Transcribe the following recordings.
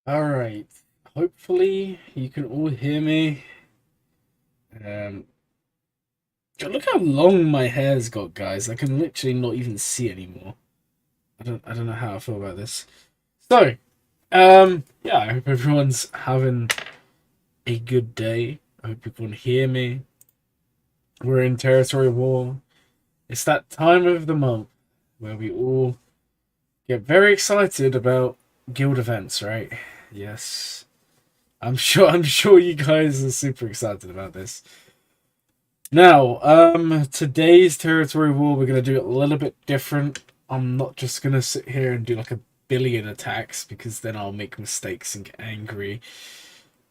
All right. Hopefully you can all hear me. Um, Look how long my hair's got, guys. I can literally not even see anymore. I don't know how I feel about this. So, yeah, I hope everyone's having a good day. I hope you can hear me. We're in territory war. It's that time of the month where we all get very excited about guild events, right? Yes. I'm sure you guys are super excited about this. Now, today's territory war, we're gonna do it a little bit different. I'm not just gonna sit here and do like a billion attacks because then I'll make mistakes and get angry,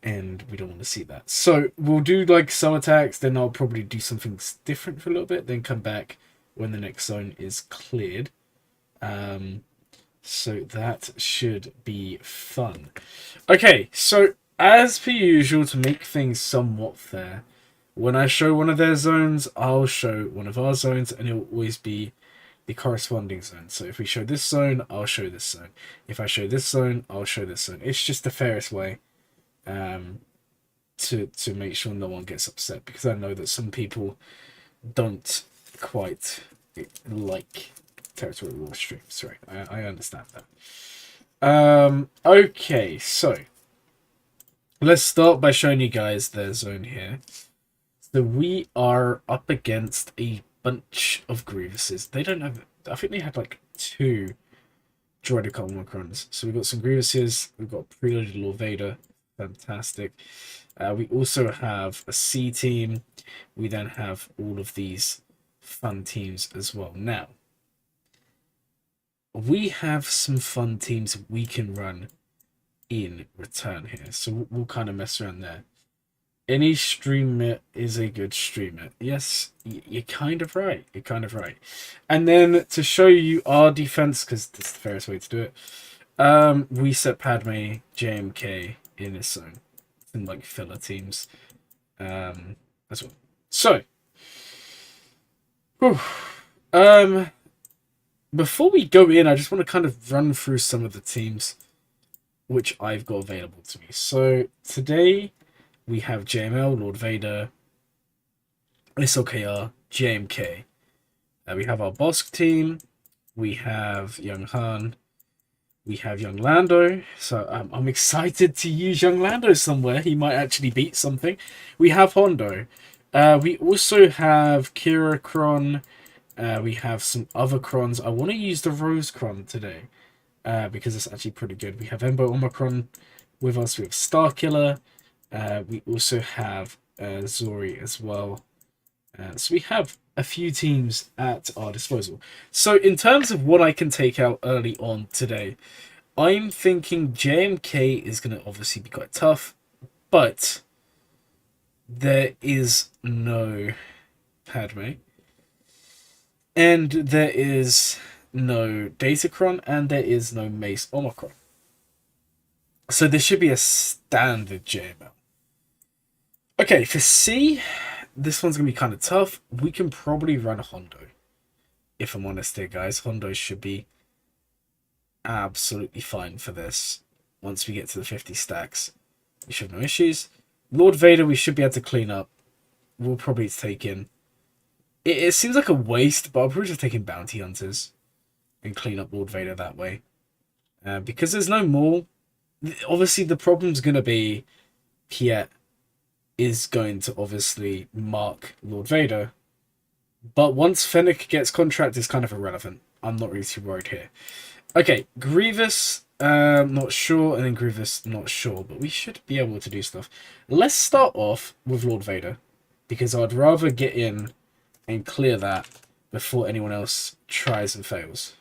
and we don't want to see that. So we'll do like some attacks, then I'll probably do something different for a little bit, then come back when the next zone is cleared. Um, so that should be fun. Okay, so as per usual, to make things somewhat fair, when I show one of their zones, I'll show one of our zones, and it will always be the corresponding zone. So if we show this zone, I'll show this zone. If I show this zone, I'll show this zone. It's just the fairest way um, to make sure no one gets upset, because I know that some people don't quite like territory war streams. Right, I understand that. Okay, so let's start by showing you guys their zone here. So we are up against a bunch of Grievuses. They don't have. I think they had like two Droidic Omicrons. So we've got some Grievuses. We've got Preloaded Lord Vader. Fantastic. We also have a C team. We then have all of these fun teams as well. Now, we have some fun teams we can run in return here. So we'll kind of mess around there. Any streamer is a good streamer. Yes, you're kind of right. You're kind of right. And then to show you our defense, because that's the fairest way to do it, we set Padme JMK in his zone, in like filler teams, as well. So, whew, um, before we go in, I just want to kind of run through some of the teams which I've got available to me. So today we have JML, Lord Vader, SLKR, JMK. We have our Bosk team. We have Young Han. We have Young Lando. So I'm excited to use Young Lando somewhere. He might actually beat something. We have Hondo. We also have Kira Kron. We have some other Crons. I want to use the Rose Cron today because it's actually pretty good. We have Embo Omicron with us. We have Starkiller. We also have Zori as well. So we have a few teams at our disposal. So in terms of what I can take out early on today, I'm thinking JMK is going to obviously be quite tough, but there is no Padme, and there is no Datacron, and there is no Mace Omicron. So this should be a standard JML. Okay, for C, this one's going to be kind of tough. We can probably run Hondo. If I'm honest here, guys, Hondo should be absolutely fine for this. Once we get to the 50 stacks, we should have no issues. Lord Vader, we should be able to clean up. We'll probably take in... It seems like a waste, but I'll probably just take in Bounty Hunters and clean up Lord Vader that way. Because there's no more. Obviously, the problem's going to be Piet is going to obviously mark Lord Vader. But once Fennec gets contract, it's kind of irrelevant. I'm not really too worried here. Okay, Grievous, not sure, and then Grievous, not sure, but we should be able to do stuff. Let's start off with Lord Vader, because I'd rather get in and clear that before anyone else tries and fails.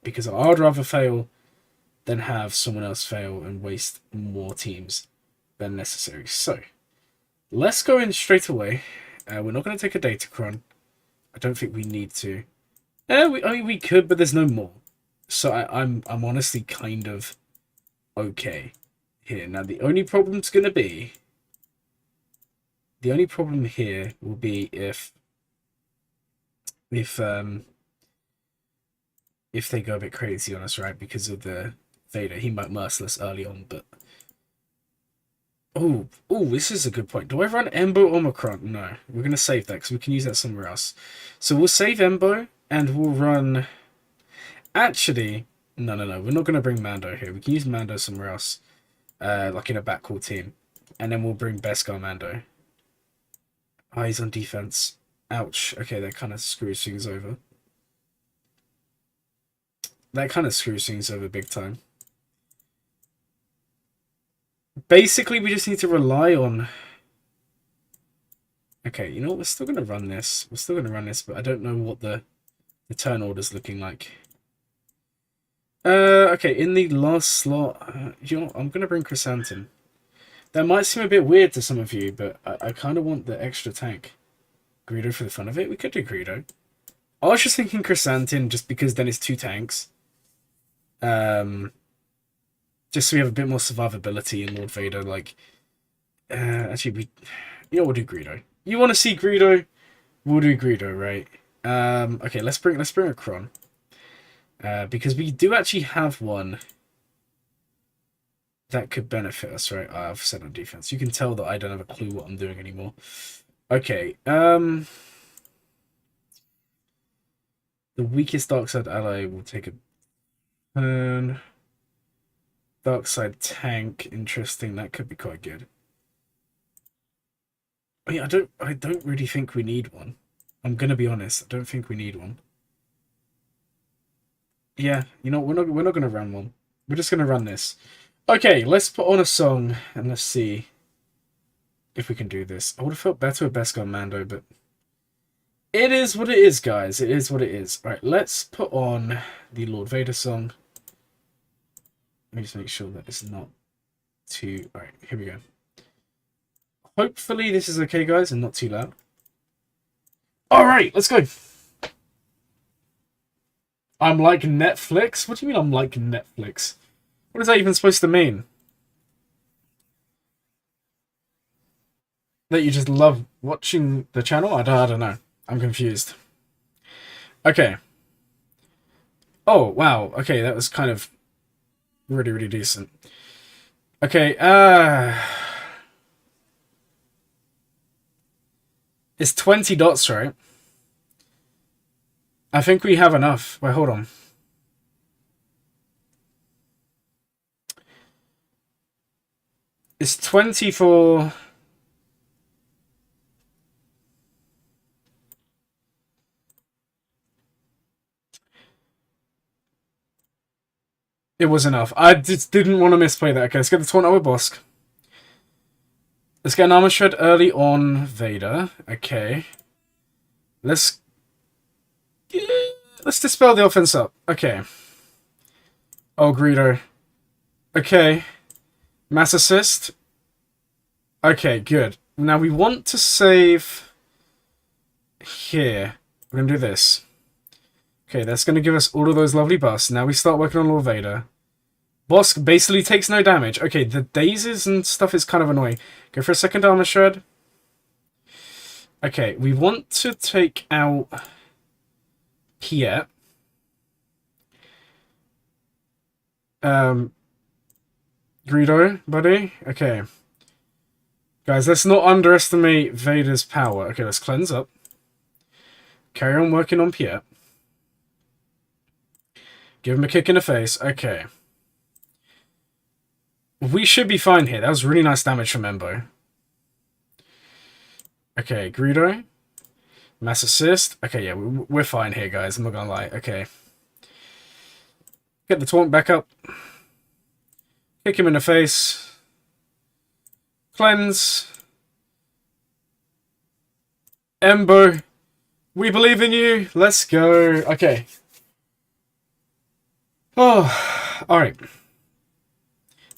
Because I'd rather fail than have someone else fail and waste more teams than necessary. So, let's go in straight away. We're not going to take a Datacron. I don't think we need to. I mean, we could, but there's no more. So I'm honestly kind of okay here. Now the only problem's gonna be the only problem here will be if they go a bit crazy on us, right? Because of the Vader. He might merciless early on, but oh, this is a good point. Do I run Embo Omicron? No, we're gonna save that because we can use that somewhere else. So we'll save Embo and we'll run. Actually, no. We're not gonna bring Mando here. We can use Mando somewhere else, like in a backcourt team, and then we'll bring Beskar Mando. Oh, he's on defense. Ouch. Okay, that kind of screws things over. That kind of screws things over big time. Basically, we just need to rely on... Okay, you know what? We're still going to run this. We're still going to run this, but I don't know what the turn order's looking like. Okay, in the last slot... you know what? I'm going to bring Chrysanthemum. That might seem a bit weird to some of you, but I kind of want the extra tank. Greedo for the fun of it? We could do Greedo. I was just thinking Chrysanthemum just because then it's 2 tanks. Just so we have a bit more survivability in Lord Vader. Like, actually, we'll do Greedo. You want to see Greedo? We'll do Greedo, right? Okay, let's bring a Kron. Because we do actually have one that could benefit us, right? I've set on defense. You can tell that I don't have a clue what I'm doing anymore. Okay, the weakest dark side ally will take a turn. Dark side tank, interesting. That could be quite good. I mean, I don't really think we need one. I'm gonna be honest. I don't think we need one. Yeah, you know, we're not gonna run one. We're just gonna run this. Okay, let's put on a song and let's see if we can do this. I would have felt better with Beskar Mando, but it is what it is, guys. It is what it is. All right, let's put on the Lord Vader song. Let me just make sure that it's not too... Alright, here we go. Hopefully this is okay, guys, and not too loud. Alright, let's go. I'm like Netflix? What do you mean I'm like Netflix? What is that even supposed to mean? That you just love watching the channel? I don't know. I'm confused. Okay. Oh, wow. Okay, that was kind of... really decent. Okay, it's 20 dots, right? I think we have enough. Wait, hold on. It's 20 for... It was enough. I just didn't want to misplay that. Okay, let's get the taunt with Bosk. Let's get an armor shred early on Vader. Okay. Let's dispel the offense up. Okay. Oh, Greedo. Okay. Mass assist. Okay, good. Now we want to save here. We're going to do this. Okay, that's going to give us all of those lovely buffs. Now we start working on Lord Vader. Bosk basically takes no damage. Okay, the daisies and stuff is kind of annoying. Go for a second armor shred. Okay, we want to take out Piet. Greedo, buddy. Okay. Guys, let's not underestimate Vader's power. Okay, let's cleanse up. Carry on working on Piet. Give him a kick in the face. Okay. We should be fine here. That was really nice damage from Embo. Okay, Greedo. Mass assist. Okay, yeah, we're fine here, guys. I'm not gonna lie. Okay. Get the taunt back up. Kick him in the face. Cleanse. Embo. We believe in you. Let's go. Okay. Oh, alright.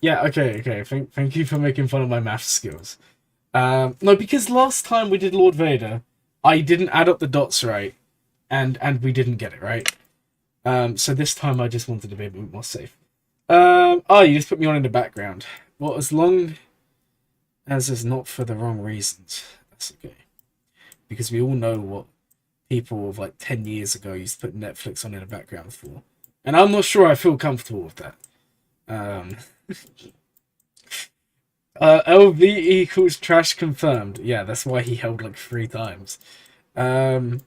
Yeah, okay. Thank you for making fun of my math skills. No, because last time we did Lord Vader, I didn't add up the dots right, and we didn't get it right. So this time I just wanted to be a bit more safe. Oh, you just put me on in the background. Well, as long as it's not for the wrong reasons, that's okay. Because we all know what people of like 10 years ago used to put Netflix on in the background for. And I'm not sure I feel comfortable with that. Um, LV equals trash confirmed. Yeah, that's why he held like 3 times. Um,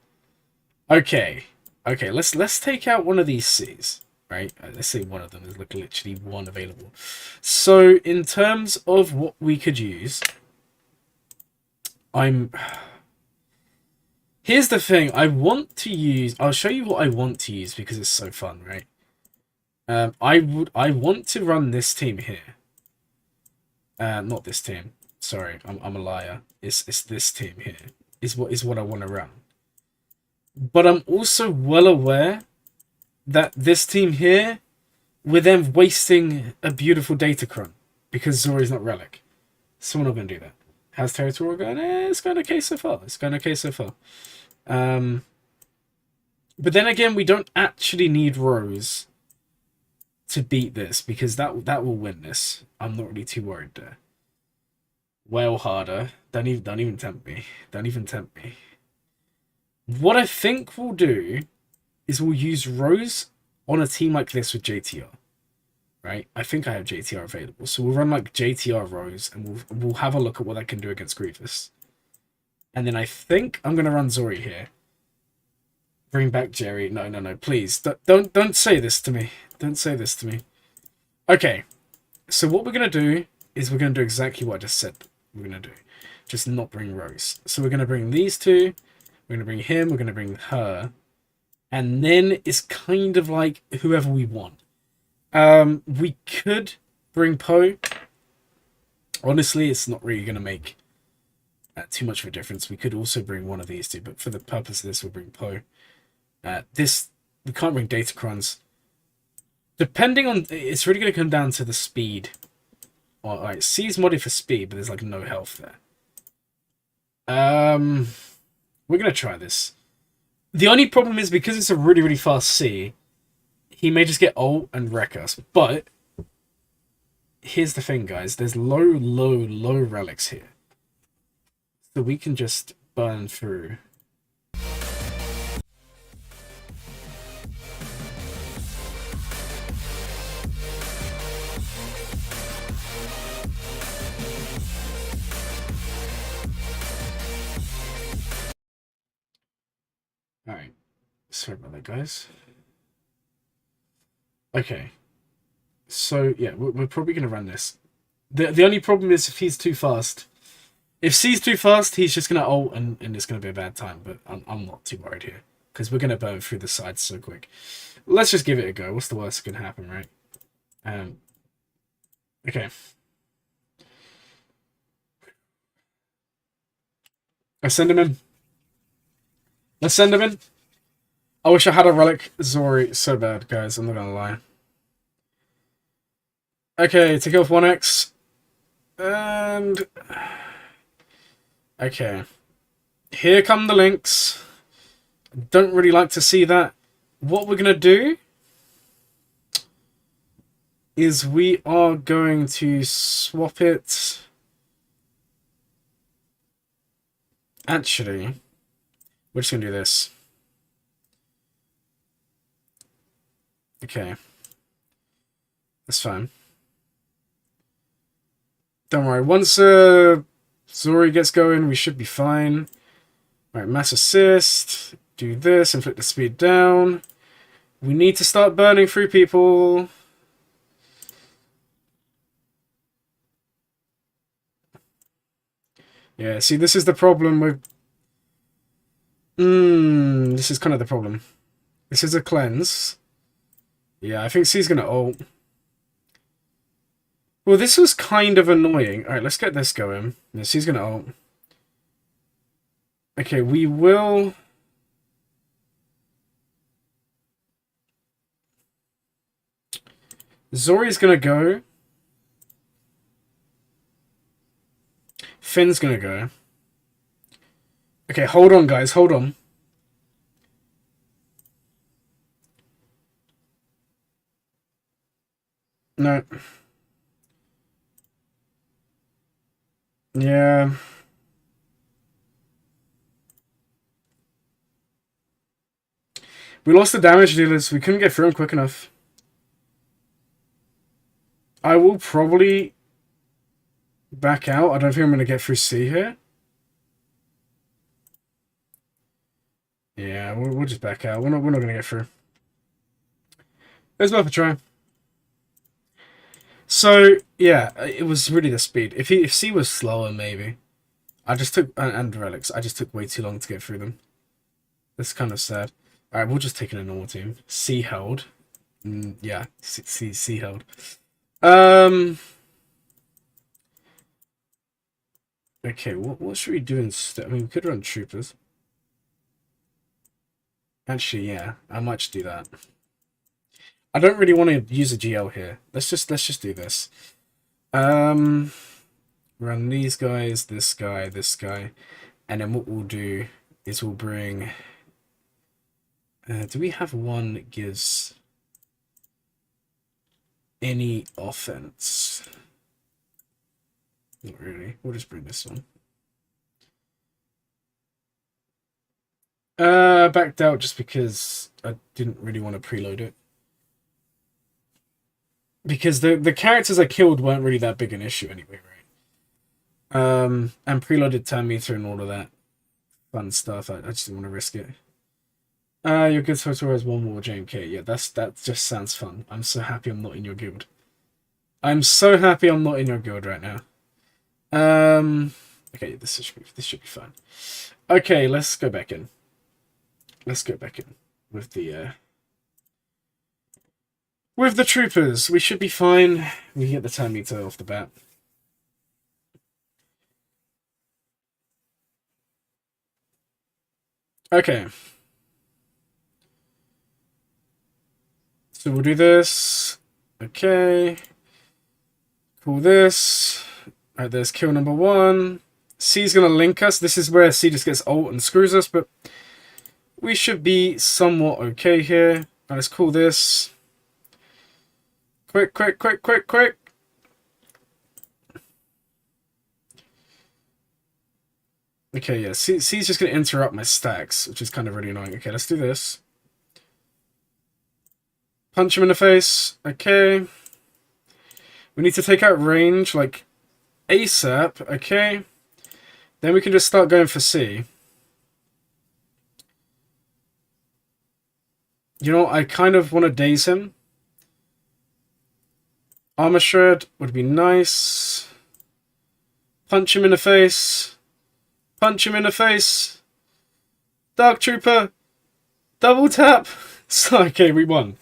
okay, okay. Let's take out one of these C's. Right. Let's say one of them. There's like literally one available. So in terms of what we could use, I'm. Here's the thing. I want to use. I'll show you what I want to use because it's so fun, right? I want to run this team here. Not this team. Sorry, I'm a liar. It's this team here. Is what I want to run. But I'm also well aware that this team here, we're then wasting a beautiful datacron because Zori's not relic. So we're not gonna do that. How's territorial going? It's going okay so far. It's going okay so far. But then again, we don't actually need Rose to beat this because that will win this. I'm not really too worried there. Well harder. Don't even tempt me. Don't even tempt me. What I think we'll do is we'll use Rose on a team like this with JTR. Right? I think I have JTR available. So we'll run like JTR Rose and we'll have a look at what I can do against Grievous. And then I think I'm gonna run Zori here. Bring back Jerry. No, please. Don't say this to me. Don't say this to me. Okay. So what we're gonna do is we're gonna do exactly what I just said we're gonna do. Just not bring Rose. So we're gonna bring these two. We're gonna bring him. We're gonna bring her. And then it's kind of like whoever we want. We could bring Poe. Honestly, it's not really gonna make too much of a difference. We could also bring one of these two, but for the purpose of this, we'll bring Poe. This we can't bring Datacrons. Depending on, it's really going to come down to the speed. Alright, C's modded for speed, but there's like no health there. We're going to try this. The only problem is because it's a really, really fast C, he may just get ult and wreck us. But here's the thing, guys. There's low relics here. So we can just burn through. Alright. Sorry about that, guys. Okay. So, yeah, we're probably going to run this. The only problem is if he's too fast. If C's too fast, he's just going to ult and it's going to be a bad time. But I'm not too worried here. Because we're going to burn through the sides so quick. Let's just give it a go. What's the worst that can happen, right? Okay. Let's send him in. Let's send him in. I wish I had a relic Zori so bad, guys. I'm not going to lie. Okay, take off 1x. And... okay. Here come the links. Don't really like to see that. What we're going to do is we are going to swap it. Actually, we're just going to do this. Okay. That's fine. Don't worry. Once Zori gets going, we should be fine. Right, mass assist. Do this, inflict the speed down. We need to start burning through people. Yeah, see, this is the problem with... this is kind of the problem. This is a cleanse. Yeah, I think C's going to ult. Well, this was kind of annoying. Alright, let's get this going. Yeah, C's going to ult. Okay, we will... Zori's going to go. Finn's going to go. Okay, hold on, guys. Hold on. No. Yeah. We lost the damage dealers. We couldn't get through them quick enough. I will probably back out. I don't think I'm going to get through C here. Yeah, we'll just back out. We're not going to get through. It's worth a try. So, yeah, it was really the speed. If C was slower, maybe. I just took... And relics. I just took way too long to get through them. That's kind of sad. Alright, we'll just take in a normal team. C held. Yeah, C held. Okay, what should we do instead? I mean, we could run troopers. Actually, yeah, I might just do that. I don't really want to use a GL here. Let's just do this. Run these guys, this guy, and then what we'll do is we'll bring. Do we have one that gives any offense? Not really. We'll just bring this one. Backed out just because I didn't really want to preload it. Because the characters I killed weren't really that big an issue anyway, right? And preloaded time meter and all of that fun stuff. I just didn't want to risk it. Your good photo has one more JMK. Yeah, that just sounds fun. I'm so happy I'm not in your guild. I'm so happy I'm not in your guild right now. Okay, this should be fine. Okay, let's go back in. Let's go back in with the troopers. We should be fine. We can get the time meter off the bat. Okay. So we'll do this. Okay. Cool this. Alright, there's kill number 1. C's gonna link us. This is where C just gets ult and screws us, but we should be somewhat okay here. Alright, let's call this. Quick. Okay, yeah, C's just gonna interrupt my stacks, which is kind of really annoying. Okay, let's do this. Punch him in the face. Okay. We need to take out range, like, ASAP. Okay. Then we can just start going for C. You know, I kind of want to daze him. Armor Shred would be nice. Punch him in the face. Punch him in the face. Dark Trooper. Double tap. So, okay, we won.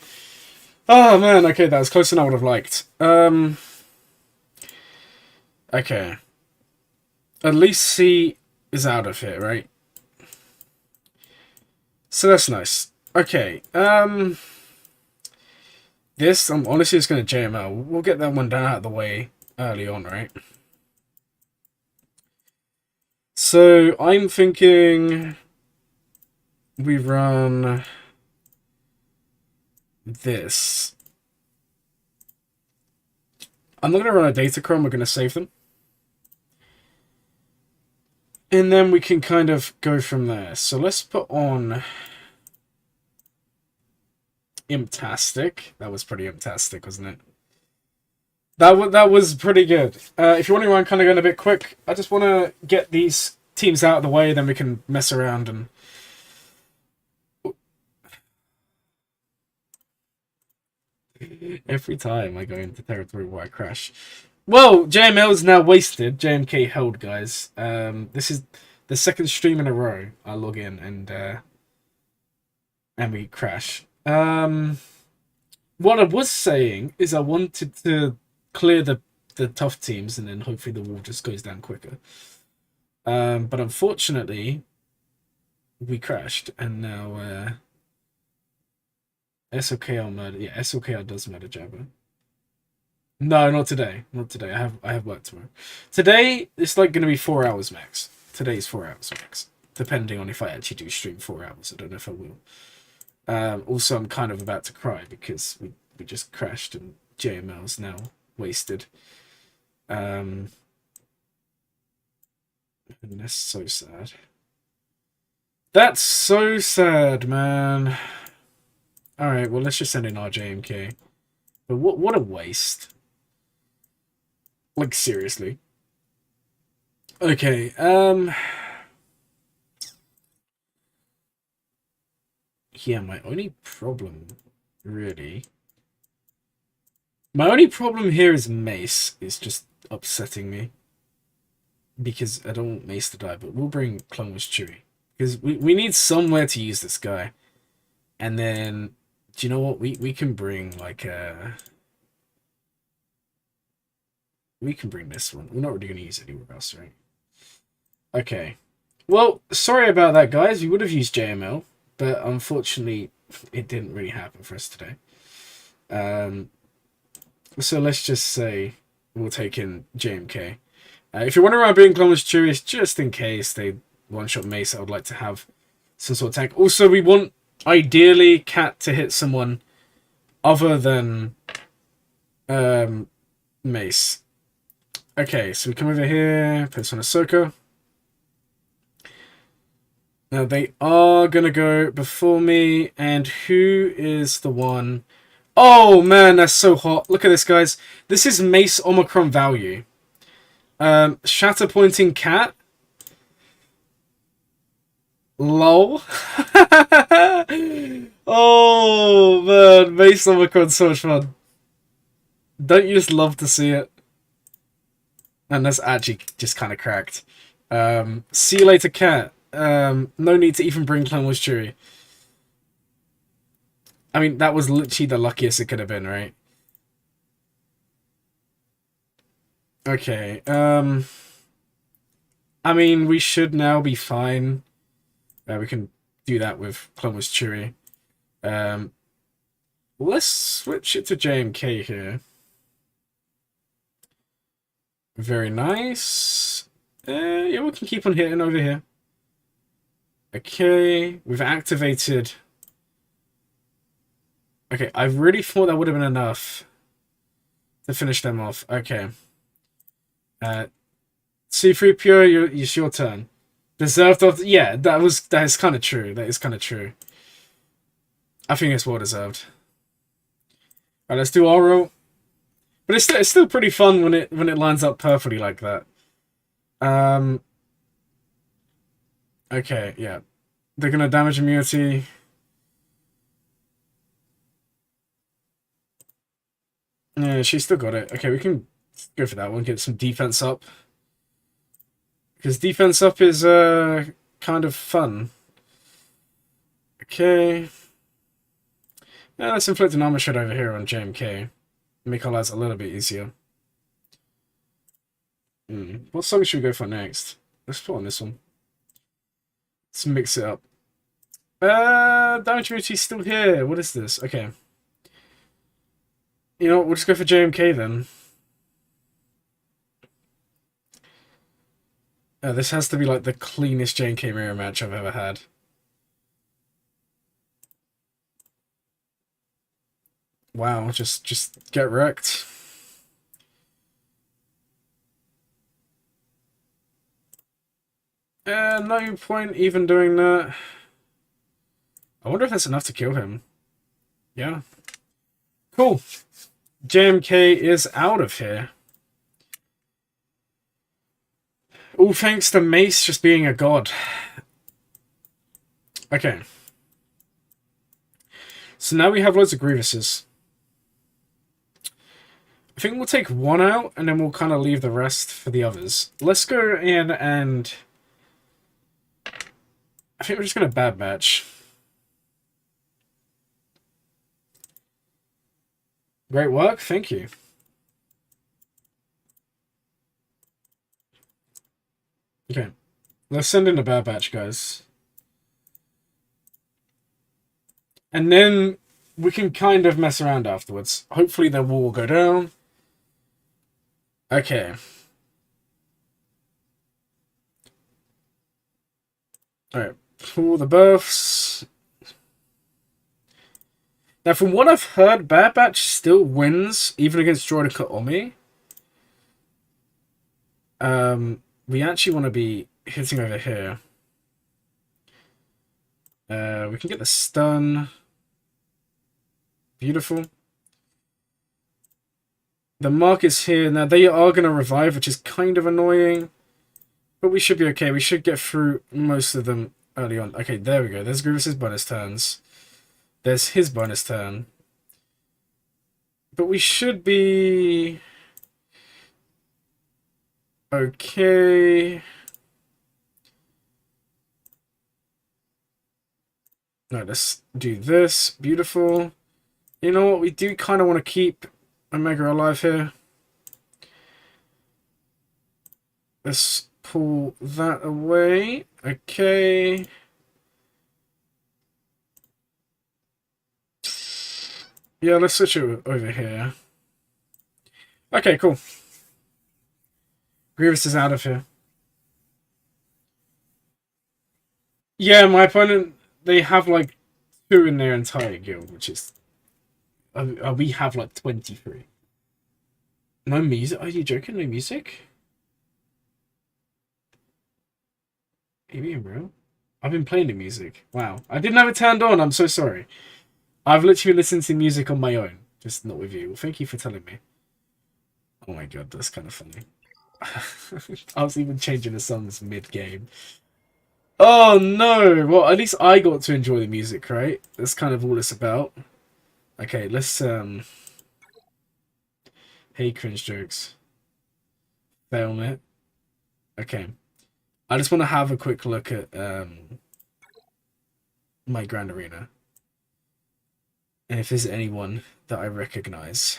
Oh, man. Okay, that was closer than I would have liked. Okay. At least C is out of here, right? So that's nice. Okay. This, I'm honestly just going to JML. We'll get that one down out of the way early on, right? So, I'm thinking we run this. I'm not going to run a Datachrome, we're going to save them. And then we can kind of go from there. So let's put on Imptastic. That was pretty Imptastic, wasn't it? That was pretty good. If you're wondering why I'm kind of going a bit quick, I just want to get these teams out of the way, then we can mess around and... Every time I go into territory where I crash. Well, JML is now wasted. JMK held, guys. This is the second stream in a row I log in and we crash. What I was saying is I wanted to clear the tough teams and then hopefully the wall just goes down quicker. But unfortunately, we crashed and now SOKL murder. Yeah, SOKL does murder Jabba. No, not today. Not today. I have work tomorrow. Today it's like gonna be 4 hours max. Today's 4 hours max. Depending on if I actually do stream 4 hours. I don't know if I will. Also I'm kind of about to cry because we just crashed and JML's now wasted. And that's so sad. That's so sad, man. Alright, well let's just send in our JMK. But what a waste. Like, seriously. Okay, yeah, my only problem, really... My only problem here is Mace. It's just upsetting me. Because I don't want Mace to die, but we'll bring Clungwist Chewy. Because we need somewhere to use this guy. And then, do you know what? We can bring, like, we can bring this one. We're not really going to use it anywhere else, right? Okay. Well, sorry about that, guys. We would have used JML, but unfortunately, it didn't really happen for us today. So let's just say we'll take in JMK. If you're wondering why I'm being Clungwist Chewy, it's just in case they one-shot Mace. I would like to have some sort of tank. Also, we want, ideally, Cat to hit someone other than Mace. Okay, so we come over here, put this on Ahsoka. Now, they are going to go before me, and who is the one... Oh, man, that's so hot. Look at this, guys. This is Mace Omicron value. Shatter Pointing Cat. Lol. Oh, man, Mace Omicron's so much fun. Don't you just love to see it? And that's actually just kind of cracked. See you later, Cat. No need to even bring Clone Wars Chewie. I mean, that was literally the luckiest it could have been, right? Okay, I mean, we should now be fine. We can do that with Clone Wars Chewie. Let's switch it to JMK here. Very nice. Yeah, we can keep on hitting over here. Okay, we've activated... Okay, I really thought that would have been enough to finish them off. Okay. C-3PO, it's your turn. Deserved of... Yeah, that is kind of true. That is kind of true. I think it's well deserved. Alright, let's do Oro. But it's still pretty fun when it lines up perfectly like that. Okay, yeah. They're gonna damage immunity. Yeah, she's still got it. Okay, we can go for that one. Get some defense up. Because defense up is kind of fun. Okay. Yeah, let's inflict an armor shot over here on JMK. Make our lives a little bit easier. What song should we go for next? Let's put on this one. Let's mix it up. Damage immunity's still here. What is this? Okay. You know what, we'll just go for JMK then. This has to be like the cleanest JMK mirror match I've ever had. Wow, just get wrecked. No point even doing that. I wonder if that's enough to kill him. Yeah. Cool. JMK is out of here. All thanks to Mace just being a god. Okay. So now we have loads of Grievuses. I think we'll take one out, and then we'll kind of leave the rest for the others. Let's go in and... I think we're just going to Bad Batch. Great work, thank you. Okay, let's send in a Bad Batch, guys. And then we can kind of mess around afterwards. Hopefully their wall will go down. Okay. Alright, pull the buffs. Now, from what I've heard, Bad Batch still wins, even against Droid Kaomi. We actually want to be hitting over here. We can get the stun. Beautiful. The market's here. Now, they are going to revive, which is kind of annoying. But we should be okay. We should get through most of them early on. Okay, there we go. There's Grievous's bonus turns. There's his bonus turn. But we should be... okay. No, let's do this. Beautiful. You know what? We do kind of want to keep Omega alive here. Let's pull that away. Okay. Yeah, let's switch it over here. Okay, cool. Grievous is out of here. Yeah, my opponent, they have like 2 in their entire guild, which is... we have like 23. No music? Are you joking? No music? Are you being real? I've been playing the music. Wow. I didn't have it turned on. I'm so sorry. I've literally listened to music on my own. Just not with you. Well, thank you for telling me. Oh my god, that's kind of funny. I was even changing the songs mid-game. Oh no! Well, at least I got to enjoy the music, right? That's kind of all it's about. Okay, let's, hey, cringe jokes. Fail it. Okay. I just want to have a quick look at, my Grand Arena. And if there's anyone that I recognize.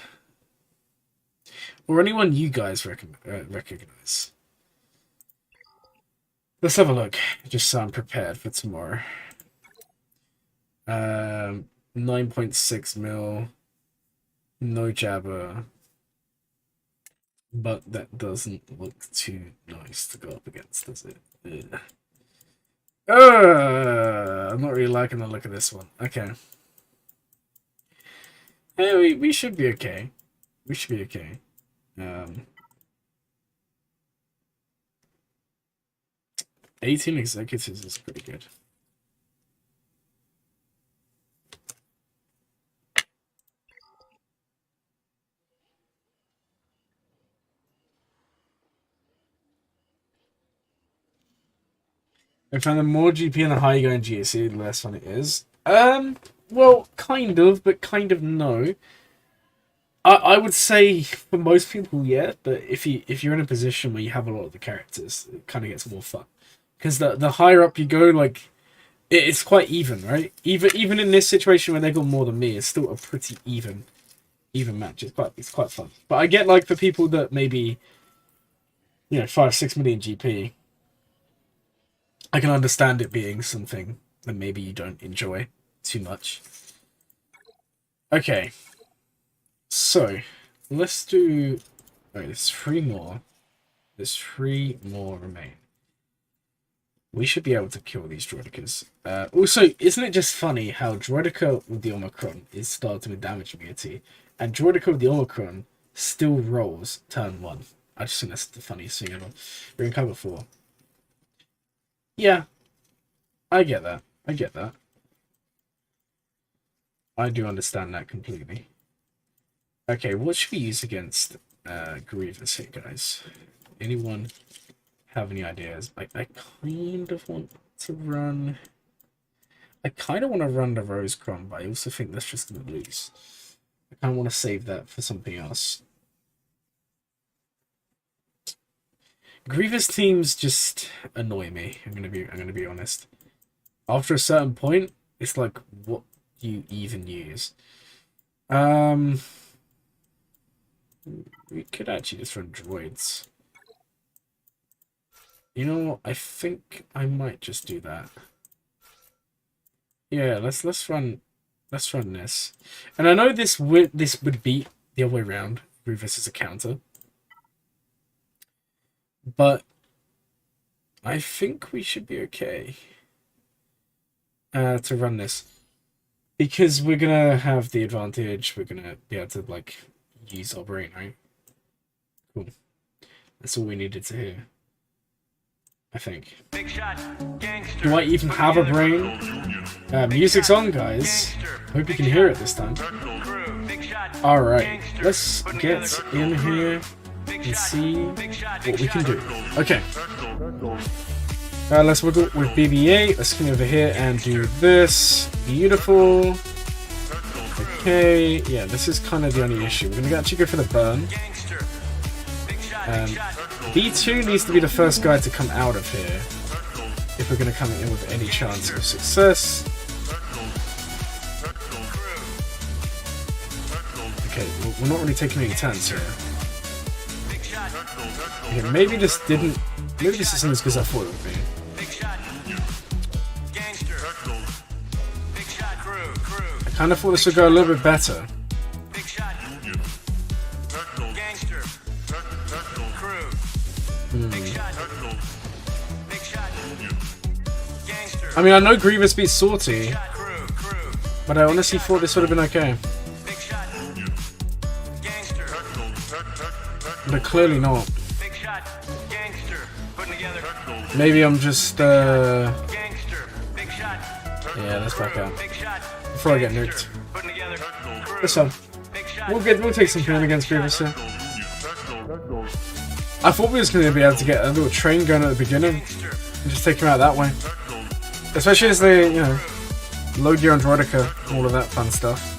Or anyone you guys recognize. Let's have a look, just so I'm prepared for tomorrow. 9.6 mil. No jabber. But that doesn't look too nice to go up against, does it? Ugh. I'm not really liking the look of this one. Okay. Hey, we should be okay. We should be okay. 18 executives is pretty good. I found the more GP and the higher you go in GSC, the less fun it is. Well, kind of, but kind of no. I would say for most people, yeah, but if you're in a position where you have a lot of the characters, it kind of gets more fun. Because the higher up you go, like, it's quite even, right? Even in this situation where they got more than me, it's still a pretty even match. It's quite fun. But I get, like, for people that maybe, 5-6 million GP, I can understand it being something that maybe you don't enjoy too much. Okay. So, let's do... Wait, there's 3 more. There's 3 more remain. We should be able to kill these Droidicas. Also, isn't it just funny how Droidica with the Omicron is starting with damage immunity, and Droidica with the Omicron still rolls turn 1? I just think that's the funniest thing ever. We're in cover 4. Yeah. I get that. I do understand that completely. Okay, what should we use against Grievous here, guys? Anyone have any ideas? I kind of want to run... I kind of want to run the Rose Crown, but I also think that's just going to lose. I kind of want to save that for something else. Grievous teams just annoy me. I'm gonna be honest. After a certain point, it's like, what do you even use? We could actually just run droids. You know what? I think I might just do that. Yeah, let's run this. And I know this would beat the other way around. Grievous is a counter. But I think we should be okay to run this. Because we're going to have the advantage. We're going to be able to, like, use our brain, right? Cool. That's all we needed to hear. I think. Big shot, gangster. Do I even have a brain? Music's on, guys. Hope you can hear it this time. Big shot, Alright, let's get in here and see what we can do. Okay. Let's work with BB-8. Let's come over here and do this. Beautiful. Okay, yeah, this is kind of the only issue. We're going to actually go for the burn. B2 needs to be the first guy to come out of here if we're going to come in with any chance of success. Okay, we're not really taking any turns here. Okay, maybe this didn't... Maybe this isn't as good as I thought it would be. I kind of thought this would go a little bit better. I mean, I know Grievous beats Sortie, but I honestly thought this would have been okay. But clearly not. Maybe I'm just, yeah, let's back out. Before I get nuked. This one. We'll take some pain against Grievous here. I thought we was going to be able to get a little train going at the beginning and just take him out that way. Especially as they, you know, load your Androidica, all of that fun stuff.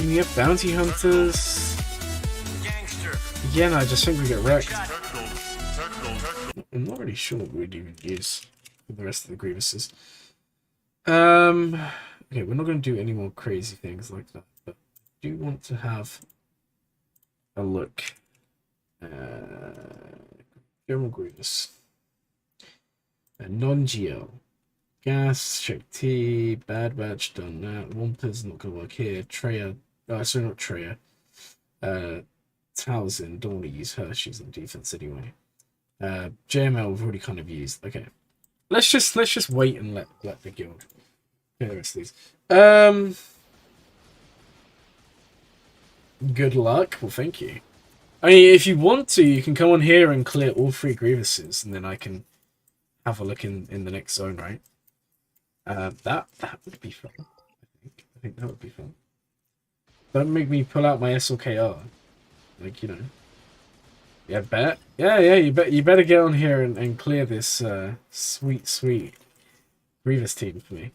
We have bounty hunters. Yeah, no, I just think we get wrecked. I'm not really sure what we'd even use for the rest of the Grievuses. Okay, we're not going to do any more crazy things like that, but I do want to have a look. General Grievous. Non-Geo. Gas, check T, Bad Batch, done that. Wampus not going to work here. Treya, sorry, not Treya. Towson, don't want to use her, she's on defense anyway. JML we've already kind of used. Okay. Let's just wait and let the guild. Okay, the rest of these. Good luck. Well, thank you. I mean, if you want to, you can come on here and clear all 3 Grievuses, and then I can have a look in the next zone, right? That would be fun. I think that would be fun. Don't make me pull out my SLKR. Like, you know. Yeah, bet. Yeah, you better get on here and clear this sweet Grievous team for me.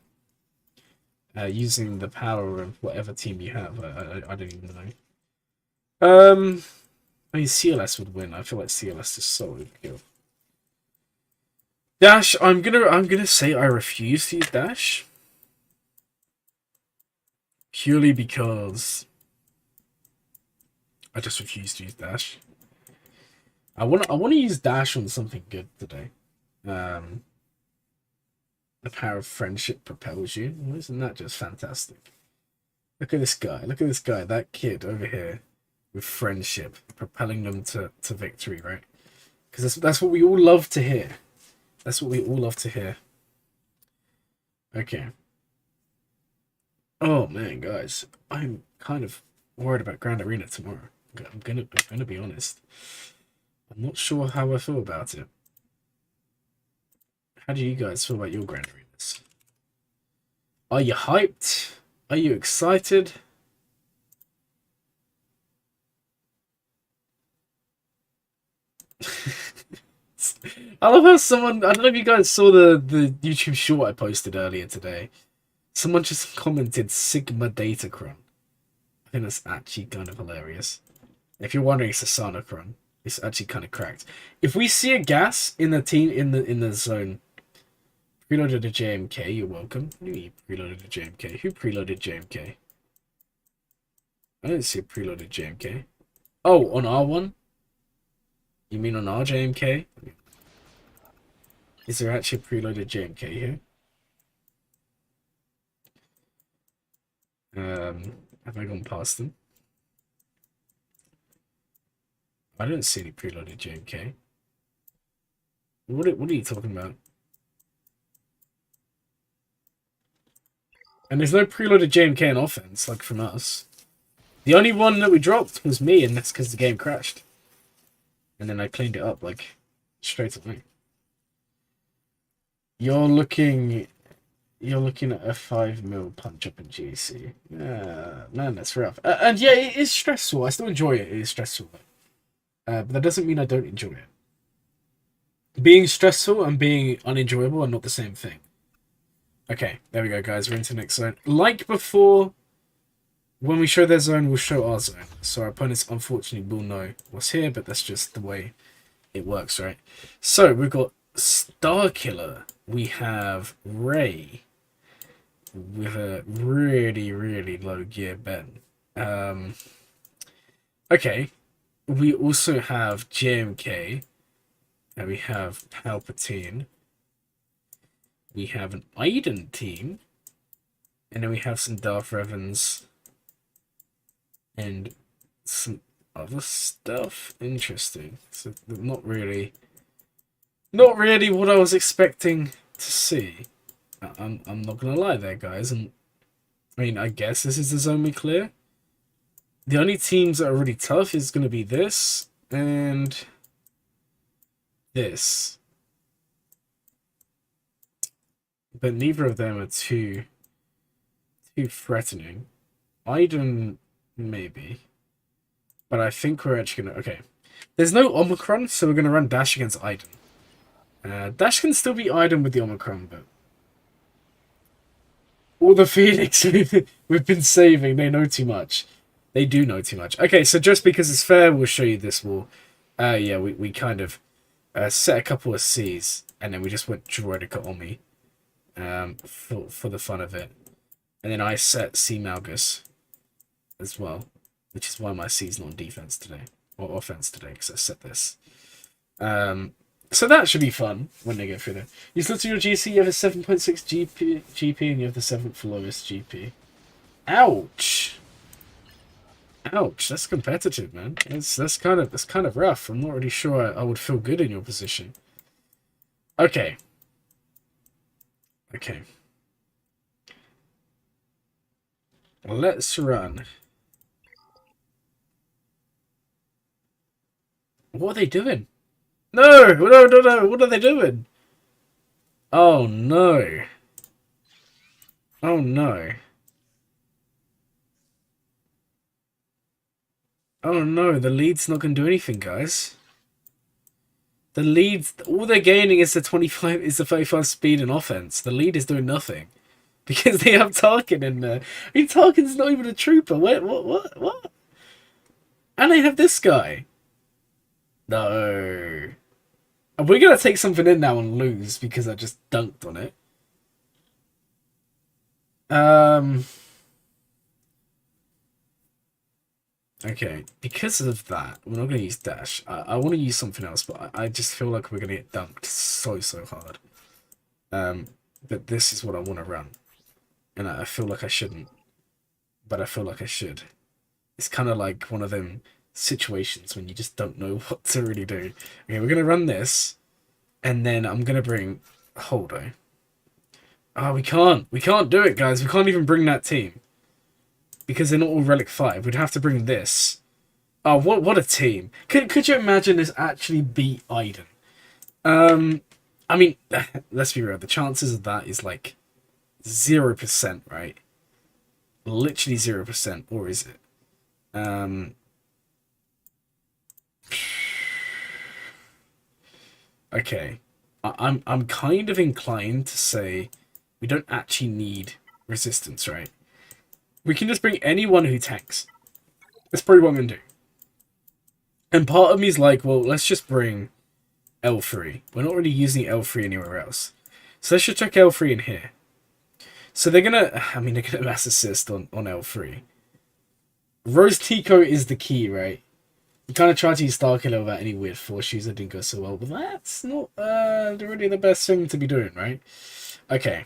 Using the power of whatever team you have. I don't even know. I mean, CLS would win. I feel like CLS is so overkill. Dash, I'm gonna say I refuse to use Dash. Purely because I just refuse to use Dash. I want to use Dash on something good today. The power of friendship propels you. Well, isn't that just fantastic? Look at this guy. Look at this guy. That kid over here with friendship propelling them to victory, right? Because that's what we all love to hear. That's what we all love to hear. Okay. Oh man, guys, I'm kind of worried about Grand Arena tomorrow. I'm gonna be honest. I'm not sure how I feel about it. How do you guys feel about your Grand Arenas? Are you hyped? Are you excited? I love how someone, I don't know if you guys saw the YouTube short I posted earlier today. Someone just commented Sigma Datacron. I think that's actually kind of hilarious. If you're wondering, it's a Sanacron. It's actually kind of cracked. If we see a gas in the team in the zone, preloaded a JMK, you're welcome. What do you mean preloaded a JMK? Who preloaded JMK? I didn't see a preloaded JMK. Oh, on R1? You mean on our JMK? Is there actually a preloaded JMK here? Have I gone past them? I don't see any preloaded JMK. What are you talking about? And there's no preloaded JMK in offense, like from us. The only one that we dropped was me, and that's because the game crashed. And then I cleaned it up, like, straight away. You're looking at a 5 mil punch up in GC. Man, that's rough. And yeah, it is stressful. I still enjoy it. It is stressful. But that doesn't mean I don't enjoy it. Being stressful and being unenjoyable are not the same thing. Okay, there we go, guys. We're into the next zone. Like before, when we show their zone, we'll show our zone. So our opponents, unfortunately, will know what's here, but that's just the way it works, right? So we've got Starkiller. We have Ray with a really, really low gear Ben. Okay. We also have JMK. And we have Palpatine. We have an Iden team. And then we have some Darth Revens. And some other stuff. Interesting. So not really what I was expecting to see. I'm not gonna lie there, guys. And I mean, I guess this is the zone we clear. The only teams that are really tough is gonna be this and this. But neither of them are too threatening. Iden, maybe. But I think we're actually gonna... Okay. There's no Omicron, so we're gonna run Dash against Iden. Dash can still be Iden with the Omicron, but... All the Phoenix we've been saving, they know too much. They do know too much. Okay, so just because it's fair, we'll show you this wall. Yeah, we kind of set a couple of Cs, and then we just went Droidica Omi for the fun of it. And then I set C Malgus as well, which is why my C's not on defense today, or offense today, because I set this. So that should be fun when they get through there. You still to your GC, you have a 7.6 GP, and you have the 7th lowest GP. Ouch! Ouch, that's competitive, man. That's kind of rough. I'm not really sure I would feel good in your position. Okay. Okay. Let's run. What are they doing? No! No, no, no! What are they doing? Oh, no. Oh, no. Oh, no. The lead's not going to do anything, guys. The lead's... All they're gaining is the 35 speed and offense. The lead is doing nothing. Because they have Tarkin in there. I mean, Tarkin's not even a trooper. What? And they have this guy. No. We're going to take something in now and lose because I just dunked on it. Okay, because of that, we're not going to use Dash. I want to use something else, but I just feel like we're going to get dunked so hard. But this is what I want to run. And I feel like I shouldn't. But I feel like I should. It's kind of like one of them situations when you just don't know what to really do. Okay, we're going to run this. And then I'm going to bring Holdo. Oh, we can't. We can't do it, guys. We can't even bring that team. Because they're not all Relic 5. We'd have to bring this. Oh, what a team. Could you imagine this actually beat Iden? I mean, let's be real. The chances of that is like 0%, right? Literally 0%. Or is it? Okay. I'm kind of inclined to say we don't actually need resistance, right? We can just bring anyone who tanks. That's probably what I'm going to do. And part of me is like, well, let's just bring L3. We're not really using L3 anywhere else. So let's just check L3 in here. So they're going to... I mean, they're going to mass assist on L3. Rose Tico is the key, right? You kind of tried to use Starkiller without any weird force use that didn't go so well. But that's not really the best thing to be doing, right? Okay.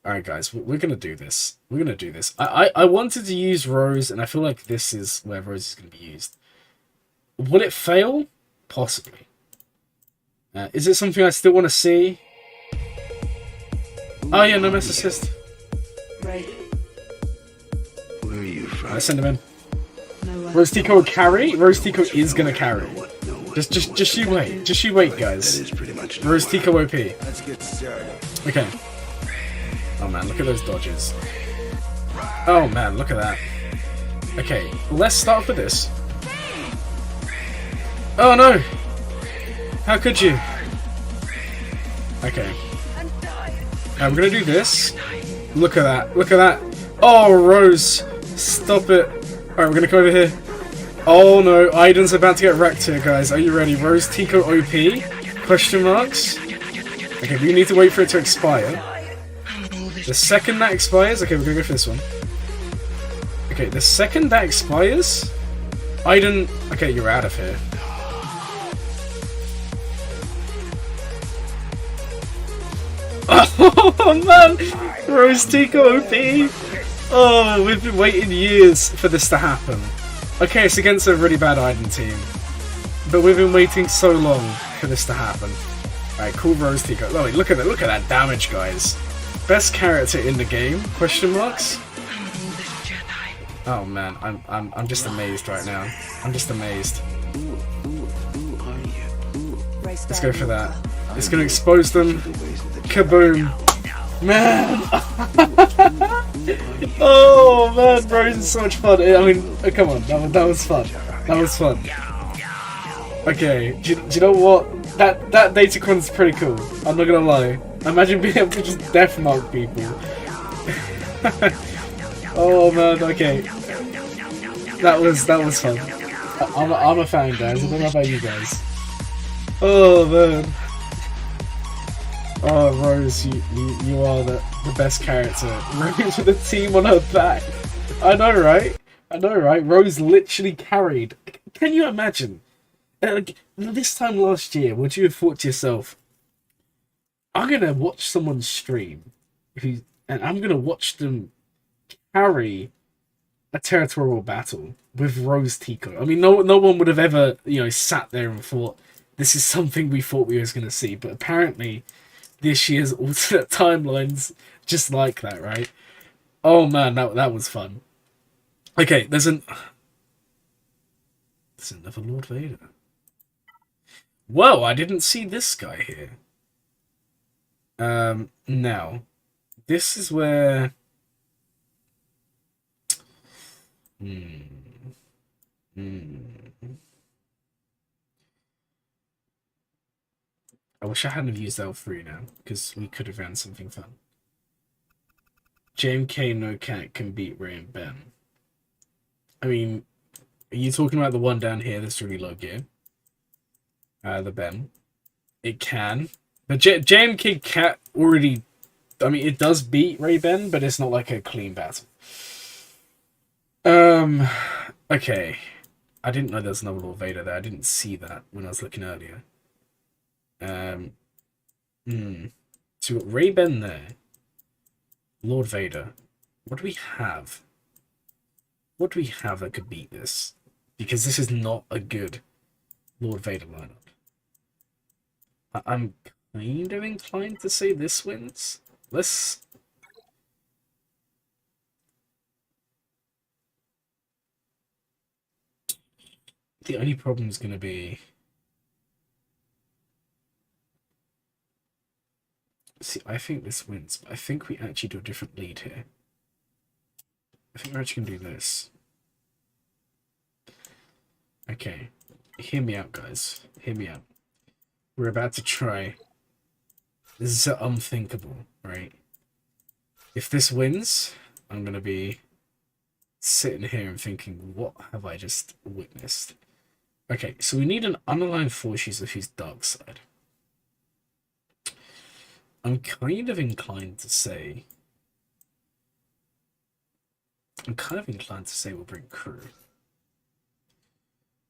Alright, guys, we're going to do this. We're going to do this. I wanted to use Rose, and I feel like this is where Rose is going to be used. Will it fail? Possibly. Is it something I still want to see? Oh, yeah, no mass assist. Right. Where are you from? Let's send him in. Rose Tico will carry? Rose Tico is going to carry. Just you wait. Just you wait, guys. Rose Tico OP. Okay. Oh man, look at those dodges. Oh man, look at that. Okay, let's start with this. Oh no! How could you? Okay. I'm gonna do this. Look at that. Look at that. Oh, Rose. Stop it. Alright, we're gonna come over here. Oh no, Aiden's about to get wrecked here, guys. Are you ready? Rose Tico OP? Question marks? Okay, we need to wait for it to expire. The second that expires... Okay, we're gonna go for this one. Okay, the second that expires... Aiden... Okay, you're out of here. Oh man! Rose Tico OP! Oh, we've been waiting years for this to happen. Okay, it's against a really bad Aiden team. But we've been waiting so long for this to happen. Alright, cool Rose Tico. Oh wait, look at that damage, guys. Best character in the game? Question marks? Oh man, I'm just amazed right now. I'm just amazed. Let's go for that. It's gonna expose them. Kaboom! Man! Oh man, Rose is so much fun. I mean, come on, that was fun. That was fun. Okay, do you know what? That Datacron's pretty cool. I'm not gonna lie. Imagine being able to just deathmark people. Oh man, okay. That was fun. I'm a fan, guys. I don't know about you guys. Oh man. Oh Rose, you are the best character. Rose with the team on her back. I know, right? I know, right? Rose literally carried. Can you imagine? This time last year, would you have thought to yourself, I'm gonna watch someone stream, and I'm gonna watch them carry a territorial battle with Rose Tico. I mean, no one would have ever, sat there and thought this is something we thought we was gonna see, but apparently. This year's alternate timelines just like that, right? Oh man, that was fun. Okay, there's another Lord Vader. Whoa, I didn't see this guy here. Now, this is where... I wish I hadn't used L3 now, because we could have ran something fun. JMK no cat can beat Ray and Ben. I mean, are you talking about the one down here that's really low gear? The Ben. It can. But JMK cat already... I mean, it does beat Ray Ben, but it's not like a clean battle. Okay. I didn't know there was another Lord Vader there. I didn't see that when I was looking earlier. So we've got Ray Ben there. Lord Vader. What do we have? What do we have that could beat this? Because this is not a good Lord Vader lineup. I'm kind of inclined to say this wins. Let's... The only problem is going to be... See, I think this wins, but I think we actually do a different lead here. I think we're actually going to do this. Okay, hear me out, guys. Hear me out. We're about to try. This is unthinkable, right? If this wins, I'm going to be sitting here and thinking, what have I just witnessed? Okay, so we need an unaligned force user who's dark side. I'm kind of inclined to say... we'll bring crew.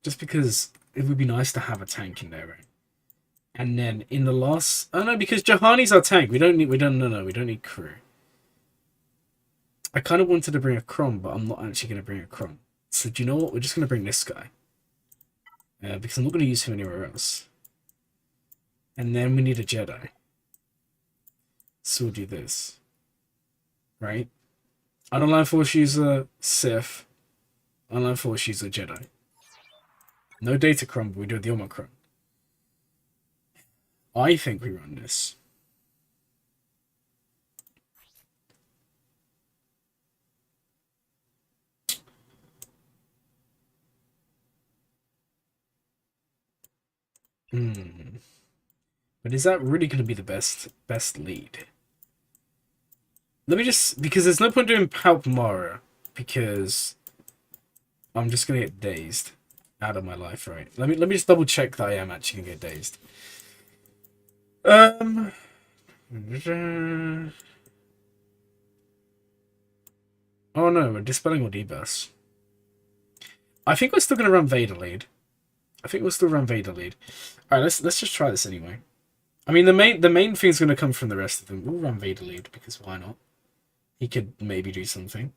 Just because it would be nice to have a tank in there, right? And then in the last... Oh no, because Johanni's our tank. We don't need crew. I kind of wanted to bring a Crom, but I'm not actually going to bring a Crom. So do you know what? We're just going to bring this guy. Because I'm not going to use him anywhere else. And then we need a Jedi. So we'll do this. Right? Unaligned Force user, Sith. Unaligned Force user, Jedi. No Datacron, but we do the Omicron. I think we run this. But is that really going to be the best lead? Let me just... Because there's no point doing Palpamara, because I'm just going to get dazed out of my life, right? Let me just double check that I am actually going to get dazed. Oh no, we're dispelling all debuffs. I think we're still going to run Vader lead. Alright, let's just try this anyway. I mean, the main thing's going to come from the rest of them. We'll run Vader lead, because why not? He could maybe do something.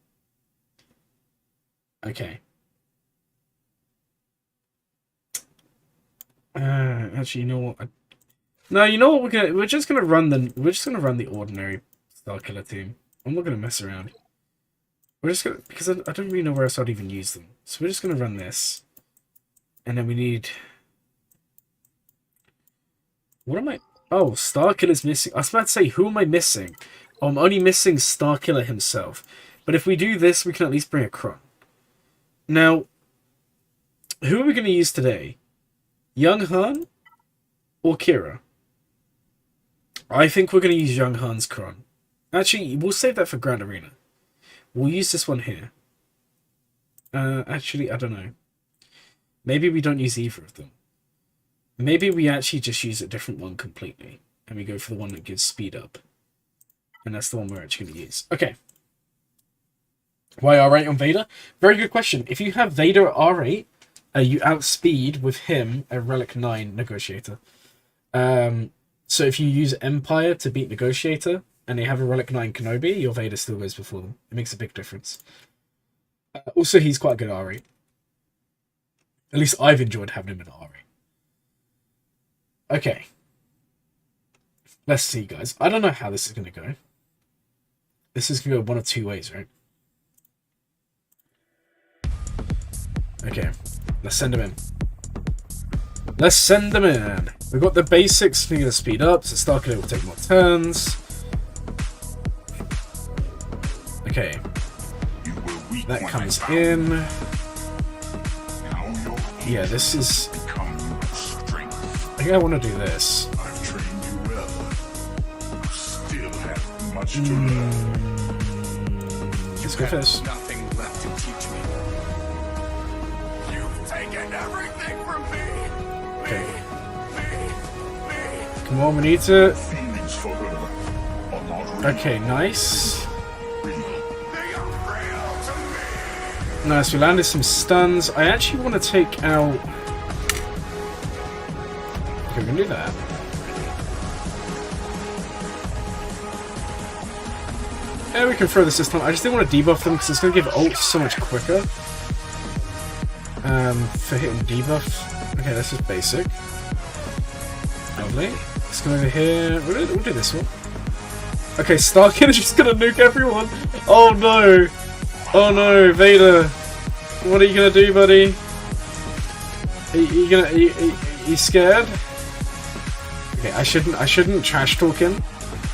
Okay. Actually, you know what? No, you know what? We're just gonna run the ordinary Starkiller team. I'm not gonna mess around. We're just gonna, because I don't really know where else I'd even use them. So we're just gonna run this, and then we need. What am I? Oh, Starkiller's missing. I was about to say, who am I missing? Oh, I'm only missing Starkiller himself. But if we do this, we can at least bring a Kron. Now, who are we going to use today? Young Han or Kira? I think we're going to use Young Han's Kron. Actually, we'll save that for Grand Arena. We'll use this one here. Actually, I don't know. Maybe we don't use either of them. Maybe we actually just use a different one completely. And we go for the one that gives speed up. And that's the one we're actually going to use. Okay. Why R8 on Vader? Very good question. If you have Vader at R8, you outspeed with him a Relic 9 Negotiator. So if you use Empire to beat Negotiator, and they have a Relic 9 Kenobi, your Vader still goes before them. It makes a big difference. Also, he's quite a good R8. At least I've enjoyed having him in R8. Okay. Let's see, guys. I don't know how this is going to go. This is going to go one of two ways, right? Okay. Let's send him in. Let's send them in. We've got the basics. We're going to speed up, so Starkiller will take more turns. Okay. That comes in. Yeah, this is... I think I want to do this. Let's go first. Nothing left to teach me. You've taken everything from me. Okay. Come on, we need to. Okay, nice. Nice, we landed some stuns. I actually want to take out... Okay, we can do that. Yeah, we can throw the system. I just didn't want to debuff them because it's going to give ults so much quicker. For hitting debuff. Okay, that's just basic. Lovely. Let's go over here. We'll do this one. Okay, Starkiller is just going to nuke everyone. Oh no. Oh no, Vader. What are you going to do, buddy? Are you scared? Okay, I shouldn't trash talk him.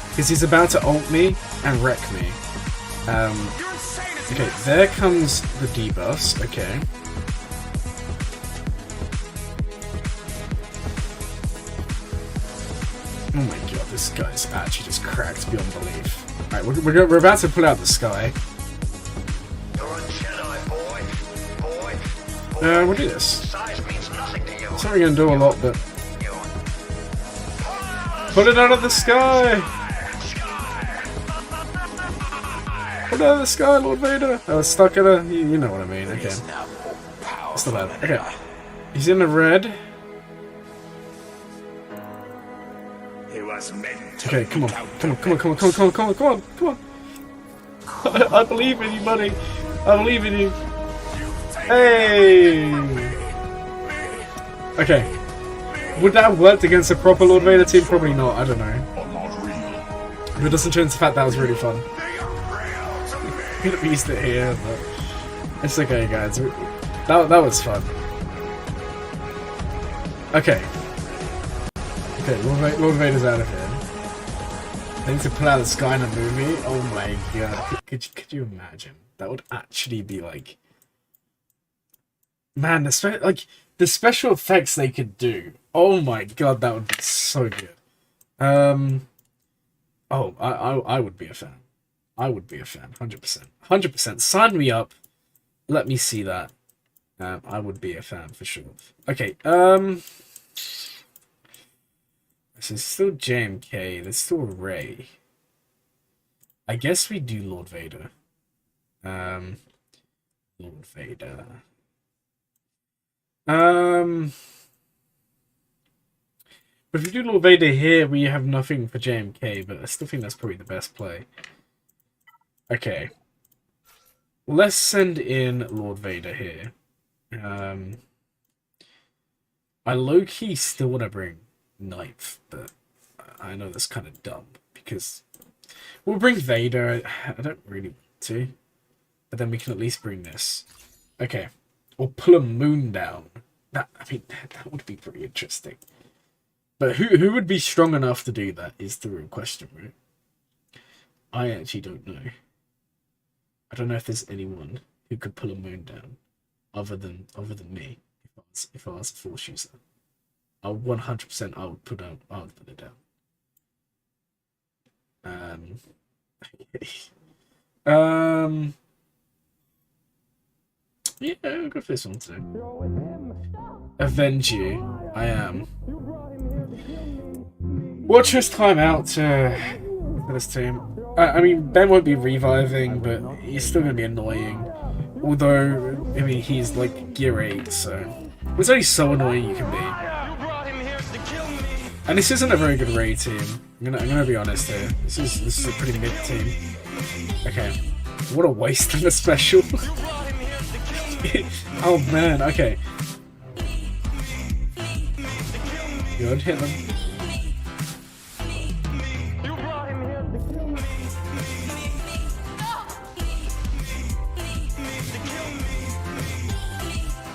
Because he's about to ult me and wreck me. Okay, there comes the debuffs. Okay. Oh my god, this guy's actually just cracked beyond belief. Alright, we're about to pull out the sky. We'll do this. It's not really going to do a lot, but... Put it out of the sky! Put it out of the sky, Lord Vader! I was stuck in a... You know what I mean, okay. It's not bad. Okay. He's in the red. Okay, come on. Come on. I believe in you, buddy. I believe in you. Hey! Okay. Would that have worked against a proper Lord Vader team? Probably not, I don't know. But it doesn't change the fact that was really fun. We could have used it here, but... It's okay, guys. That was fun. Okay. Okay, Lord Vader's out of here. They need to pull out the Skynet movie. Oh my god. Could you imagine? That would actually be like... Man, the special effects they could do. Oh my god, that would be so good. Oh, I would be a fan. I would be a fan, 100%. 100%. Sign me up. Let me see that. I would be a fan for sure. Okay, so it's still JMK. There's still Rey. I guess we do Lord Vader. Lord Vader. But if we do Lord Vader here, we have nothing for JMK, but I still think that's probably the best play. Okay. Let's send in Lord Vader here. I low-key still want to bring Knife, but I know that's kind of dumb, because we'll bring Vader. I don't really want to, but then we can at least bring this. Okay. Or pull a moon down. That would be pretty interesting. But who would be strong enough to do that is the real question, right? I actually don't know. I don't know if there's anyone who could pull a moon down other than me. If I was a Force user, 100% I would put it down. Yeah, I'll go for this one too. Avenge you. I am. Watch his time out for this team. I mean, Ben won't be reviving, but he's still going to be annoying. Although, I mean, he's like Gear 8, so... It's only so annoying you can be. And this isn't a very good Rey team. I'm gonna be honest here. This is a pretty mid team. Okay. What a waste of a special. Oh man, okay. Good, hit them.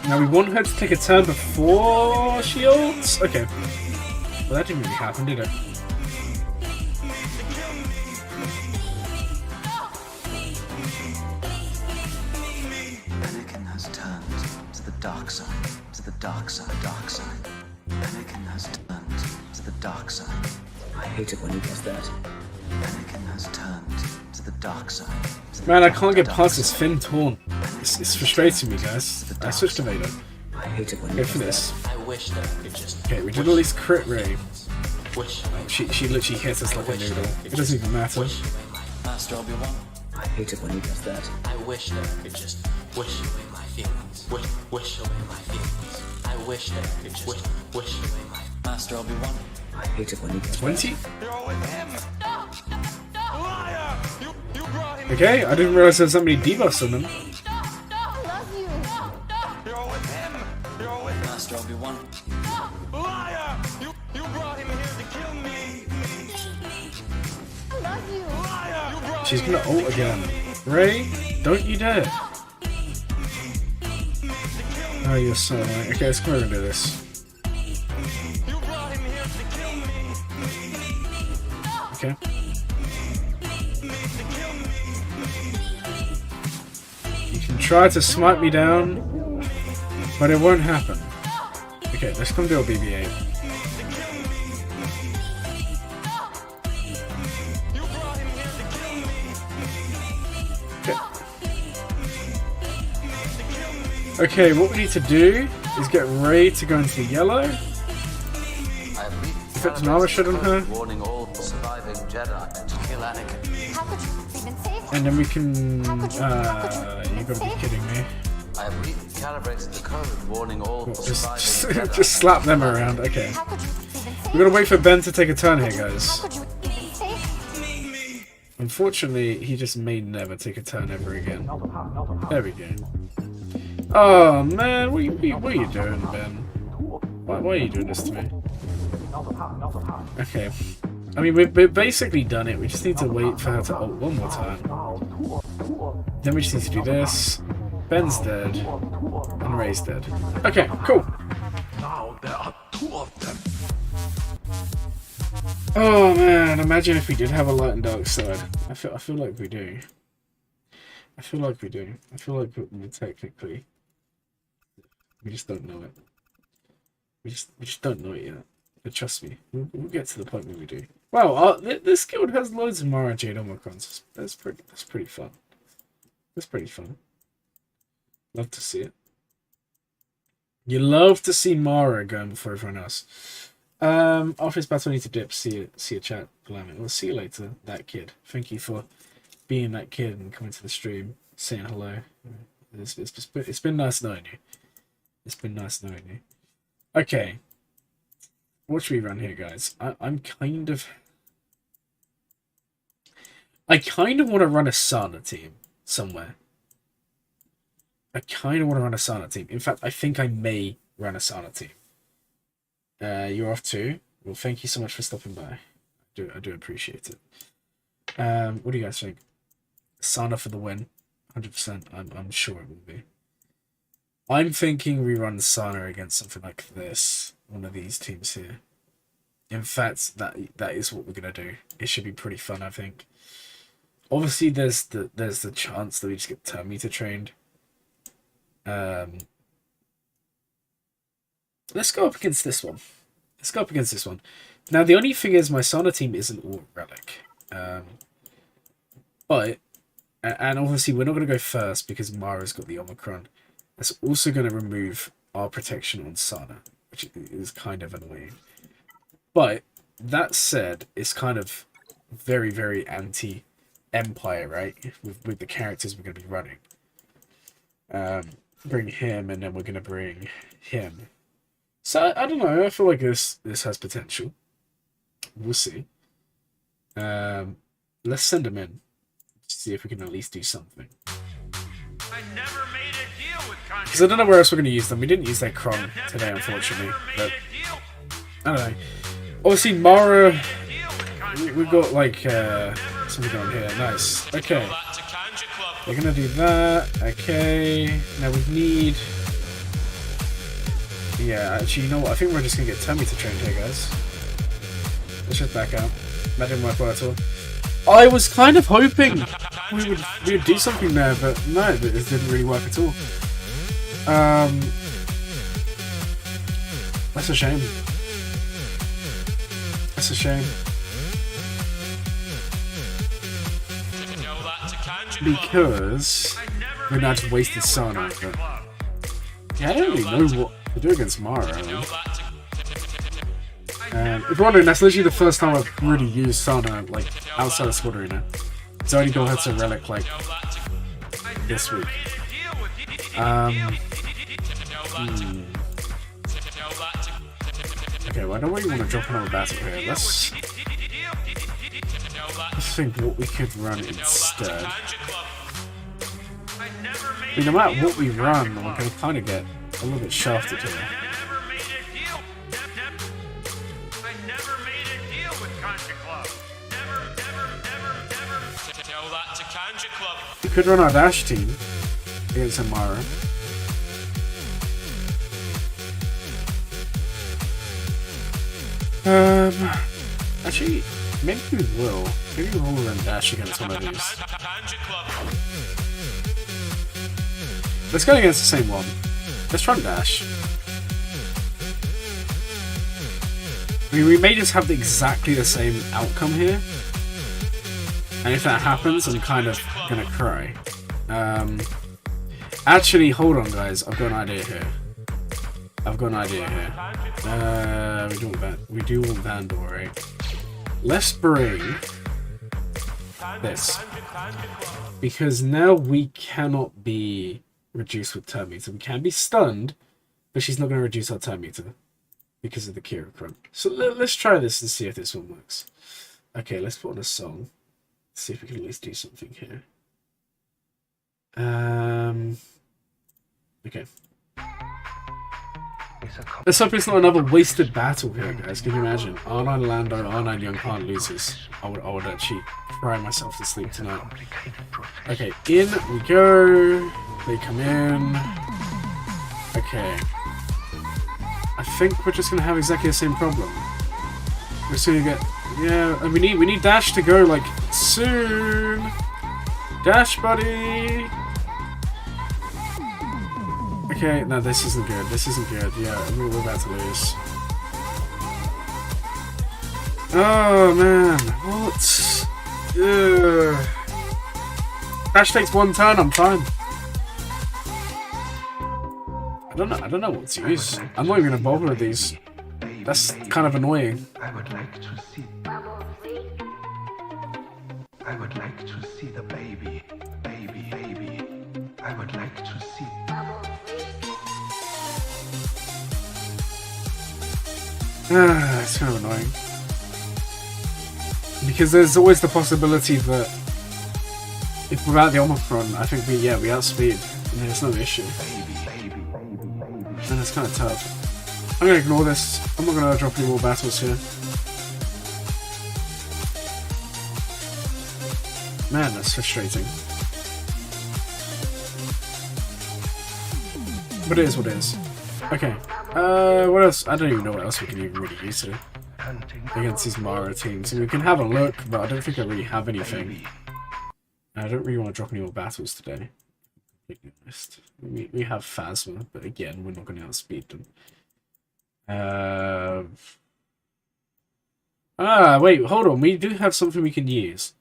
Now we want her to take a turn before she ults? Okay. Well, that didn't really happen, did it? Anakin has turned to the dark side, to the dark side, dark side. Anakin has turned to the dark side. I hate it when he does that. Anakin has turned to the dark side. Man, I can't get past this Finn taunt. It's frustrating me, guys. I switched to Vader. I hate it when Go for this. I wish that I could just. Okay, we did at least crit Rey. Wish. She literally hits us like a noodle. It doesn't even matter. Master Obi-Wan. I hate it when he does that. I wish that I could just wish away my feelings. Wish away my feelings. I wish that I could just wish away my Master Obi-Wan. I hate it when he does 20? You're with him. Liar! You brought him. Okay, I didn't realize there was that many debuffs on them. You're with him. You're with Master Obi-Wan. liar! You brought him here to kill me. Liar! You brought She's him gonna here ult to kill again. me. Rey, don't you dare. Oh, you're so annoying. Okay, let's go ahead and do this. You brought him here to kill me. Okay. You can try to smite me down, but it won't happen. Okay, let's come do a BB-8. Okay, what we need to do is get Rey to go into the yellow. If it's an armor shot on her, warning all surviving Jedi to kill Anakin. How could you even say that? and then we can. How could you You gotta be kidding me. I have recalibrated the code, warning all surviving Jedi. Just slap them around. Okay, How could you even say we gotta wait for Ben to take a turn here, How guys. could you even say that? Unfortunately, he just may never take a turn ever again. There we go. Oh man, what are you doing, Ben? Why are you doing this to me? Okay. I mean, we've basically done it. We just need to wait for her to ult one more time. Then we just need to do this. Ben's dead. And Rey's dead. Okay, cool. Now there are two of them. Oh man, imagine if we did have a light and dark side. I feel like we do. I feel like we do. I feel like we technically. We just don't know it. We just don't know it yet. But trust me, we'll get to the point where we do. Wow, this guild has loads of Mara Jade Omicrons. That's pretty fun. That's pretty fun. Love to see it. You love to see Mara going before everyone else. After this battle, I need to dip. See a chat. We'll see you later, that kid. Thank you for being that kid and coming to the stream, saying hello. It's been nice knowing you. It's been nice knowing you. Okay. What should we run here, guys? I kind of want to run a Sana team somewhere. I kind of want to run a Sana team. In fact, I think I may run a Sana team. You're off too? Well, thank you so much for stopping by. I do appreciate it. What do you guys think? Sana for the win. 100%. I'm sure it will be. I'm thinking we run Sana against something like this. One of these teams here. In fact, that is what we're gonna do. It should be pretty fun, I think. Obviously, there's the chance that we just get turn meter trained. Let's go up against this one. Let's go up against this one. Now, the only thing is my Sana team isn't all Relic. But, and obviously we're not going to go first because Mara's got the Omicron. That's also going to remove our protection on Sana, which is kind of annoying. But, that said, it's kind of very, very anti-Empire, right? With the characters we're going to be running. Bring him, and then we're going to bring him. So, I don't know. I feel like this has potential. We'll see. Let's send him in. See if we can at least do something. I never made a deal with Because I don't know where else we're going to use them. We didn't use that Kron today, unfortunately. But, I don't know. Obviously, Mara... We've got, like, something going here. Nice. Okay. We're going to do that. Okay. Now we need... Yeah, actually, you know what? I think we're just going to get Tommy to train here, guys. Let's just back out. That didn't work well at all. I was kind of hoping we would do something there, but no, it didn't really work at all. That's a shame. That's a shame. Because we're not just wasted Sana. But yeah, I don't really know what to do against Mara. If you're wondering, that's literally the first time I've really used Sana, like, outside of Squad Arena. It's only got her to Relic, like, this week. Okay, well, I don't really want to drop another battle here. Let's think what we could run instead. I mean, no matter what we run, we're going to kind of get a little bit shafted here. We could run our Dash team against Amara. Actually, maybe we will. Maybe we'll run Dash against one of these. Let's go against the same one. Let's run Dash. I mean, we may just have exactly the same outcome here. And if that happens, I'm kind of gonna cry. Actually, hold on, guys. I've got an idea here. We do want Vandal, right? Let's bring this. Because now we cannot be reduced with turn meter. We can be stunned, but she's not going to reduce our turn meter because of the Kira Crump. So let's try this and see if this one works. Okay, let's put on a song. See if we can at least do something here. Okay. Let's hope it's not another wasted battle here, guys. Can you imagine? R9 Lando, R9 Young can't lose this. I would actually cry myself to sleep tonight. Okay, in we go. They come in. Okay. I think we're just gonna have exactly the same problem. We're just gonna get, yeah, and we need Dash to go like soon. Dash, buddy. Okay, no, this isn't good. This isn't good. Yeah, we're about to lose. Oh man, what? Ugh. Dash takes one turn. I'm fine. I don't know what to use. I'm not even gonna bother with these. That's kind of annoying. I would like to see. I would like to see the baby. I would like to see. It's kind of annoying. Because there's always the possibility that if without the Omicron, I think we outspeed, and there's no issue. And it's kind of tough. I'm gonna ignore this. I'm not gonna drop any more battles here. Man, that's frustrating. But it is what it is. Okay. What else? I don't even know what else we can even really use here against these Mara teams. And we can have a look, but I don't think I really have anything. I don't really want to drop any more battles today. Completely honest. We have Phasma, but again, we're not going to outspeed them. Wait, hold on. We do have something we can use.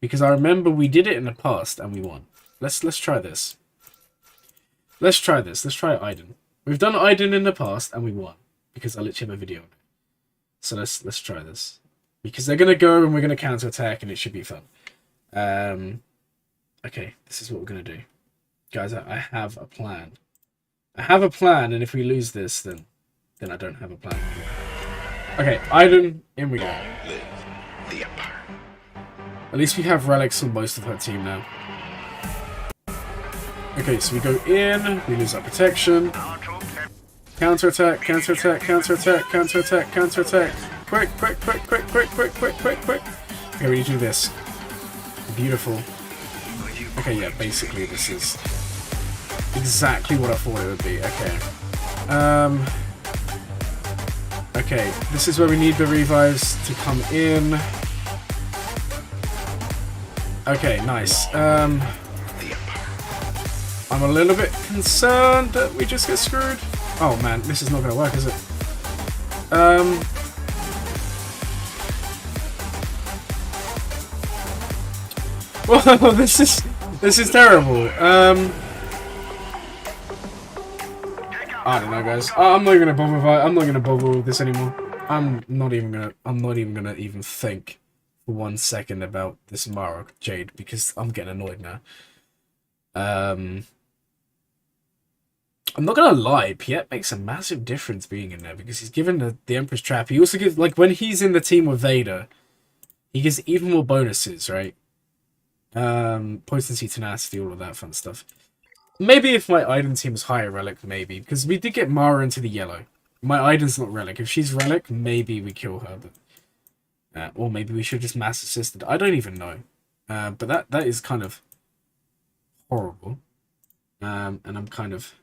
Because I remember we did it in the past and we won. Let's try this. Let's try this. Let's try Iden. We've done Iden in the past and we won. Because I literally have a video on it. So let's try this. Because they're gonna go and we're gonna counter attack and it should be fun. Okay, this is what we're gonna do. Guys, I have a plan. I have a plan, and if we lose this, then I don't have a plan. Okay, Iden, in we go. At least we have relics on most of her team now. Okay, so we go in, we lose our protection. Counter-attack, counter-attack, counter-attack, counter-attack, counter-attack. Quick, quick, quick, quick, quick, quick, quick, quick, quick. Okay, we need to do this. Beautiful. Okay, yeah, basically this is exactly what I thought it would be. Okay. Okay, this is where we need the revives to come in. Okay, nice. I'm a little bit concerned that we just get screwed. Oh man, this is not gonna work, is it? Whoa, this is terrible. I don't know, guys. I'm not gonna bother. I'm not gonna bother with this anymore. I'm not even gonna even think for 1 second about this Mara Jade because I'm getting annoyed now. I'm not gonna lie, Piet makes a massive difference being in there because he's given the Emperor's Trap. He also gives, like, when he's in the team with Vader, he gives even more bonuses, right? Potency, tenacity, all of that fun stuff. Maybe if my Iden team is higher relic, maybe. Because we did get Mara into the yellow. My Iden's not relic. If she's relic, maybe we kill her. But, or maybe we should just mass assist it. I don't even know. But that is kind of horrible. And I'm kind of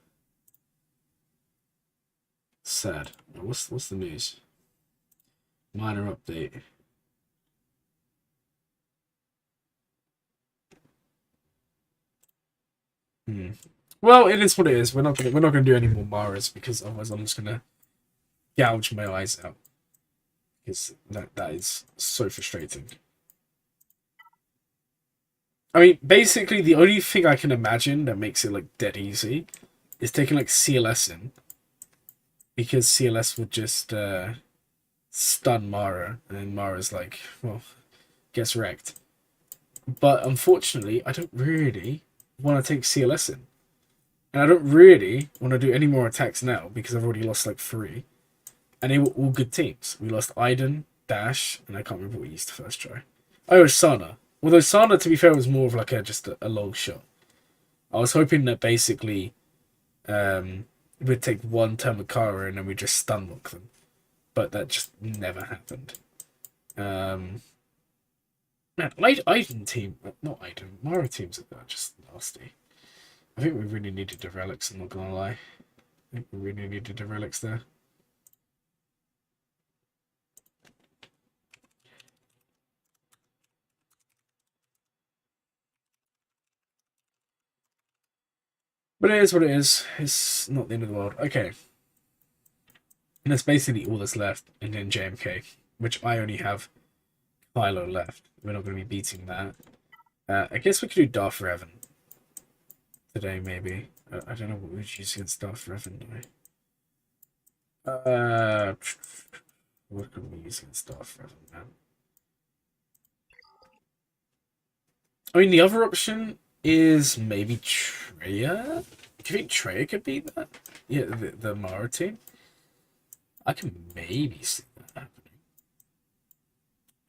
sad. What's the news? Minor update. Well, it is what it is. We're not gonna do any more Maras because otherwise I'm just gonna gouge my eyes out. Because that is so frustrating. I mean, basically the only thing I can imagine that makes it like dead easy is taking like CLS in. Because CLS would just stun Mara, and then Mara's like, well, gets wrecked. But unfortunately, I don't really want to take CLS in. And I don't really want to do any more attacks now, because I've already lost like 3. And they were all good teams. We lost Iden, Dash, and I can't remember what we used the first try. Oh, it was Sana. Although Sana, to be fair, was more of like just a long shot. I was hoping that basically we'd take one turn with Kara and then we'd just stun lock them. But that just never happened. Man, Iden team, not Iden, Mara teams are just nasty. I think we really needed the relics, I'm not gonna lie. I think we really needed the relics there. But it is what it is. It's not the end of the world. Okay. And that's basically all that's left. And then JMK, which I only have Kylo left. We're not going to be beating that. I guess we could do Darth Revan today, maybe. I don't know what we'd use against Darth Revan, though. What could we use against Darth Revan, man? I mean, the other option is maybe Treya. Do you think Treya could be that? Yeah, the Mara team. I can maybe see that happening.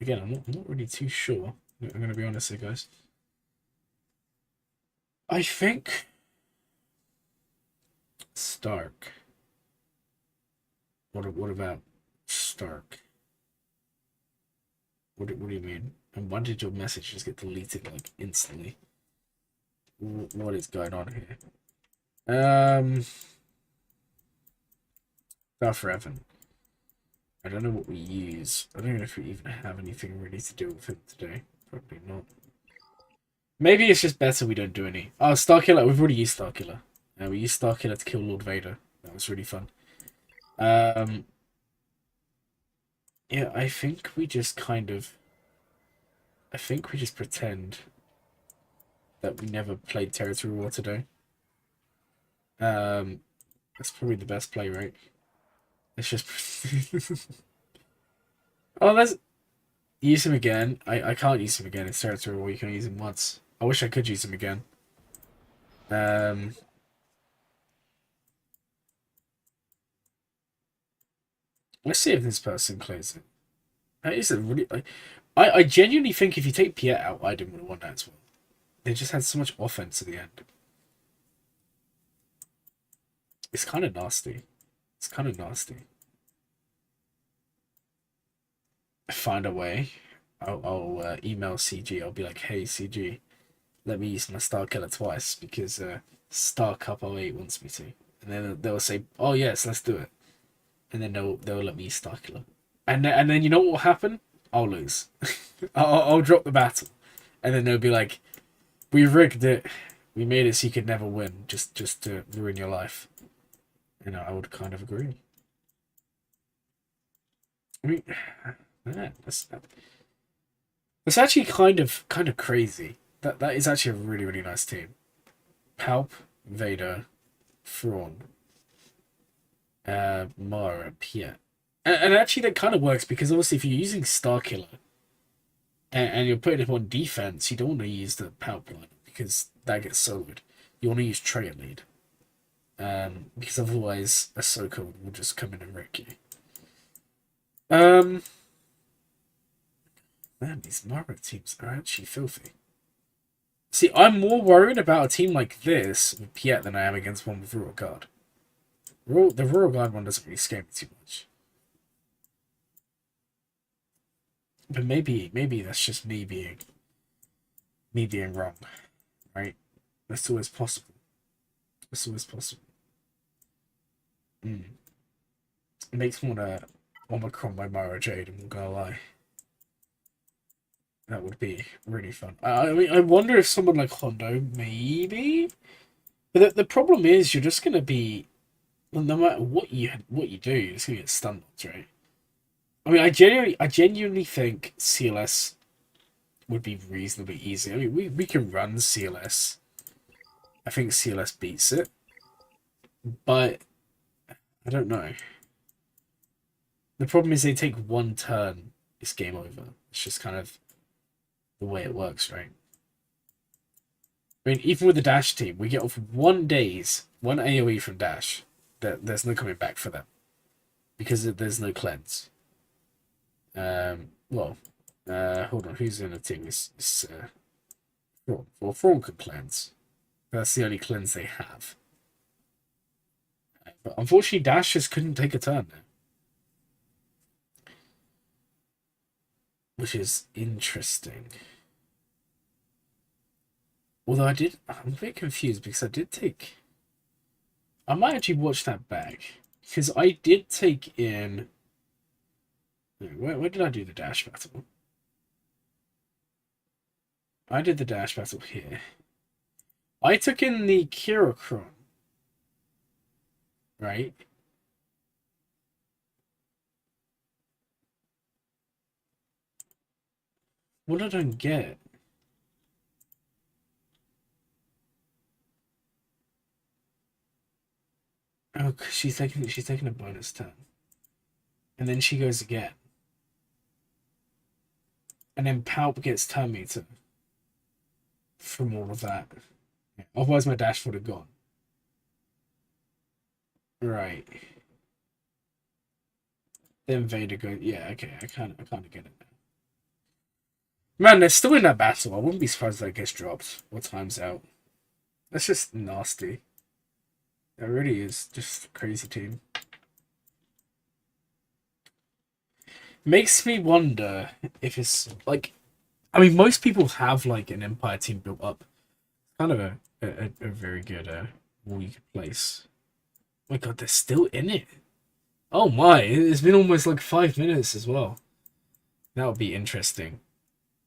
Again, I'm not really too sure. I'm going to be honest here, guys. I think Stark. What about Stark? What do you mean? And why did your message just get deleted like instantly? What is going on here? Darth Revan. I don't know what we use. I don't know if we even have anything ready to do with him today. Probably not. Maybe it's just better we don't do any. Oh, Starkiller. We've already used Starkiller. We used Starkiller to kill Lord Vader. That was really fun. Yeah, I think we just kind of... I think we just pretend that we never played Territory War today. That's probably the best play, right? It's just... Oh, let's... Use him again. I can't use him again. It's Territory War. You can use him once. I wish I could use him again. Let's see if this person clears it. That is a really... I genuinely think if you take Piet out, I didn't would have won that as well. They just had so much offense at the end. It's kind of nasty. It's kind of nasty. Find a way. I'll email CG. I'll be like, hey, CG, let me use my Star Killer twice because Star Cup 08 wants me to. And then they'll say, oh, yes, let's do it. And then they'll let me use Star Killer. And then you know what will happen? I'll lose. I'll drop the battle. And then they'll be like, we rigged it. We made it so you could never win, just to ruin your life. You know, I would kind of agree. I mean, man, that's actually kind of crazy. That is actually a really, really nice team. Palp, Vader, Thrawn, Mara, Piet. And actually that kind of works because obviously if you're using Starkiller and you're putting him on defense, you don't want to use the Palp line because that gets soloed. You want to use Treya lead. Because otherwise Ahsoka will just come in and wreck you. Man, these Mara teams are actually filthy. See, I'm more worried about a team like this with Piet than I am against one with Royal Guard. The Royal Guard one doesn't really scare me too much. But maybe that's just me being wrong, right? That's always possible. That's always possible. It makes me want to Omicron by Mara Jade, I'm not gonna lie. That would be really fun. I mean, I wonder if someone like Hondo, maybe? But the problem is, you're just gonna be... No matter what you do, you're just gonna get stunned, right? I mean, I genuinely think CLS would be reasonably easy. I mean, we can run CLS. I think CLS beats it. But I don't know. The problem is they take one turn, it's game over. It's just kind of the way it works, right? I mean, even with the Dash team, we get off 1 days, 1 AoE from Dash. There's no coming back for them. Because there's no cleanse. Hold on, who's in the team? It's Thrawn. Well, Thrawn can cleanse. That's the only cleanse they have. But unfortunately, Dash just couldn't take a turn there. Which is interesting. Although I'm a bit confused because I did take... I might actually watch that back. Because I did take in... Where did I do the Dash battle? I did the Dash battle here. I took in the Kyrocron right? What I don't get. Oh, 'cause she's taking a bonus turn. And then she goes again. And then Palp gets turn meter from all of that. Otherwise my dash would have gone. Right. Then Vader goes, yeah, okay, I kind of get it now. Man, they're still in that battle. I wouldn't be surprised if that gets dropped or times out. That's just nasty. It really is just a crazy team. Makes me wonder if it's like, I mean, most people have like an Empire team built up. Kind of a very good wall you could place. Oh my god, they're still in it. Oh my, it's been almost like 5 minutes as well. That would be interesting.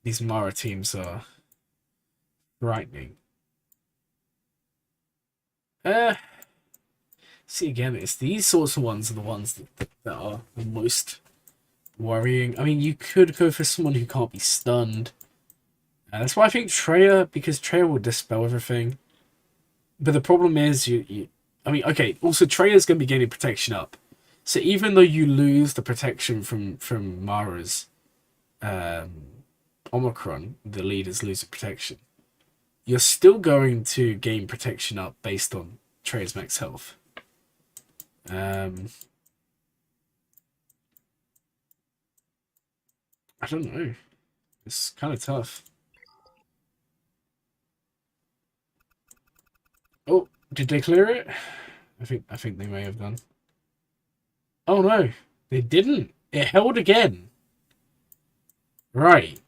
These Mara teams are frightening. See again, it's these sorts of ones are the ones that are the most worrying. I mean, you could go for someone who can't be stunned. That's why I think Treya, because Treya will dispel everything. But the problem is, I mean, okay, also Treya's going to be gaining protection up. So even though you lose the protection from Mara's Omicron, the leaders lose the protection, you're still going to gain protection up based on Treya's max health. I don't know. It's kind of tough. Oh, did they clear it? I think they may have done. Oh no, they didn't. It held again. Right.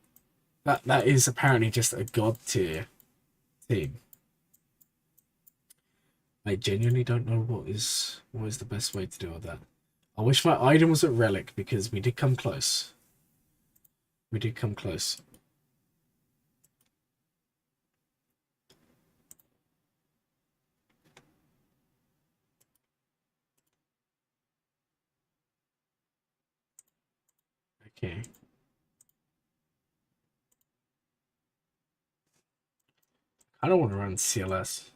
That is apparently just a god tier team. I genuinely don't know what is the best way to deal with that. I wish my item was a relic because we did come close. We did come close. Okay. I don't want to run CLS.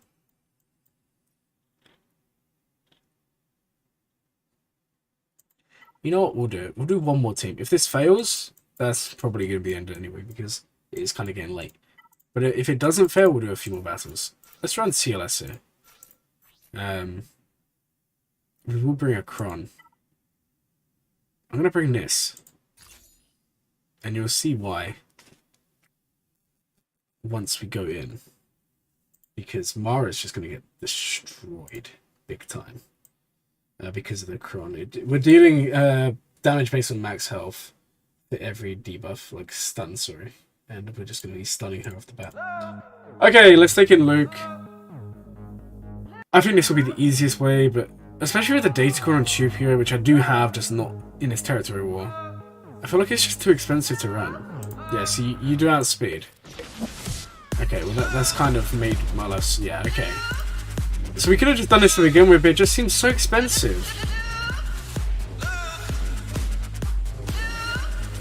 You know what we'll do? We'll do one more team. If this fails, that's probably going to be the end anyway because it is kind of getting late. But if it doesn't fail, we'll do a few more battles. Let's run CLS here. We will bring a Kron. I'm going to bring this. And you'll see why once we go in. Because Mara's just going to get destroyed big time. Because of the Kron. We're dealing damage based on max health to every debuff, like stun, sorry. And we're just going to be stunning her off the bat. Okay, let's take in Luke. I think this will be the easiest way, but especially with the data core on Tube Hero, which I do have, just not in his territory war. I feel like it's just too expensive to run. Yeah, so you do outspeed. Okay, well that's kind of made my life... Yeah, okay. So we could have just done this to begin with, but it just seems so expensive.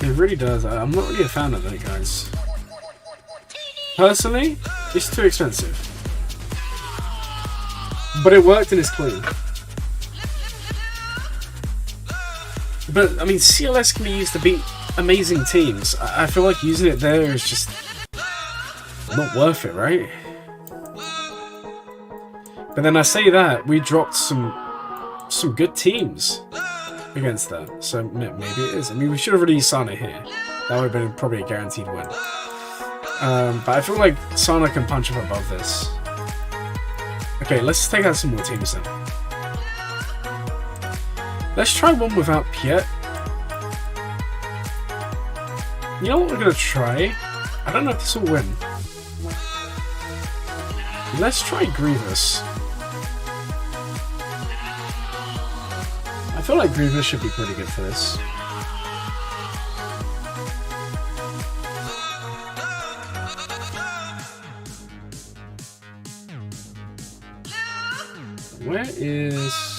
It really does. I'm not really a fan of that, guys. Personally, it's too expensive. But it worked and it's clean. But, I mean, CLS can be used to beat amazing teams. I feel like using it there is just not worth it, right? But then I say that, we dropped some good teams against that. So maybe it is. I mean, we should have released Sana here. That would have been probably a guaranteed win. But I feel like Sana can punch up above this. Okay, let's take out some more teams then. Let's try one without Piet. You know what we're going to try? I don't know if this will win. Let's try Grievous. I feel like Grievous should be pretty good for this. Where is...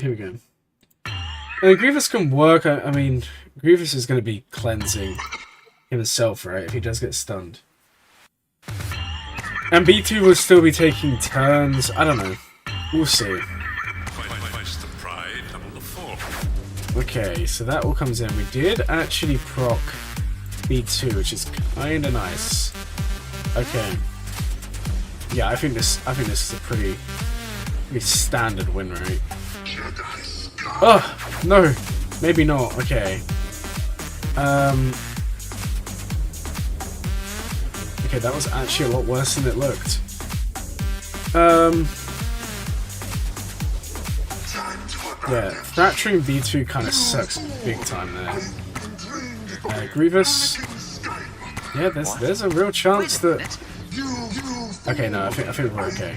here we go. And Grievous can work. I mean, Grievous is going to be cleansing himself, right? If he does get stunned. And B2 will still be taking turns. I don't know. We'll see. Okay, so that all comes in. We did actually proc B2, which is kind of nice. Okay. Yeah, I think this is a pretty standard win rate. Oh no, maybe not. Okay. Okay, that was actually a lot worse than it looked. Yeah, fracturing B2 kind of sucks big time there. Grievous. Yeah, there's a real chance that. Okay, no, I think we're okay.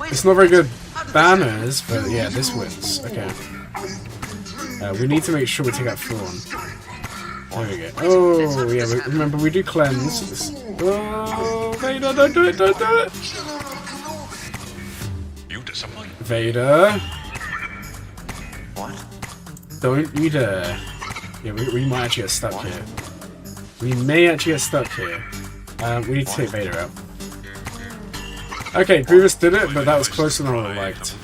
It's not very good banners, but yeah, this wins. Okay. We need to make sure we take out Thrawn. There we go. Oh, yeah, remember we do cleanse. Oh, Vader, don't do it, don't do it! Vader. What? Don't you dare. Yeah, we might actually get stuck here. We may actually get stuck here. We need to take Vader out. Okay, Grievous did it, but that was closer than I would have liked.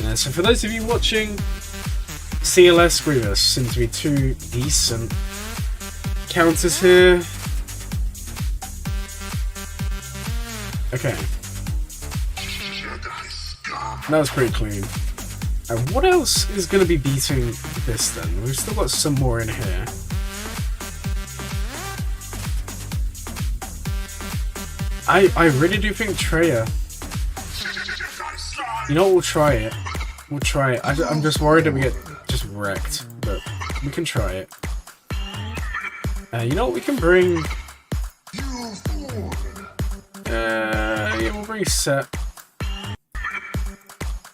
Yeah, so for those of you watching, CLS Grievous seems to be two decent counters here. Okay. That was pretty clean. And what else is going to be beating this then? We've still got some more in here. I really do think Traya. You know what, we'll try it. We'll try it. I'm just worried that we get just wrecked, but we can try it. You know what, we can bring... yeah, we'll bring Set.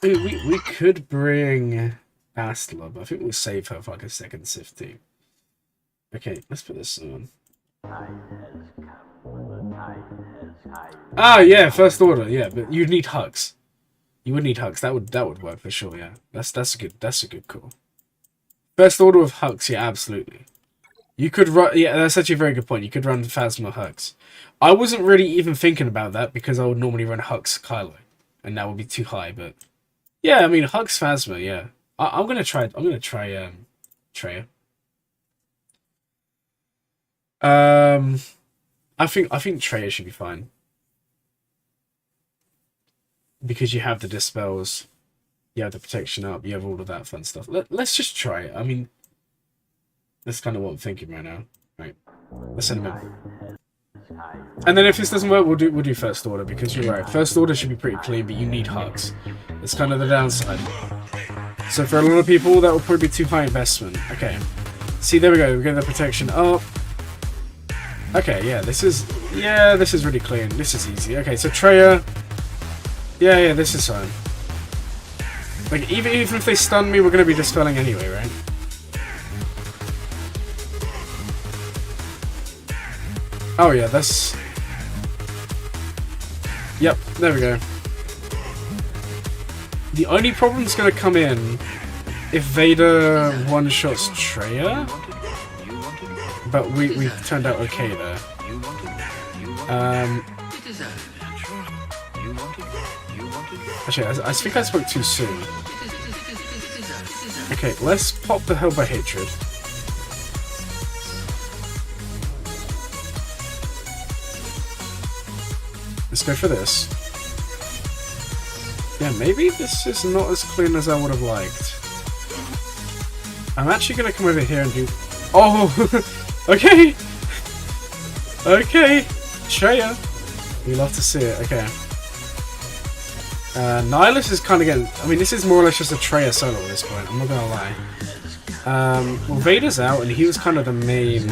We could bring Bastila, but I think we'll save her for like a second Sith team. Okay, let's put this on. Ah, yeah, First Order, yeah, but you'd need Hux. You would need Hux. That would work for sure. Yeah, that's a good call. First Order with Hux, yeah, absolutely. You could run. Yeah, that's actually a very good point. You could run Phasma Hux. I wasn't really even thinking about that because I would normally run Hux Kylo, and that would be too high. But yeah, I mean Hux Phasma. Yeah, I'm gonna try. Traya. I think Traya should be fine. Because you have the dispels, you have the protection up, you have all of that fun stuff. Let's just try it. I mean, that's kind of what I'm thinking right now. Right, let's send him in. And then if this doesn't work, we'll do First Order, because you're right. First Order should be pretty clean, but you need Hux. It's kind of the downside. So for a lot of people, that will probably be too high investment. Okay. See, there we go. We get the protection up. Okay, yeah, this is really clean. This is easy. Okay, so Traya. Yeah, this is fine. Like, even if they stun me, we're going to be dispelling anyway, right? Oh, yeah, that's... Yep, there we go. The only problem's going to come in if Vader one-shots Traya. But we turned out okay there. Actually, I think I spoke too soon. Okay, let's pop the Hell by Hatred. Let's go for this. Yeah, maybe this is not as clean as I would have liked. I'm actually going to come over here and do... Oh! Okay! Okay! Traya! We love to see it, okay. Nihilus is kind of getting... I mean, this is more or less just a Traya solo at this point, I'm not gonna lie. Well, Vader's out, and he was kind of the main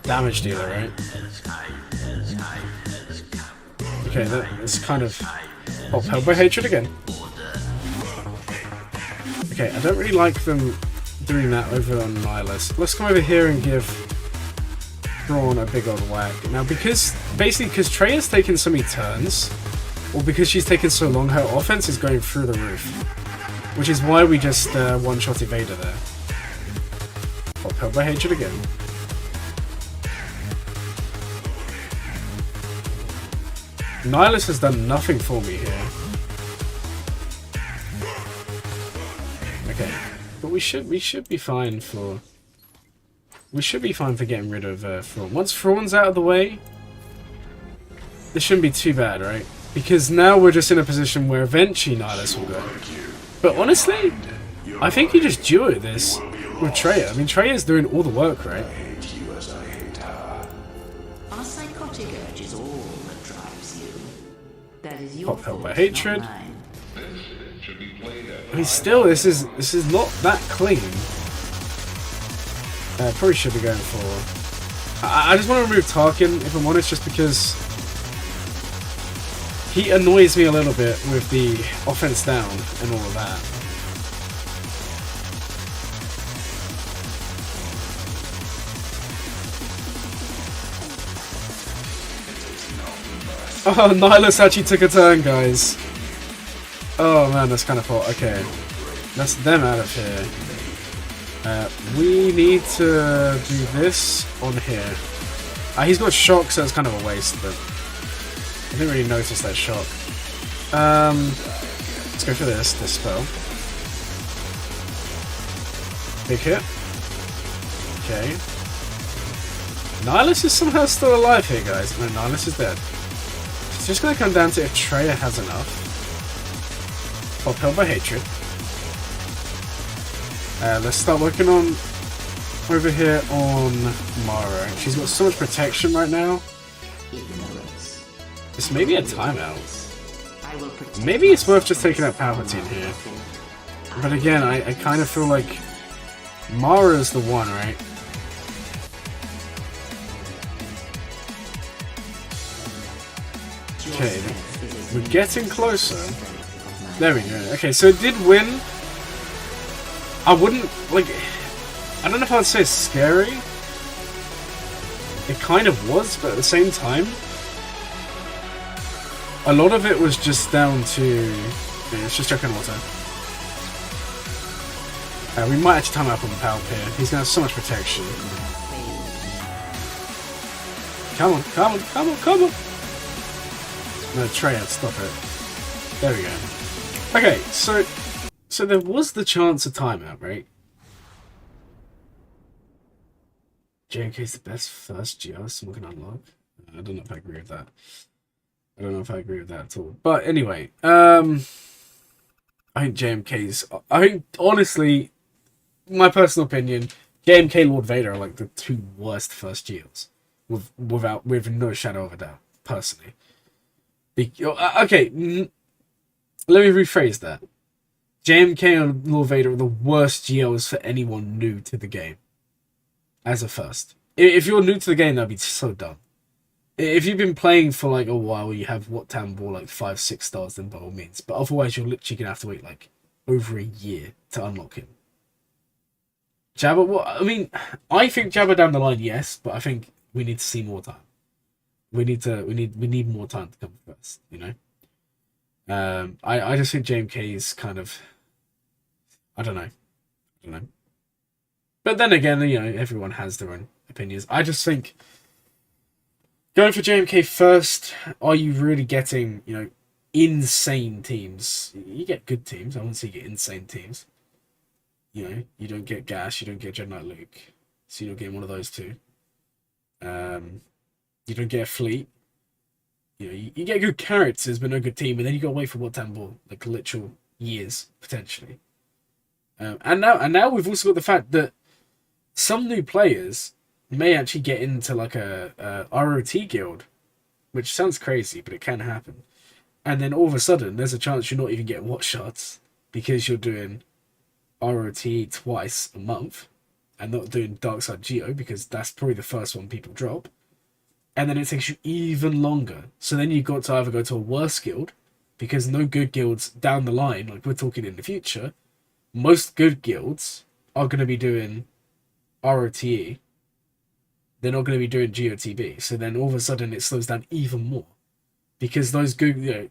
damage dealer, right? Okay, that's kind of... Oh, Hell by Hatred again. Okay, I don't really like them doing that over on Nihilus. Let's come over here and give Thrawn a big old whack. Now, because Traya's taken so many turns, or because she's taken so long, her offense is going through the roof. Which is why we just one-shot Evader there. Upheld by Hatred again. Nihilus has done nothing for me here. Okay, but we should be fine for getting rid of Thrawn. Once Thrawn's out of the way, this shouldn't be too bad, right? Because now we're just in a position where eventually Nihilus will go. But honestly, I think you just duo this with Traya. I mean, Traya's doing all the work, right? Our psychotic urge is all that drives you. That is your Pop held by fault, hatred. not mine. I mean, still, this is not that clean. Probably should be going for. I just want to remove Tarkin, if I'm honest, just because he annoys me a little bit with the offense down and all of that. Oh, Nihilus actually took a turn, guys. Oh man, that's kind of hot. Okay, that's them out of here. We need to do this on here. He's got shock, so it's kind of a waste, but I didn't really notice that shock. Let's go for this spell. Big hit. Okay. Nihilus is somehow still alive here, guys. No, Nihilus is dead. It's just going to come down to if Traya has enough. Upheld by hatred. Let's start working on over here on Mara. She's got so much protection right now. Ignorance. This may be a timeout. I will protect Maybe it's worth just myself taking out from Palpatine here. nothing. But again, I kind of feel like Mara's the one, right? Okay, we're getting closer. There we go. Okay, so it did win. I wouldn't, like, I don't know if I'd say it's scary. It kind of was, but at the same time, a lot of it was just down to, yeah, it's just chucking water. We might actually time up on the Palp here. He's going to have so much protection. Come on, come on, come on, come on! No, Traya, stop it. There we go. Okay, so there was the chance of timeout, right? JMK's the best first GR someone can unlock. I don't know if I agree with that. I don't know if I agree with that at all. But anyway, I think JMK's... I think, honestly, my personal opinion, JMK Lord Vader are like the two worst first GRs. With no shadow of a doubt, personally. Okay, let me rephrase that. JMK and Lord Vader are the worst GLs for anyone new to the game. As a first. If you're new to the game, that'd be so dumb. If you've been playing for like a while, you have what Tambor like 5-6 stars, then by all means. But otherwise, you're literally gonna have to wait like over a year to unlock him. Jabba, well, I mean, I think Jabba down the line, yes, but I think we need to see more time. We need more time to come first, you know. I just think JMK is kind of, I don't know. But then again, you know, everyone has their own opinions. I just think going for JMK first, are you really getting, you know, insane teams? You get good teams. I wouldn't say you get insane teams. You know, you don't get Gash, you don't get Jedi Knight Luke, so you don't get one of those two. You don't get a fleet. You know, you get good characters, but no good team, and then you got to wait for what Tambor, like literal years potentially. And now we've also got the fact that some new players may actually get into like a ROT guild, which sounds crazy, but it can happen. And then all of a sudden, there's a chance you're not even getting watch shots because you're doing ROT twice a month and not doing Darkside Geo because that's probably the first one people drop. And then it takes you even longer. So then you've got to either go to a worse guild because no good guilds down the line, like we're talking in the future, most good guilds are going to be doing ROTE. They're not going to be doing GOTB. So then all of a sudden it slows down even more. because those good,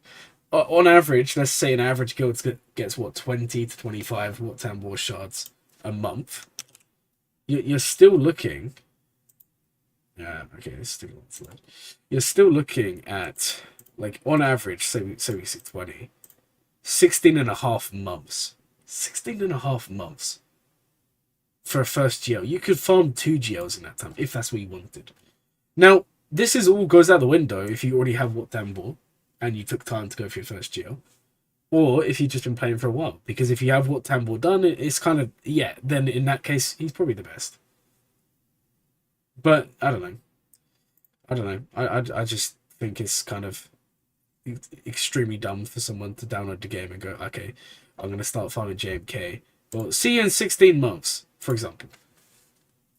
on average, let's say an average guild gets what 20 to 25 what Tambor shards a month. You're still looking. Okay, it's still left. You're still looking at, like, on average, say we say 20, 16 and a half months. 16 and a half months for a first GL. You could farm 2 GLs in that time if that's what you wanted. Now, this is all goes out the window if you already have what Tambor and you took time to go for your first GL. Or if you've just been playing for a while. Because if you have what Tambor done, it's kind of, yeah, then in that case, he's probably the best. But, I don't know. I just think it's kind of extremely dumb for someone to download the game and go, okay, I'm going to start farming JMK. Well, see you in 16 months, for example.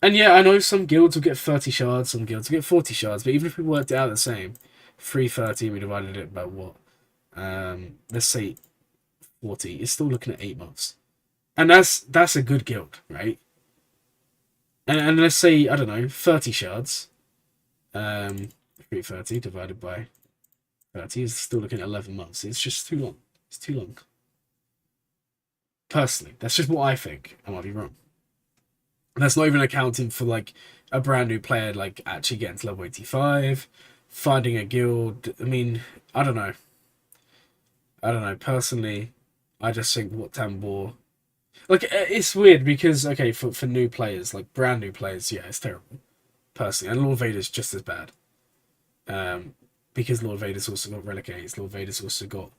And yeah, I know some guilds will get 30 shards, some guilds will get 40 shards, but even if we worked it out the same, 330, we divided it by what? Let's say 40, it's still looking at 8 months. And that's a good guild, right? And let's say, I don't know, 30 shards. 330 divided by 30 is still looking at 11 months. It's just too long. It's too long. Personally, that's just what I think. I might be wrong. That's not even accounting for, like, a brand new player, like, actually getting to level 85, finding a guild. I mean, I don't know. Personally, I just think what Tambor... Like, it's weird because, okay, for new players, like, brand new players, yeah, it's terrible. Personally. And Lord Vader's just as bad. Because Lord Vader's also got Relicates. Lord Vader's also got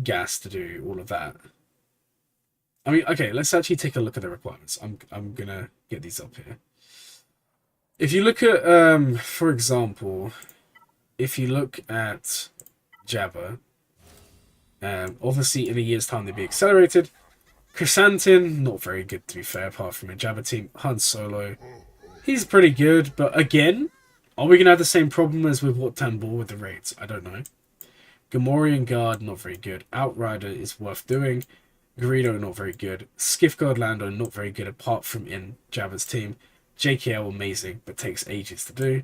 gas to do all of that. I mean, okay, let's actually take a look at the requirements. I'm gonna get these up here. If you look at, for example, if you look at Jabba, obviously in a year's time they'd be accelerated. Chrysanthemum, not very good to be fair, apart from a Jabba team. Han Solo, he's pretty good, but again, are we gonna have the same problem as with what Tambor with the raids? I don't know. Gamorrean Guard, not very good. Outrider is worth doing. Greedo, not very good. Skiff-Guard Lando, not very good apart from in Jabba's team. JKL, amazing, but takes ages to do.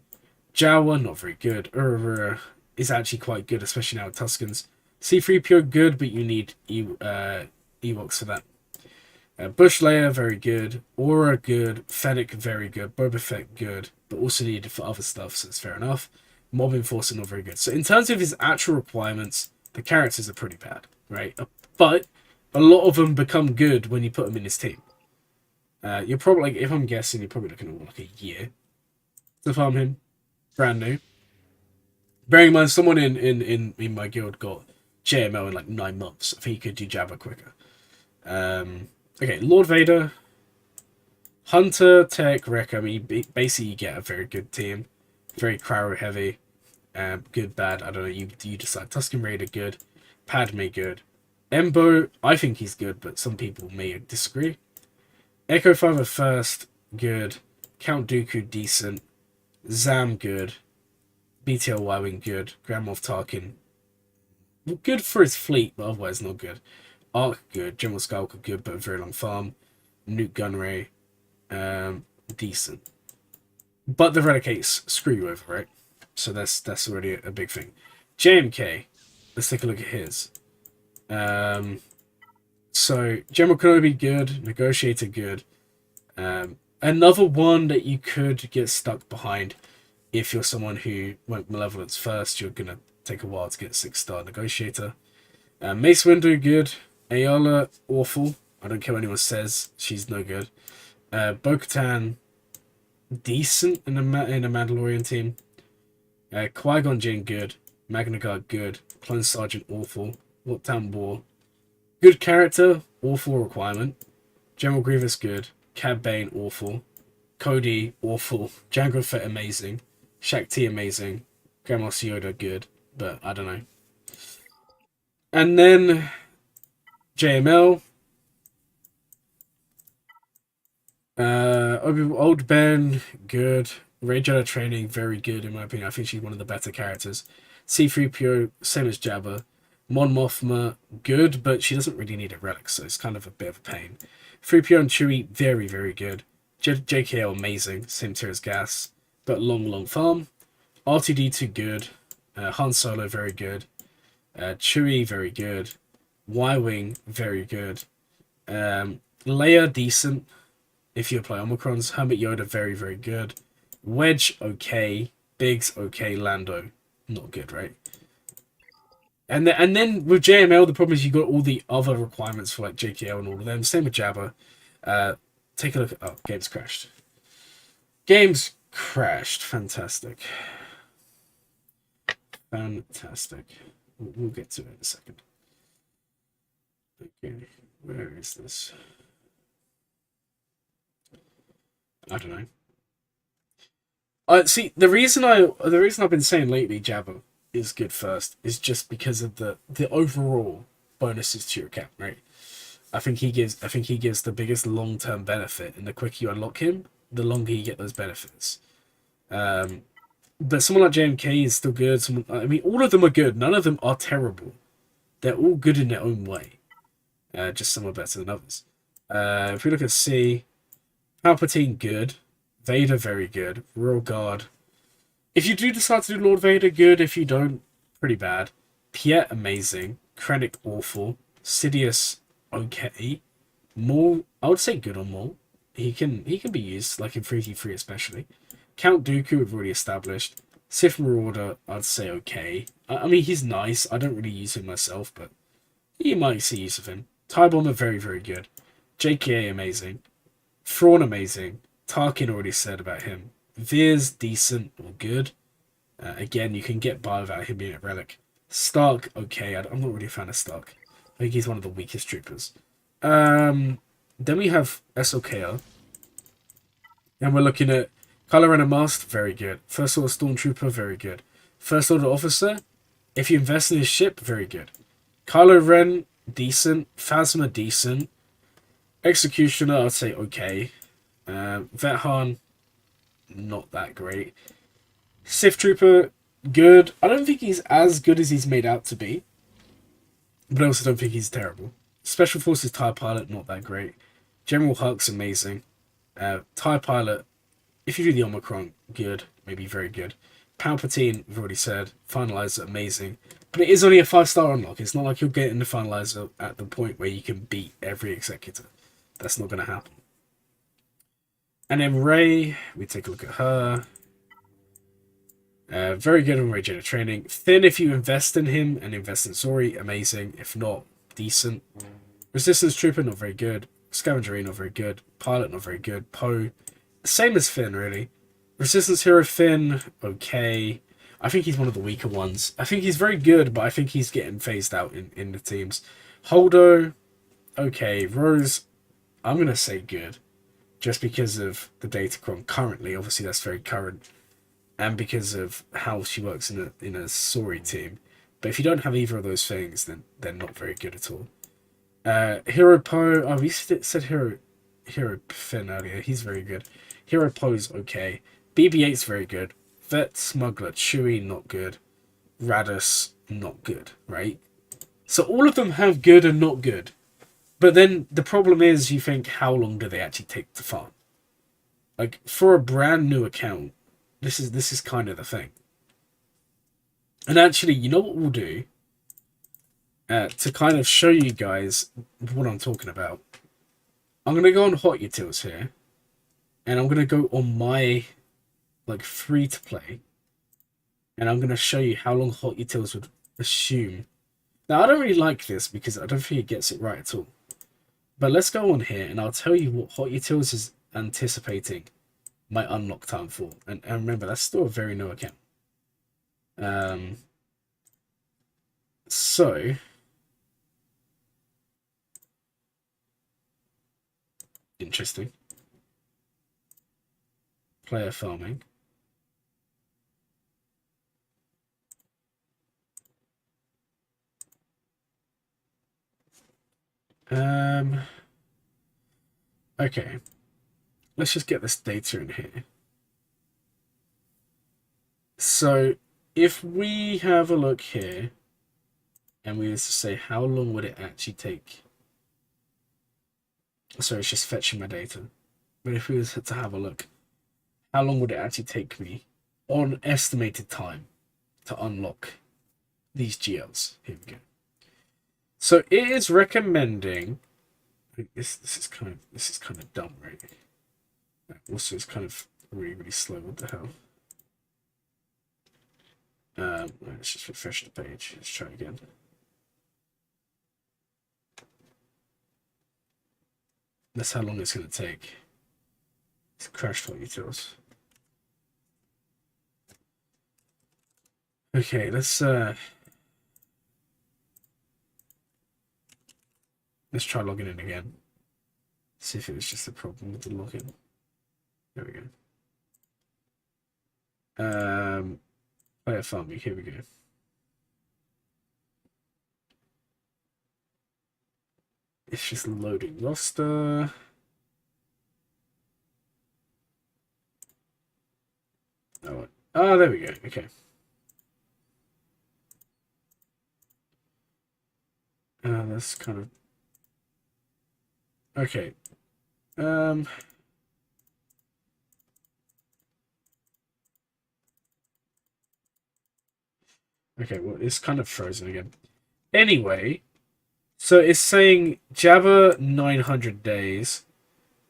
Jawa, not very good. Urura is actually quite good, especially now with Tuskens. C-3PO, good, but you need Ewoks for that. Bush Leia, very good. Aura, good. Fennec, very good. Boba Fett, good, but also needed for other stuff, so it's fair enough. Mob Enforcer, not very good. So in terms of his actual requirements, the characters are pretty bad, right? But a lot of them become good when you put them in his team. You're probably, like, if I'm guessing, you're probably looking at like a year to farm him. Brand new. Bearing in mind, someone in my guild got JML in like 9 months. I think he could do Jabba quicker. Okay, Lord Vader. Hunter, Tech, Wreck. I mean, basically you get a very good team. Very cryo heavy. Good, bad. I don't know. You decide. Tusken Raider, good. Padme, good. Embo, I think he's good, but some people may disagree. Echo Fiver first, good. Count Dooku, decent. Zam, good. BTL Y-Wing, good. Grand Moff Tarkin, good for his fleet, but otherwise not good. Arc, good. General Skywalker, good, but a very long farm. Nuke Gunray, decent. But the Renegades screw you over, right? So that's already a big thing. JMK, let's take a look at his. So General Kenobi, good. Negotiator, good. Another one that you could get stuck behind if you're someone who went Malevolence first. You're gonna take a while to get 6-star Negotiator. Mace Windu, good. Ayala, awful. I don't care what anyone says. She's no good. Bo-Katan, decent in a Mandalorian team. Qui-Gon Jinn, good. Magna Guard, good. Clone Sergeant, awful. What Tambor, good character, awful requirement. General Grievous, good. Cad Bane, awful. Cody, awful. Jango Fett, amazing. Shaq T, amazing. Grand Moff Yoda, good, but I don't know. And then JML. Old Ben, good. Rey Jedi Training, very good in my opinion. I think she's one of the better characters. C-3PO, same as Jabba. Mon Mothma, good, but she doesn't really need a relic, so it's kind of a bit of a pain. 3PO and Chewie, very, very good. JKL, amazing. Same tier as Gas, but long farm. R2-D2, good. Han Solo, very good. Chewie, very good. Y-Wing, very good. Leia, decent. If you apply Omicrons. Hermit Yoda, very, very good. Wedge, okay. Biggs, okay. Lando, not good, right? And then with JML, the problem is you got all the other requirements for like JKL and all of them. Same with Jabba. Take a look at... Oh, game's crashed. Game's crashed. Fantastic. Fantastic. We'll get to it in a second. Okay, where is this? I don't know. See, the reason I've been saying lately Jabba is good first is just because of the overall bonuses to your account, right? I think he gives the biggest long term benefit, and the quicker you unlock him, the longer you get those benefits. But someone like JMK is still good. I mean, all of them are good. None of them are terrible. They're all good in their own way. Just some are better than others. If we look at C, Palpatine, good. Vader, very good. Royal Guard. If you do decide to do Lord Vader, good. If you don't, pretty bad. Piet, amazing. Krennic, awful. Sidious, okay. Maul, I would say good on Maul. He can be used, like in 3v3 especially. Count Dooku, we've already established. Sith Marauder, I'd say okay. I mean, he's nice. I don't really use him myself, but you might see use of him. TIE Bomber, very, very good. JKA, amazing. Thrawn, amazing. Tarkin, already said about him. Veers, decent or good. Again, you can get by without him being a relic. Stark, okay. I'm not really a fan of Stark. I think he's one of the weakest troopers. Then we have SLKR. And we're looking at Kylo Ren and Mast, very good. First Order Stormtrooper, very good. First Order Officer, if you invest in his ship, very good. Kylo Ren, decent. Phasma, decent. Executioner, I'd say okay. Vethan, not that great. Sith Trooper, good. I don't think he's as good as he's made out to be. But I also don't think he's terrible. Special Forces TIE Pilot, not that great. General Hux, amazing. TIE Pilot, if you do the Omicron, good. Maybe very good. Palpatine, we've already said. Finalizer, amazing. But it is only a 5-star unlock. It's not like you'll get in the Finalizer at the point where you can beat every Executor. That's not going to happen. And then Rey, we take a look at her. Very good on Regener training. Finn, if you invest in him and invest in Zori, amazing. If not, decent. Resistance Trooper, not very good. Scavenger, not very good. Pilot, not very good. Poe, same as Finn, really. Resistance Hero Finn, okay. I think he's one of the weaker ones. I think he's very good, but I think he's getting phased out in the teams. Holdo, okay. Rose, I'm going to say good. Just because of the Datacron currently. Obviously, that's very current. And because of how she works in a Sori team. But if you don't have either of those things, then they're not very good at all. Hero Poe, oh, we said Hero Finn earlier. He's very good. Hero Poe's okay. BB-8's very good. Vet Smuggler, Chewie, not good. Radus, not good, right? So all of them have good and not good. But then the problem is, you think, how long do they actually take to farm? Like, for a brand new account, this is kind of the thing. And actually, you know what we'll do? To kind of show you guys what I'm talking about. I'm going to go on Hot Utils here. And I'm going to go on my, like, free-to-play. And I'm going to show you how long Hot Utils would assume. Now, I don't really like this because I don't think it gets it right at all. But let's go on here and I'll tell you what Hot Utils is anticipating my unlock time for. And remember, that's still a very new account. So interesting. Player farming. Okay. Let's just get this data in here. So if we have a look here and we were to say how long would it actually take? Sorry, it's just fetching my data. But if we were to have a look, how long would it actually take me on estimated time to unlock these GLs. Here we go. So it is recommending. This is kind of dumb, right? Also, it's kind of really slow. What the hell? Let's just refresh the page. Let's try again. That's how long it's going to take. It's crashed for utils. Okay, let's try logging in again. See if it was just a problem with the login. There we go. Player farming. Here we go. It's just loading roster. Oh, there we go. Okay. That's kind of okay. Okay, well, it's kind of frozen again. Anyway, so it's saying Java 900 days,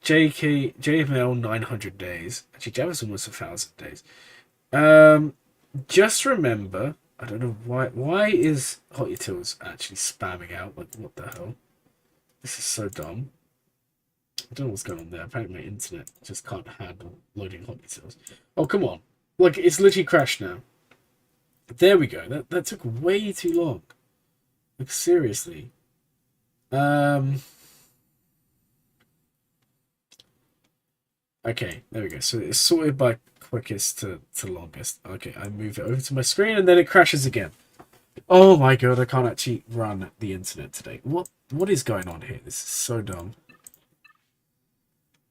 JML 900 days. Actually, Java's almost 1,000 days. Just remember, I don't know why is HotUtils actually spamming out? Like, what the hell? This is so dumb. I don't know what's going on there. Apparently my internet just can't handle loading HotUtils. Oh, come on. Like, it's literally crashed now. There we go. That took way too long. Like, seriously. Okay, there we go. So it's sorted by quickest to longest. Okay, I move it over to my screen and then it crashes again. Oh my god, I can't actually run the internet today. What is going on here? This is so dumb.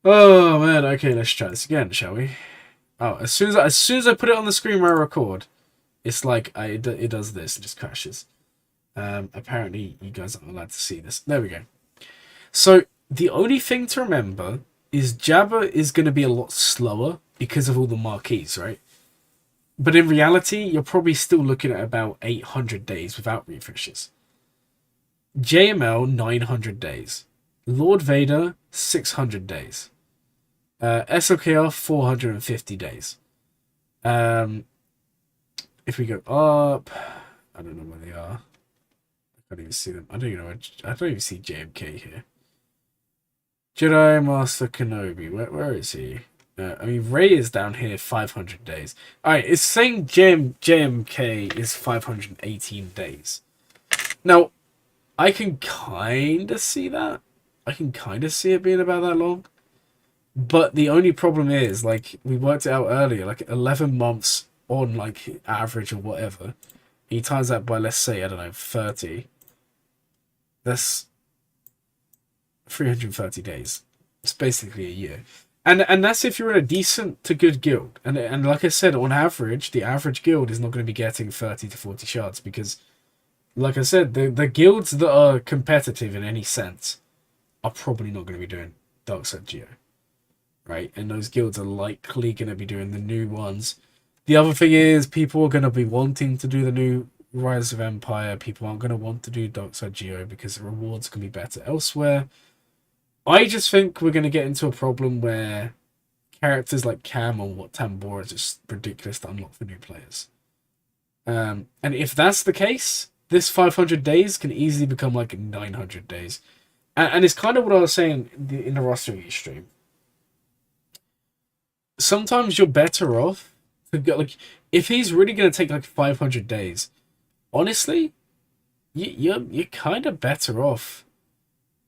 Oh man, okay, let's try this again, shall we? Oh, as soon as I put it on the screen where I record, it's like it does this, it just crashes. Apparently you guys aren't allowed to see this. There we go. So the only thing to remember is Java is going to be a lot slower because of all the marquees, right? But in reality, you're probably still looking at about 800 days without refreshes. JML, 900 days. Lord Vader, 600 days. SOKR, 450 days. If we go up, I don't know where they are. I can't even see them. I don't even see JMK here. Jedi Master Kenobi, where is he? I mean, Rey is down here, 500 days. Alright, it's saying JMK is 518 days. Now, I can kind of see that. I can kind of see it being about that long. But the only problem is, like, we worked it out earlier, like 11 months on, like, average or whatever. He times that by, let's say, I don't know, 30. That's 330 days. It's basically a year. And that's if you're in a decent to good guild. And like I said, on average, the average guild is not going to be getting 30 to 40 shards because, like I said, the guilds that are competitive in any sense are probably not going to be doing Darkside Geo. Right? And those guilds are likely going to be doing the new ones. The other thing is, people are going to be wanting to do the new Rise of Empire. People aren't going to want to do Darkside Geo because the rewards can be better elsewhere. I just think we're going to get into a problem where characters like Cam or what Tambor are just ridiculous to unlock for new players. And if that's the case, this 500 days can easily become like 900 days. And it's kind of what I was saying in the rostering stream. Sometimes you're better off to go, like, if he's really going to take like 500 days, honestly, you're kind of better off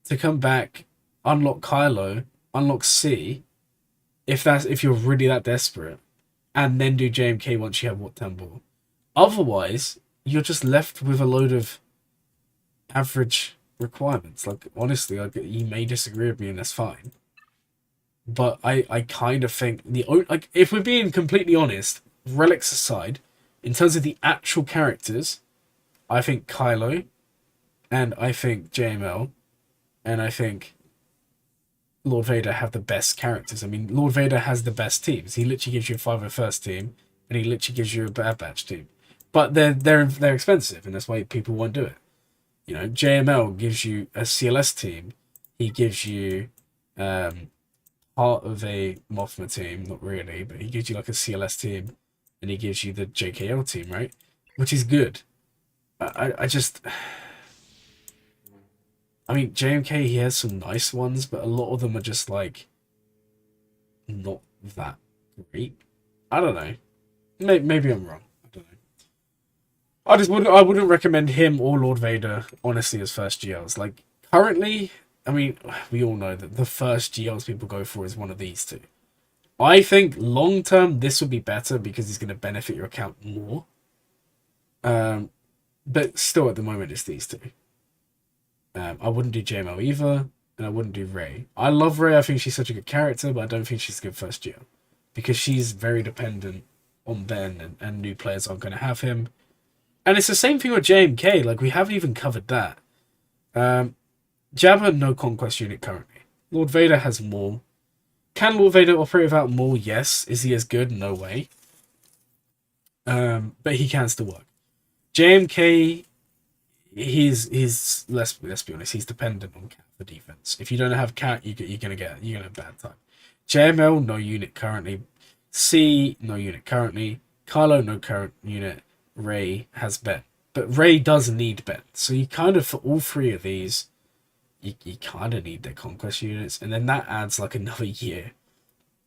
to come back, unlock Kylo, unlock C, if you're really that desperate, and then do JMK once you have Wat Tambor. Otherwise, you're just left with a load of average requirements. Like, honestly, like, you may disagree with me, and that's fine. But I kind of think if we're being completely honest, relics aside, in terms of the actual characters, I think Kylo, and I think JML, and I think Lord Vader have the best characters. I mean, Lord Vader has the best teams. He literally gives you a 501st team, and he literally gives you a Bad Batch team. but they're expensive, and that's why people won't do it. You know, JML gives you a CLS team. He gives you part of a Mothma team, not really, but he gives you like a CLS team, and he gives you the JKL team, right? Which is good. I just, I mean, JMK, he has some nice ones, but a lot of them are just like not that great. I don't know. Maybe I'm wrong. I don't know. I wouldn't recommend him or Lord Vader honestly as first GLs. Like currently, I mean, we all know that the first GLs people go for is one of these two. I think long term this would be better because he's going to benefit your account more. But still, at the moment, it's these two. I wouldn't do JML either, and I wouldn't do Rey. I love Rey. I think she's such a good character, but I don't think she's a good first GL because she's very dependent on Ben, and new players aren't going to have him. And it's the same thing with JMK. Like, we haven't even covered that. Jabba, no conquest unit currently. Lord Vader has more. Can Lord Vader operate without more? Yes. Is he as good? No way. But he can still work. JMK, he's let's be honest, he's dependent on Cat for defense. If you don't have Cat, you're gonna have a bad time. JML, no unit currently. C, no unit currently. Kylo, no current unit. Rey has Ben. But Rey does need Ben. So you kind of, for all three of these, you kind of need their conquest units. And then that adds like another year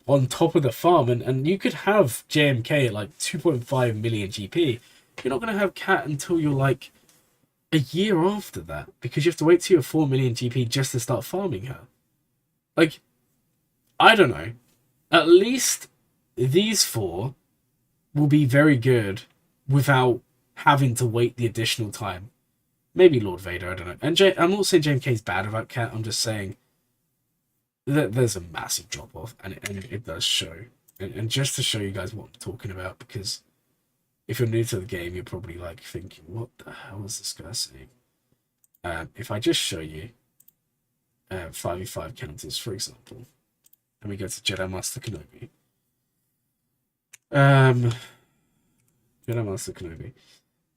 on top of the farm. And you could have JMK at like 2.5 million GP. You're not going to have Cat until you're like a year after that. Because you have to wait till you're 4 million GP just to start farming her. Like, I don't know. At least these four will be very good without having to wait the additional time. Maybe Lord Vader, I don't know. And I'm not saying JMK is bad about Cat. I'm just saying that there's a massive drop off, and it does show. And just to show you guys what I'm talking about, because if you're new to the game, you're probably like thinking, what the hell is this guy saying? If I just show you 5v5 counters, for example, and we go to Jedi Master Kenobi. Jedi Master Kenobi.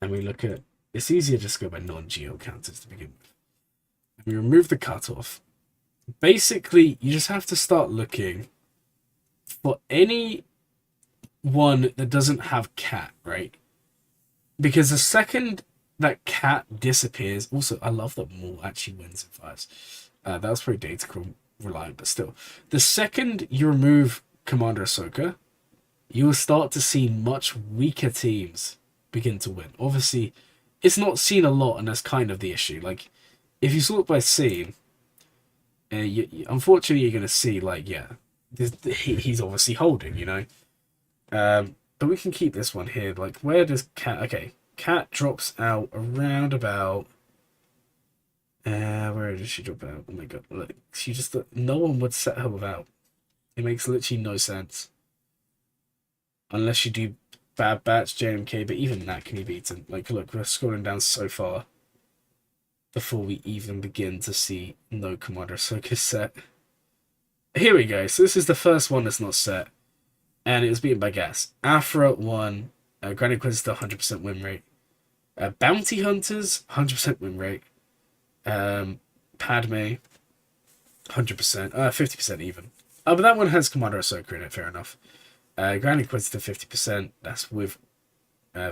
And we look at, it's easier just to go by non-geo counters to begin with. And we remove the cutoff. Basically, you just have to start looking for any one that doesn't have Cat, right? Because the second that Cat disappears, also, I love that Maul actually wins in fives. That was pretty datacron reliant, but still. The second you remove Commander Ahsoka, you will start to see much weaker teams begin to win. Obviously, it's not seen a lot, and that's kind of the issue. Like, if you sort by scene, unfortunately, you're going to see, like, yeah, he's obviously holding, you know? But we can keep this one here. Like, where does Cat... Okay, Cat drops out around about... where does she drop out? Oh my god, look, she just... No one would set her without. It makes literally no sense. Unless you do Bad Batch, JMK, but even that can be beaten. Like, look, we're scrolling down so far before we even begin to see no Commander Ahsoka set. Here we go. So this is the first one that's not set. And it was beaten by Gas. Afra won. Grand Inquisitor, 100% win rate. Bounty Hunters, 100% win rate. Padme, 100%. 50% even. But that one has Commander Ahsoka in it, fair enough. Grand Inquisitor 50%, that's with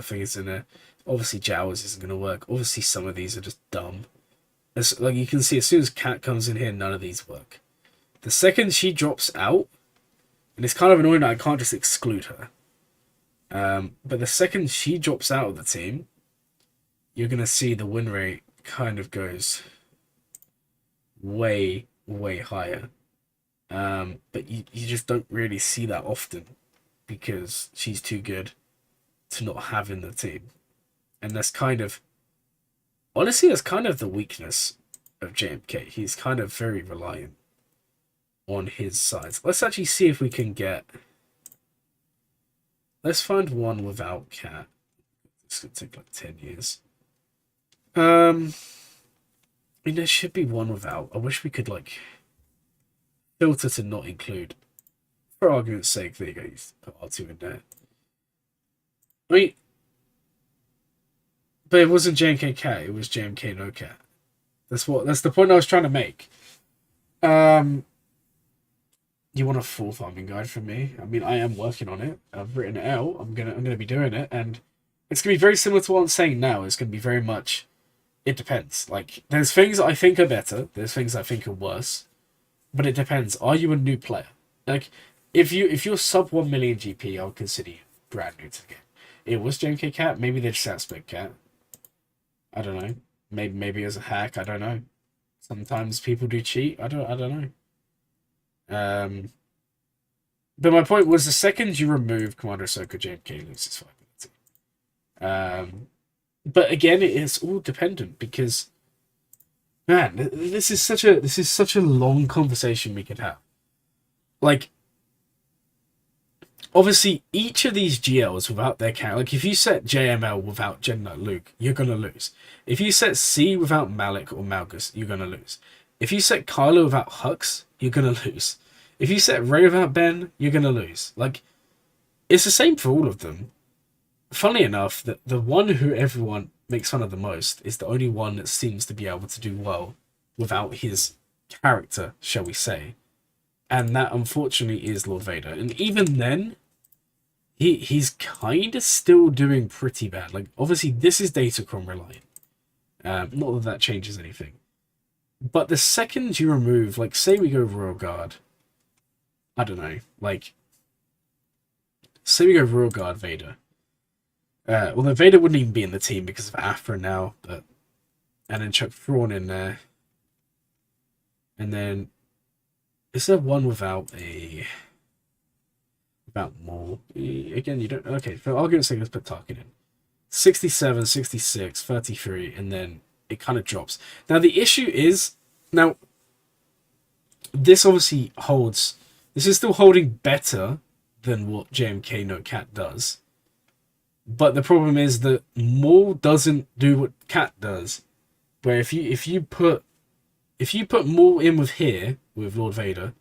figures in there. Obviously Jawas isn't going to work. Obviously some of these are just dumb. Like you can see, as soon as Cat comes in here, none of these work. The second she drops out, and it's kind of annoying that I can't just exclude her. But the second she drops out of the team, you're going to see the win rate kind of goes way, way higher. But you just don't really see that often, because she's too good to not have in the team. And that's kind of... Honestly, that's kind of the weakness of JMK. He's kind of very reliant on his sides. Let's actually see if we can get... Let's find one without Cat. It's going to take like 10 years. I mean, there should be one without. I wish we could, like, filter to not include. For argument's sake, there you go. You put R2 in there. I mean, But it wasn't JMK Cat, it was JMK No Cat. That's the point I was trying to make. Um, you want a full farming guide from me? I mean, I am working on it. I've written it out. I'm gonna be doing it, and it's gonna be very similar to what I'm saying now. It's gonna be very much. It depends. Like, there's things I think are better. There's things I think are worse. But it depends. Are you a new player? Like, if you're sub 1 million GP, I would consider you brand new to the game. It was JMK Cat. Maybe they just outspec Cat. I don't know. Maybe as a hack. I don't know. Sometimes people do cheat. I don't know. But my point was, the second you remove Commander Ahsoka, JMK loses viability. But again, it is all dependent because, man, this is such a long conversation we could have. Like, obviously, each of these GLs without their character, like if you set JML without Jedi Luke, you're gonna lose. If you set C without Malik or Malgus, you're gonna lose. If you set Kylo without Hux, you're gonna lose. If you set Rey without Ben, you're gonna lose. Like, it's the same for all of them. Funnily enough, the one who everyone makes fun of the most is the only one that seems to be able to do well without his character, shall we say. And that, unfortunately, is Lord Vader. And even then, he's kind of still doing pretty bad. Like, obviously, this is Datacron reliant. Not that changes anything. But the second you remove, like, say we go Royal Guard, I don't know, like, say we go Royal Guard Vader. Although Vader wouldn't even be in the team because of Afra now, but and then chuck Thrawn in there. And then is there one without more? Again, you don't. Okay, for argument's sake, let's put Tarkin in. 67, 66, 33, and then it kind of drops. Now the issue is this obviously holds. This is still holding better than what JMK No Cat does. But the problem is that Maul doesn't do what Cat does. Where if you put Maul in with Lord Vader,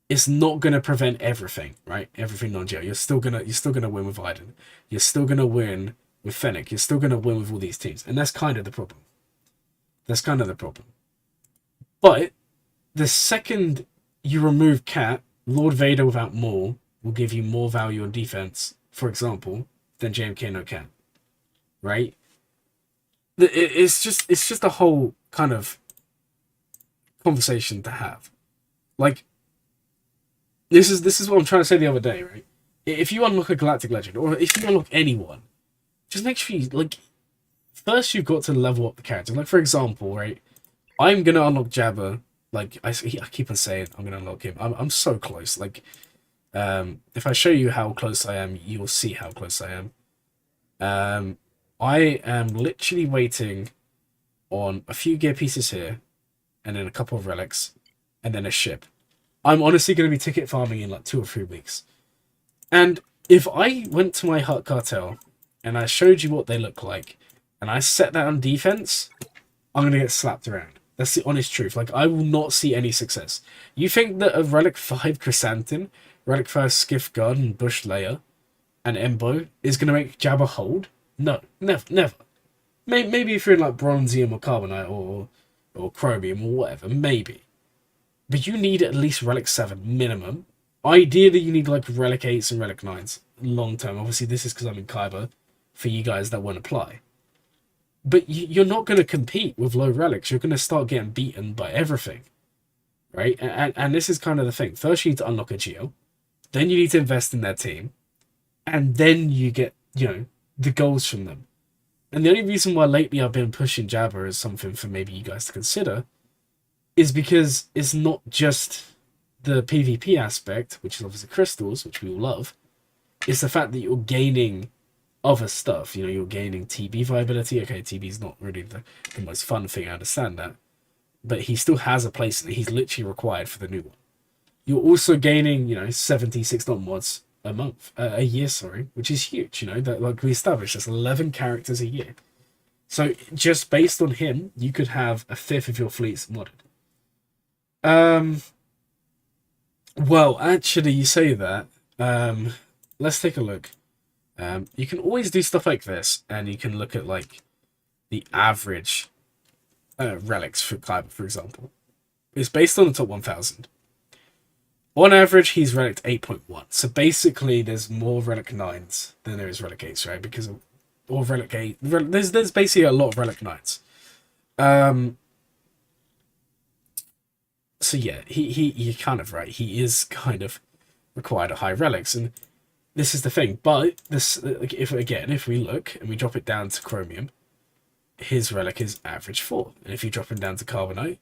it's not gonna prevent everything, right? Everything non-GL. You're still gonna win with Iden. You're still gonna win with Fennec. You're still gonna win with all these teams, and that's kind of the problem. But the second you remove Cat, Lord Vader without Maul will give you more value on defense, for example, than JMK No Cat, right? It's just a whole kind of conversation to have. Like, this is what I'm trying to say the other day, right? If you unlock a Galactic Legend, or if you unlock anyone, just make sure you, like, first you've got to level up the character. Like, for example, right, I'm gonna unlock Jabba. Like, I keep on saying I'm gonna unlock him. I'm so close. Like, if I show you how close I am, you will see how close I am. I am literally waiting on a few gear pieces here, and then a couple of relics, and then a ship. I'm honestly going to be ticket farming in like 2 or 3 weeks. And if I went to my Hut Cartel, and I showed you what they look like, and I set that on defense, I'm going to get slapped around. That's the honest truth. Like, I will not see any success. You think that a Relic 5 Chrysanthemum, Relic 5 Skiff Guard, and Bush Leia, and Embo is going to make Jabba hold? No, never. Maybe if you're in like Bronzium or Carbonite or Chromium or whatever, maybe. But you need at least Relic 7 minimum. Ideally, you need like Relic 8s and Relic 9s long term. Obviously, this is because I'm in Kyber for you guys that won't apply. But you're not going to compete with low relics. You're going to start getting beaten by everything, right? And this is kind of the thing. First, you need to unlock a Geo. Then you need to invest in their team. And then you get, the goals from them. And the only reason why lately I've been pushing Jabba as something for maybe you guys to consider is because it's not just the PvP aspect, which is obviously crystals, which we all love. It's the fact that you're gaining other stuff. You're gaining TB viability. Okay, TB's not really the most fun thing, I understand that. But he still has a place and he's literally required for the new one. You're also gaining, 76 mods a year, which is huge, that, like we established, that's 11 characters a year. So just based on him, you could have a fifth of your fleets modded. Well, actually, you say that. Let's take a look. You can always do stuff like this, and you can look at like the average relics for Kyber, for example. It's based on the top 1,000. On average, he's relic 8.1. So basically, there's more relic 9s than there is relic 8s, right? Because of, or relic 8. There's basically a lot of relic 9s. So yeah, you're kind of right. He is kind of required at high relics, and this is the thing. But this, if we look and we drop it down to chromium, his relic is average 4, and if you drop him down to carbonite,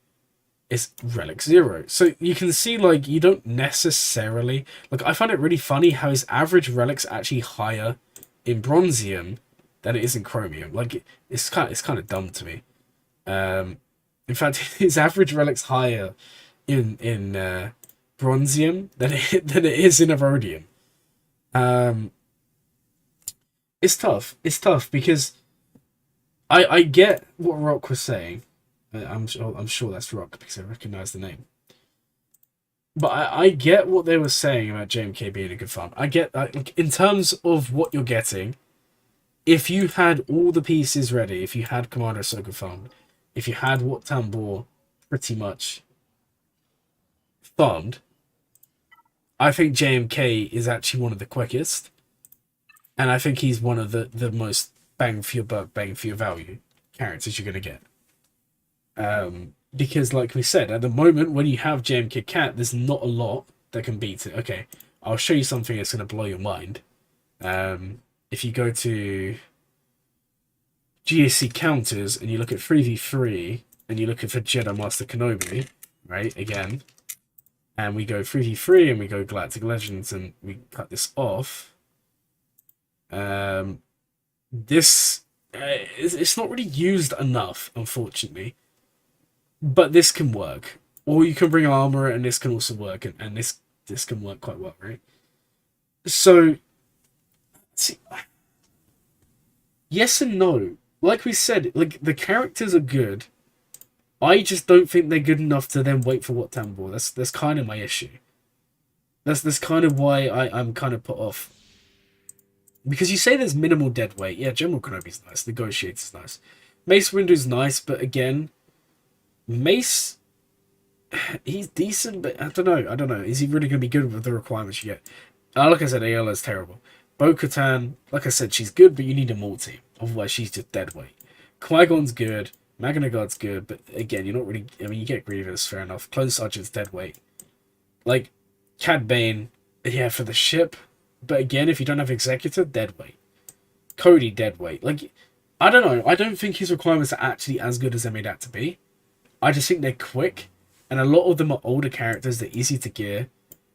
it's relic 0. So you can see, like, you don't necessarily, like, I find it really funny how his average relic's actually higher in bronzium than it is in chromium. Like, it's kind of dumb to me. In fact, his average relic's higher in bronzium than it is in erodium. It's tough. It's tough because I get what Rock was saying. I'm sure that's Rock because I recognize the name. But I get what they were saying about JMK being a good farm. I get that, like, in terms of what you're getting. If you had all the pieces ready, if you had Commander Ahsoka farmed, if you had Wat Tambor pretty much farmed, I think JMK is actually one of the quickest. And I think he's one of the most bang for your buck, bang for your value characters you're going to get. Because, like we said, at the moment, when you have JMK Cat, there's not a lot that can beat it. Okay, I'll show you something that's going to blow your mind. If you go to GAC counters and you look at 3v3 and you look at for Jedi Master Kenobi, right, again, and we go 3v3 and we go Galactic Legends and we cut this off, this it's not really used enough, unfortunately. But this can work. Or you can bring armor and this can also work, and this can work quite well, right? So, see, yes and no. Like we said, like, the characters are good. I just don't think they're good enough to then wait for Wat Tambor. That's kind of my issue. That's kind of why I'm kind of put off. Because you say there's minimal dead weight. Yeah, General Kenobi's nice. Negotiator's nice. Mace Windu's nice, but again, Mace, he's decent, but I don't know. Is he really going to be good with the requirements you get? Like I said, Ayla's terrible. Bo-Katan, like I said, she's good, but you need a multi. Otherwise, she's just dead weight. Qui-Gon's good. Magna Guard's good, but again, you're not really... I mean, you get Grievous, fair enough. Clone Sergeant's dead weight. Like, Cad Bane, yeah, for the ship. But again, if you don't have Executor, dead weight. Cody, dead weight. Like, I don't know. I don't think his requirements are actually as good as they're made out to be. I just think they're quick, and a lot of them are older characters. They're easy to gear,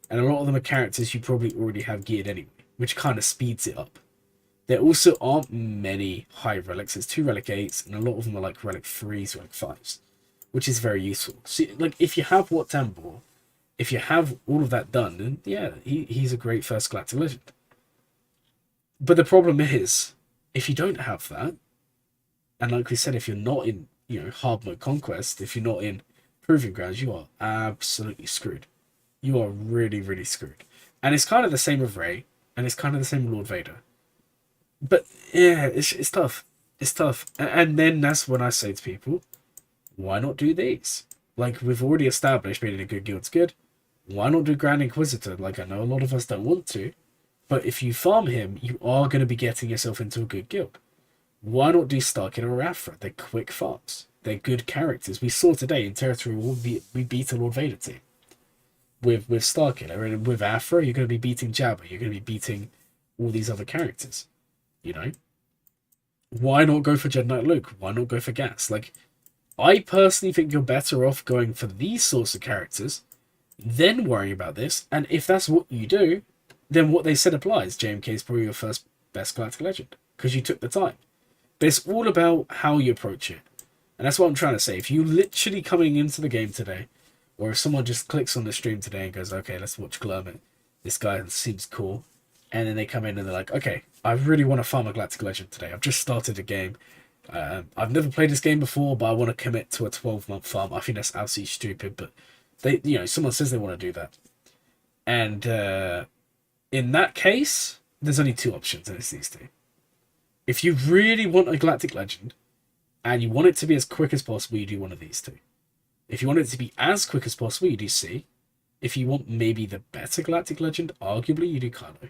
and a lot of them are characters you probably already have geared anyway, which kind of speeds it up. There also aren't many high relics. There's 2 relic 8s, and a lot of them are like relic 3s, relic 5s, which is very useful. So, like, if you have Wat Tambor, if you have all of that done, then yeah, he's a great first Galactic Legend. But the problem is, if you don't have that, and like we said, if you're not in, hard mode conquest, if you're not in proving grounds, you are absolutely screwed. You are really, really screwed. And it's kind of the same with Rey, and it's kind of the same with Lord Vader. But yeah, it's tough. It's tough. And then that's when I say to people, why not do these? Like, we've already established being in a good guild's good. Why not do Grand Inquisitor? Like, I know a lot of us don't want to, but if you farm him, you are going to be getting yourself into a good guild. Why not do Starkiller or Aphra? They're quick farms. They're good characters. We saw today in Territory War, we beat a Lord Vader team. With Starkiller, and with Aphra, you're going to be beating Jabba. You're going to be beating all these other characters. Why not go for Jedi Knight Luke? Why not go for Gas? Like, I personally think you're better off going for these sorts of characters, then worrying about this. And if that's what you do, then what they said applies. JMK is probably your first best Galactic Legend because you took the time. But it's all about how you approach it. And that's what I'm trying to say. If you literally coming into the game today, or if someone just clicks on the stream today and goes, okay, let's watch Glurmit, this guy seems cool, and then they come in and they're like, okay, I really want to farm a Galactic Legend today. I've just started a game. I've never played this game before, but I want to commit to a 12-month farm. I think that's absolutely stupid, but they, someone says they want to do that. And in that case, there's only 2 options, and it's these 2. If you really want a Galactic Legend, and you want it to be as quick as possible, you do one of these two. If you want it to be as quick as possible, you do C. If you want maybe the better Galactic Legend, arguably you do Kylo.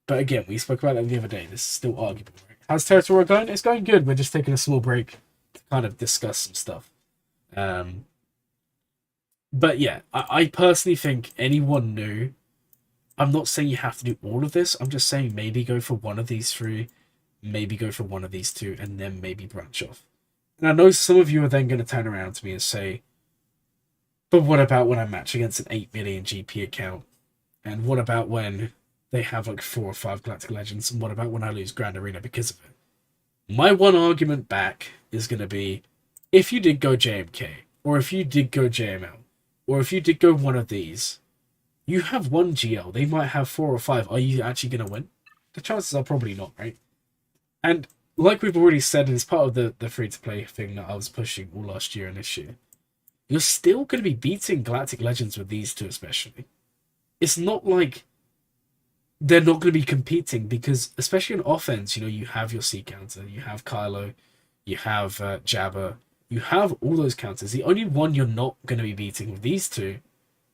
But again, we spoke about that the other day. This is still arguable, right? How's Territory going? It's going good. We're just taking a small break to kind of discuss some stuff. But yeah, I personally think anyone new, I'm not saying you have to do all of this. I'm just saying maybe go for one of these three, maybe go for one of these two, and then maybe branch off. And I know some of you are then going to turn around to me and say, but what about when I match against an 8 million GP account? And what about when they have like 4 or 5 Galactic Legends? And what about when I lose Grand Arena because of it? My one argument back is going to be, if you did go JMK, or if you did go JML, or if you did go one of these, you have one GL. They might have 4 or 5. Are you actually going to win? The chances are probably not, right? And like we've already said, and it's part of the free-to-play thing that I was pushing all last year and this year, you're still going to be beating Galactic Legends with these two especially. It's not like they're not going to be competing, because especially on offense, you know, you have your C counter, you have Kylo, you have Jabba, you have all those counters. The only one you're not going to be beating with these two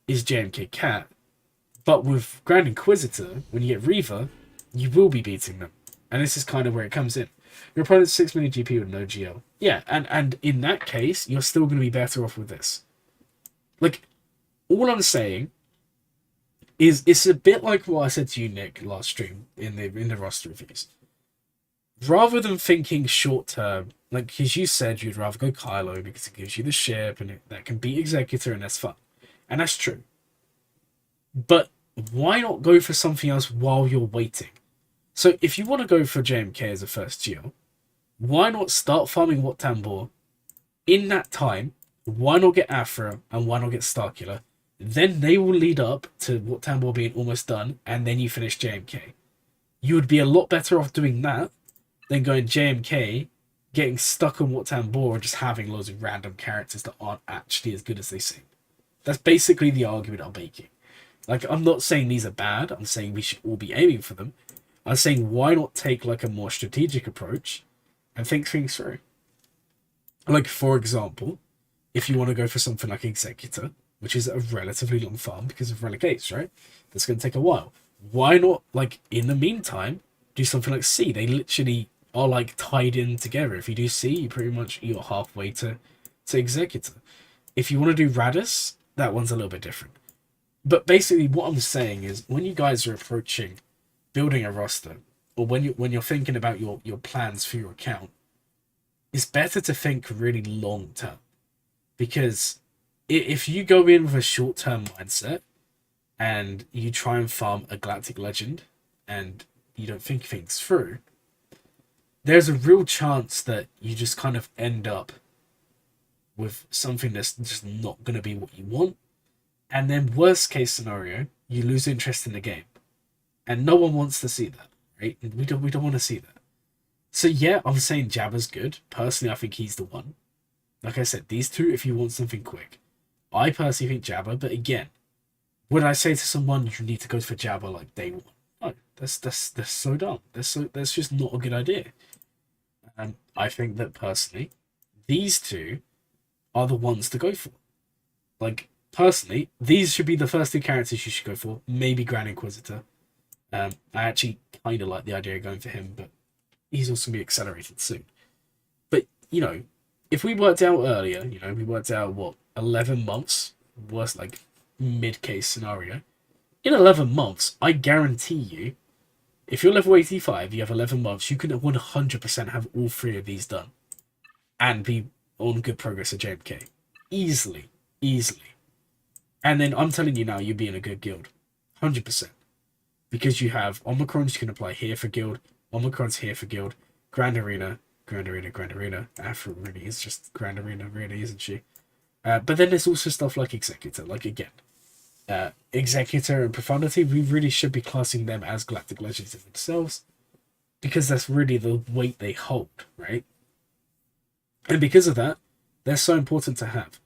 is JMK Cat. But with Grand Inquisitor, when you get Reaver, you will be beating them. And this is kind of where it comes in. Your opponent's 6 million GP with no GL. Yeah, and in that case, you're still going to be better off with this. Like, all I'm saying is it's a bit like what I said to you, Nick, last stream in the roster reviews. Rather than thinking short term, like, because you said you'd rather go Kylo because it gives you the ship and that can beat Executor and that's fun. And that's true. But why not go for something else while you're waiting? So if you want to go for JMK as a first geo, why not start farming Wat Tambor? In that time, why not get Afra and why not get Starkiller? Then they will lead up to Wat Tambor being almost done, and then you finish JMK. You would be a lot better off doing that than going JMK, getting stuck on Wat Tambor, and just having loads of random characters that aren't actually as good as they seem. That's basically the argument I'm making. Like, I'm not saying these are bad. I'm saying we should all be aiming for them. I'm saying why not take like a more strategic approach and think things through. Like, for example, if you want to go for something like Executor, which is a relatively long farm because of Relic 8s, right? That's going to take a while. Why not, like, in the meantime, do something like C? They literally are, like, tied in together. If you do C, you pretty much, you're halfway to Executor. If you want to do Radis, that one's a little bit different. But basically, what I'm saying is, when you guys are approaching building a roster, or when you're thinking about your plans for your account, it's better to think really long term. Because if you go in with a short term mindset and you try and farm a Galactic Legend and you don't think things through, there's a real chance that you just kind of end up with something that's just not going to be what you want. And then worst case scenario, you lose interest in the game. And no one wants to see that, right? We don't want to see that. So yeah, I'm saying Jabba's good. Personally, I think he's the one. Like I said, these two, if you want something quick. I personally think Jabba, but again, would I say to someone you need to go for Jabba like day one? No, that's so dumb. That's just not a good idea. And I think that personally, these two are the ones to go for. Like, personally, these should be the first 2 characters you should go for. Maybe Grand Inquisitor. I actually kind of like the idea of going for him, but he's also going to be accelerated soon. But, you know, if we worked out earlier, you know, we worked out, 11 months? Worst, like, mid-case scenario. In 11 months, I guarantee you, if you're level 85, you have 11 months, you can 100% have all 3 of these done. And be on good progress at JMK. Easily. And then I'm telling you now, you'll be in a good guild. 100%. Because you have Omicrons you can apply here for guild, Omicrons here for guild, Grand Arena. Afra really is just Grand Arena, really, isn't she? But then there's also stuff like Executor. Like, again, Executor and Profundity, we really should be classing them as Galactic Legends in themselves. Because that's really the weight they hold, right? And because of that, they're so important to have.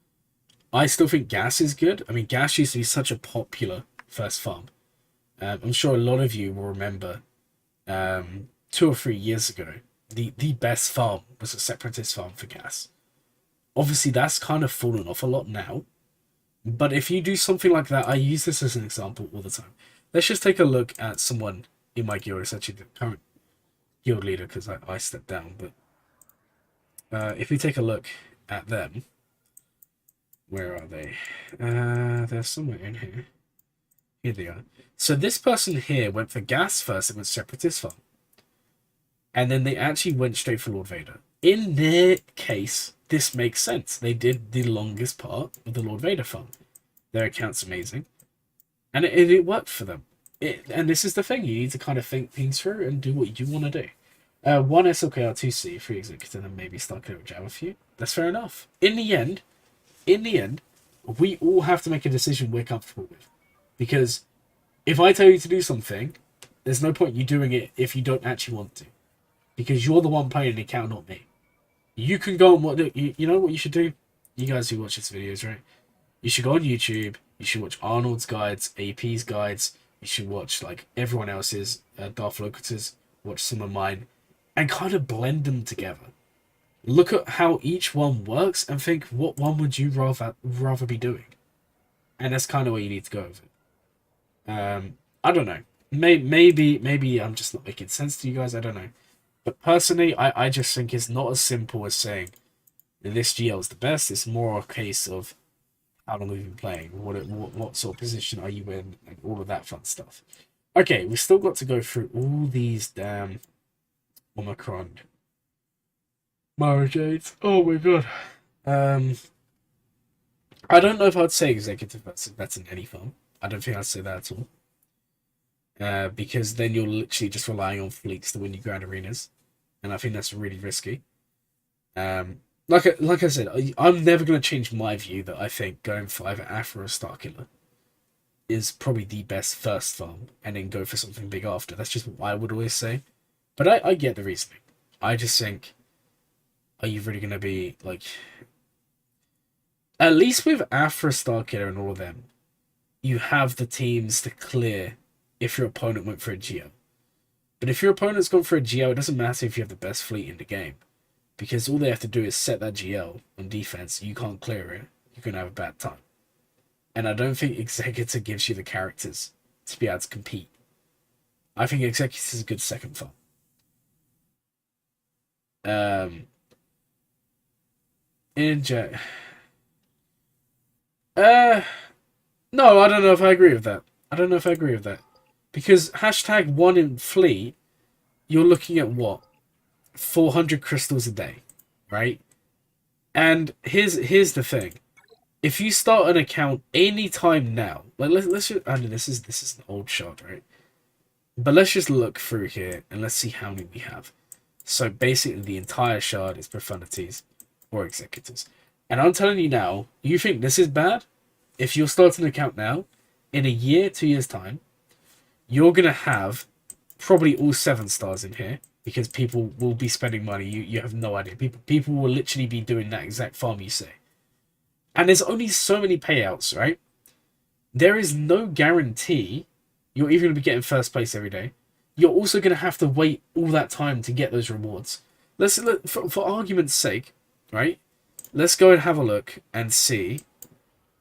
I still think Gas is good. I mean, Gas used to be such a popular first farm. I'm sure a lot of you will remember 2 or 3 years ago the best farm was a separatist farm for gas. Obviously, that's kind of fallen off a lot now. But if you do something like that, I use this as an example all the time. Let's just take a look at someone in my guild. It's actually the current guild leader because I stepped down. But if we take a look at them, where are they? They're somewhere in here. Here they are. So this person here went for gas first. It went separatist farm. And then they actually went straight for Lord Vader. In their case, this makes sense. They did the longest part of the Lord Vader farm. Their account's amazing. And it worked for them. And this is the thing. You need to kind of think things through and do what you want to do. 1 SLKR, 2C, 3 executive, and maybe start clear jab a few. That's fair enough. In the end, we all have to make a decision we're comfortable with. Because if I tell you to do something, there's no point you doing it if you don't actually want to. Because you're the one playing the account, not me. You can go and you know what you should do? You guys who watch these videos, right? You should go on YouTube. You should watch Arnold's guides, AP's guides. You should watch like everyone else's, Darth Locator's, watch some of mine, and kind of blend them together. Look at how each one works and think, what one would you rather be doing? And that's kind of where you need to go with it. I don't know. Maybe I'm just not making sense to you guys. I don't know. But personally, I just think it's not as simple as saying this GL is the best. It's more a case of how long have you been playing, what sort of position are you in, and all of that fun stuff. Okay, we've still got to go through all these damn Omicron Mara Jades. Oh my god. I don't know if I'd say executive that's in any farm. I don't think I'd say that at all. Because then you're literally just relying on fleets to win your grand arenas, and I think that's really risky. Like I said, I'm never going to change my view that I think going 5 after a Starkiller is probably the best first farm, and then go for something big after. That's just what I would always say. But I get the reasoning. I just think, are you really going to be like, at least with Afra, Starkiller, and all of them, you have the teams to clear if your opponent went for a Geo. But if your opponent's gone for a Geo, it doesn't matter if you have the best fleet in the game. Because all they have to do is set that GL on defense. You can't clear it. You're going to have a bad time. And I don't think Executor gives you the characters to be able to compete. I think Executor is a good second farm. No, I don't know if I agree with that. Because #1 in fleet, you're looking at what? 400 crystals a day, right? And here's the thing. If you start an account anytime now, like let's just, I mean, this is an old shot, right? But let's just look through here and let's see how many we have. So basically the entire shard is profundities or executors. And I'm telling you now, you think this is bad? If you're starting an account now, in a year, 2 years time, you're gonna have probably all 7 stars in here. Because people will be spending money. You have no idea. People will literally be doing that exact farm you say. And there's only so many payouts, right? There is no guarantee you're even going to be getting first place every day. You're also going to have to wait all that time to get those rewards. For argument's sake, right? Let's go and have a look and see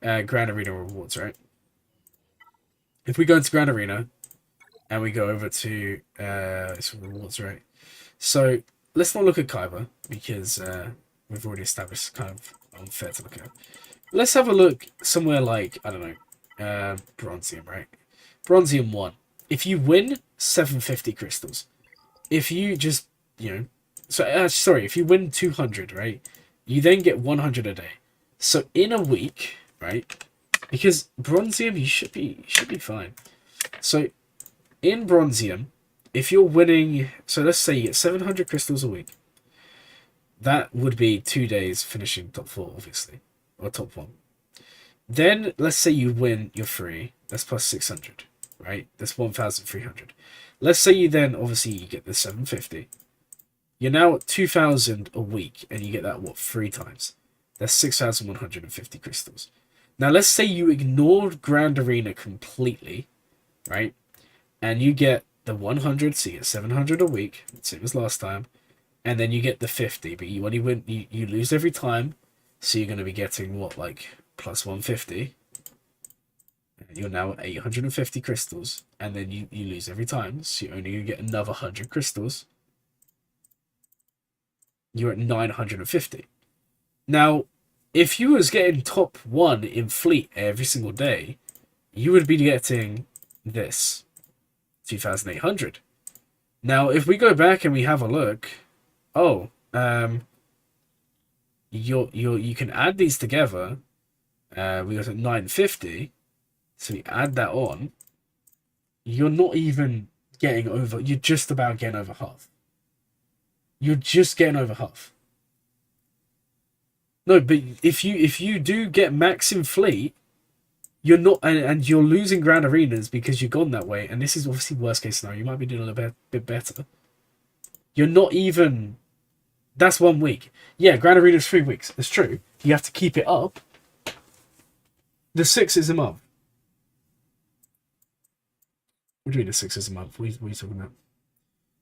Grand Arena rewards, right? If we go into Grand Arena and we go over to rewards, right? So let's not look at Kyber because we've already established it's kind of unfair to look at. Let's have a look somewhere like, I don't know, Bronzium, right? Bronzium 1. If you win, 750 crystals. If you just, if you win 200, right? You then get 100 a day. So in a week, right? Because Bronzium, you should be fine. So in Bronzium, if you're winning, so let's say you get 700 crystals a week. That would be 2 days finishing top 4, obviously, or top 1. Then let's say you win your 3. That's plus 600, right? That's 1,300. Let's say you then obviously you get the 750. You're now at 2,000 a week, and you get that 3 times. That's 6,150 crystals. Now let's say you ignored Grand Arena completely, right? And you get the 100, so you get 700 a week, same as last time. and then you get the 50, but you only win, you lose every time, so you're going to be getting what, like plus 150. You're now at 850 crystals, and then you lose every time, so you're only going to get another 100 crystals. You're at 950. Now, if you was getting top 1 in fleet every single day, you would be getting this 2,800. Now, if we go back and we have a look, you can add these together. We got at 950, so we add that on. You're not even getting over. You're just about getting over half. You're just getting over half. No, but if you do get max in fleet, you're not, and you're losing grand arenas because you've gone that way. And this is obviously worst case scenario. You might be doing a bit better. You're not even. That's 1 week. Yeah, grand arena's 3 weeks. It's true. You have to keep it up. The 6 is a month. What do you mean the 6 is a month? What are you talking about?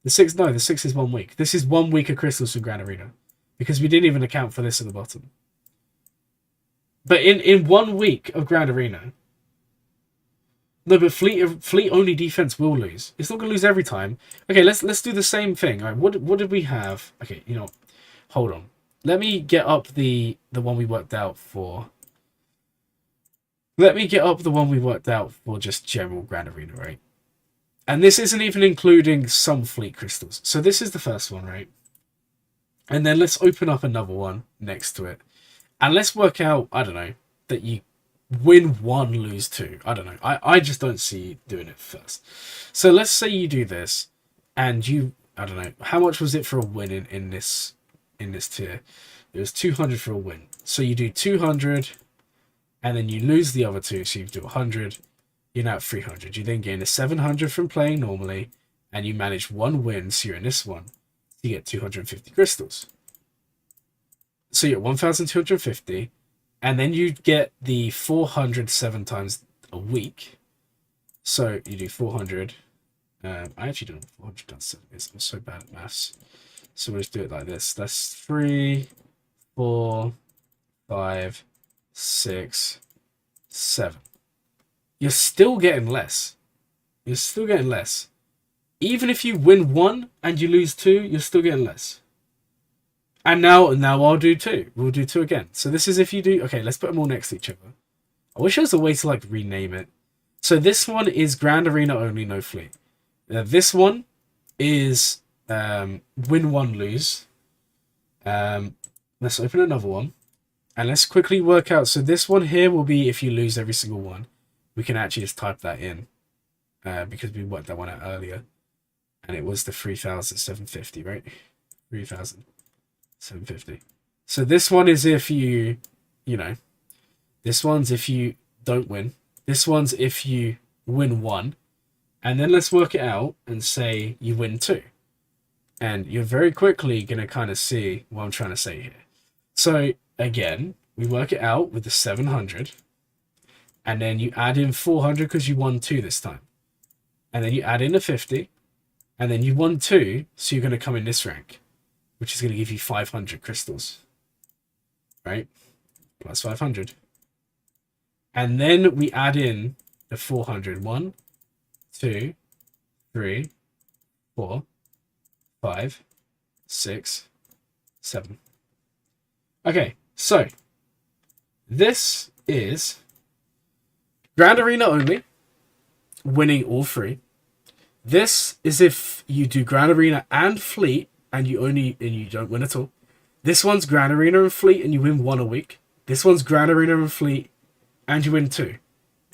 The 6, no, the 6 is 1 week. This is 1 week of crystals from Grand Arena. Because we didn't even account for this at the bottom. But in 1 week of Grand Arena... No, but fleet only defense will lose. It's not going to lose every time. Okay, let's do the same thing. All right, what did we have? Okay, you know, hold on. Let me get up the one we worked out for... Let me get up the one we worked out for just general Grand Arena, right? And this isn't even including some fleet crystals. So this is the first one, right? And then let's open up another one next to it. And let's work out, I don't know, that you win 1, lose 2. I don't know. I just don't see you doing it first. So let's say you do this, and you, I don't know, how much was it for a win in this tier? It was 200 for a win. So you do 200, and then you lose the other 2, so you do 100. You're now at 300. You then gain a 700 from playing normally, and you manage 1 win, so you're in this one. You get 250 crystals. So you're at 1,250, and then you get the 407 times a week. So you do 400. I actually don't know 400 times 7 is. I'm so bad at maths. So we'll just do it like this. That's 3, 4, 5, 6, 7. You're still getting less. You're still getting less. Even if you win 1 and you lose 2, you're still getting less. And now I'll do 2. We'll do 2 again. So this is if you do... Okay, let's put them all next to each other. I wish there was a way to, like, rename it. So this one is Grand Arena only, no fleet. This one is win 1, lose. Let's open another one. And let's quickly work out. So this one here will be if you lose every single one. We can actually just type that in. Because we worked that one out earlier. And it was the 3,750, right? 3,750. So this one is if you know, this one's if you don't win. This one's if you win 1. And then let's work it out and say you win 2. And you're very quickly going to kind of see what I'm trying to say here. So again, we work it out with the 700. And then you add in 400 because you won 2 this time. And then you add in a 50. And then you won 2, so you're going to come in this rank, which is going to give you 500 crystals. Right? Plus 500. And then we add in the 400. 1, 2, 3, 4, 5, 6, 7. Okay, so this is Grand Arena only, winning all 3. This is if you do Grand Arena and Fleet and you don't win at all. This one's Grand Arena and Fleet and you win 1 a week. This one's Grand Arena and Fleet and you win 2.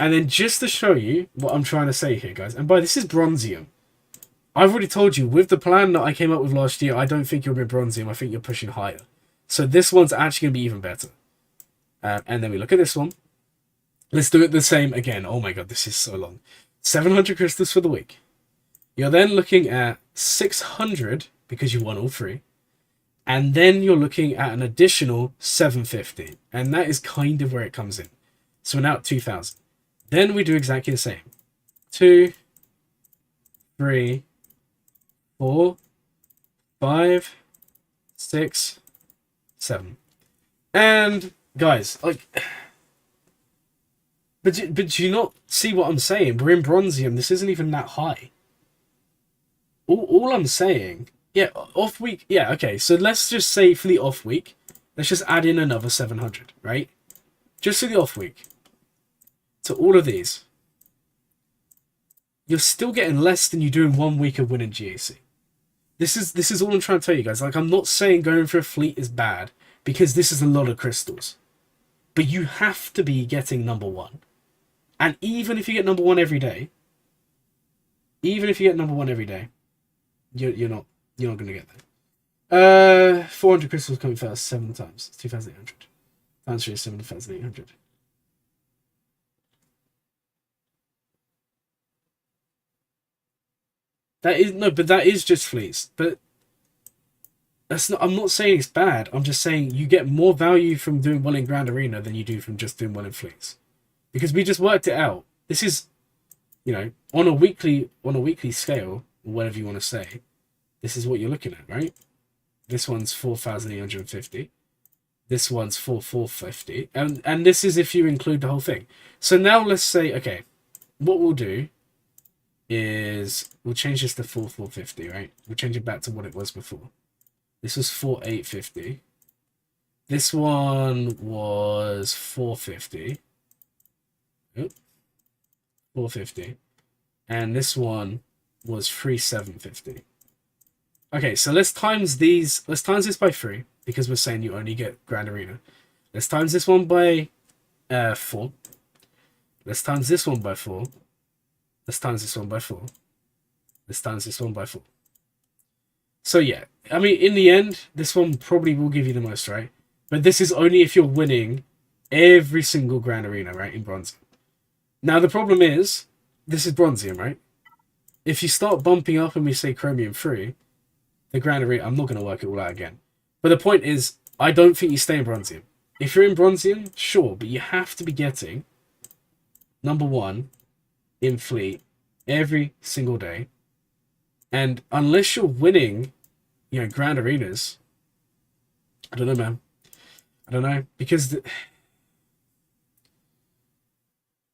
And then just to show you what I'm trying to say here, guys, and by this is Bronzium. I've already told you, with the plan that I came up with last year, I don't think you'll be Bronzium. I think you're pushing higher. So this one's actually going to be even better. And then we look at this one. Let's do it the same again. Oh my god, this is so long. 700 crystals for the week. You're then looking at 600 because you won all 3. And then you're looking at an additional 750. And that is kind of where it comes in. So we're now at 2,000. Then we do exactly the same. 2, 3, 4, 5, 6, 7. And guys, like, but do you not see what I'm saying? We're in Bronzium. This isn't even that high. All I'm saying, yeah, off week, yeah, okay. So let's just say for the off week, let's just add in another 700, right? Just for the off week. To all of these, you're still getting less than you do in 1 week of winning GAC. This is all I'm trying to tell you guys. Like, I'm not saying going for a fleet is bad, because this is a lot of crystals. But you have to be getting number 1. And even if you get number 1 every day, you're not going to get there. 400 crystals coming first, 7 times. It's 2,800. Times 3 is 7,800. That is just fleets. But that's not. I'm not saying it's bad. I'm just saying you get more value from doing well in Grand Arena than you do from just doing well in fleets, because we just worked it out. This is, on a weekly scale, or whatever you want to say. This is what you're looking at, right? This one's 4,850. This one's 4,450, and this is if you include the whole thing. So now let's say, okay, what we'll do is we'll change this to 4,450, right? We'll change it back to what it was before. This was 4,850. This one was 450. Oop. 450. And this one was 3,750. Okay, so let's times this by 3, because we're saying you only get Grand Arena. Let's times this one by 4. Let's times this one by 4. Let's times this one by 4. Let's times this one by 4. So yeah, I mean, in the end, this one probably will give you the most, right? But this is only if you're winning every single Grand Arena, right, in Bronzium. Now, the problem is, this is Bronzium, right? If you start bumping up and we say Chromium 3, the Grand Arena, I'm not going to work it all out again. But the point is, I don't think you stay in Bronzium. If you're in Bronzium, sure, but you have to be getting number 1 in fleet every single day. And unless you're winning, Grand Arenas, I don't know, man. I don't know, because no,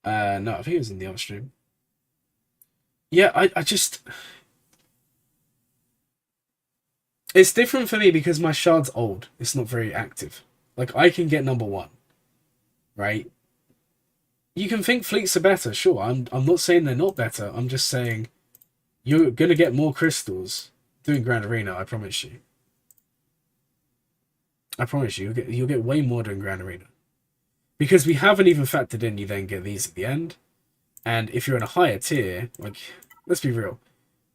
I think it was in the other stream. Yeah, I just, it's different for me because my shard's old. It's not very active. Like, I can get number 1, right? You can think fleets are better, sure. I'm not saying they're not better. I'm just saying you're gonna get more crystals doing Grand Arena. I promise you. I promise you, you'll get way more doing Grand Arena, because we haven't even factored in you then get these at the end. And if you're in a higher tier, like, let's be real,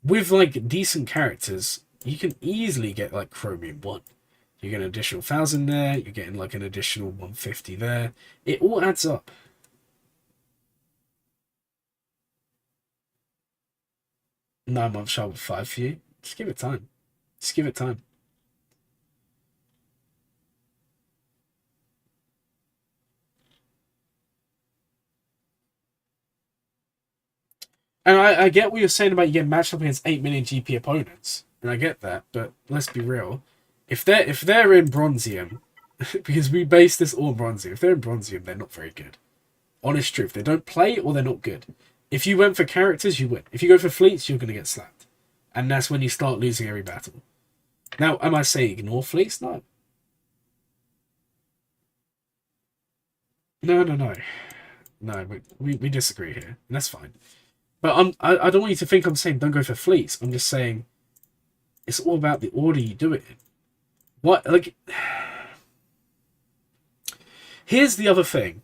with like decent characters, you can easily get like Chromium 1. You get an additional 1,000 there. You're getting like an additional 150 there. It all adds up. 9-month shard with 5 for you. Just give it time. Just give it time. And I get what you're saying about you getting matched up against 8 million GP opponents, and I get that. But let's be real, if they're in Bronzium, because we base this all on Bronzium. If they're in Bronzium, they're not very good. Honest truth, they don't play or they're not good. If you went for characters, you win. If you go for fleets, you're going to get slapped. And that's when you start losing every battle. Now, am I saying ignore fleets? No. No. No, we disagree here. And that's fine. But I don't want you to think I'm saying don't go for fleets. I'm just saying it's all about the order you do it in. What, like... Here's the other thing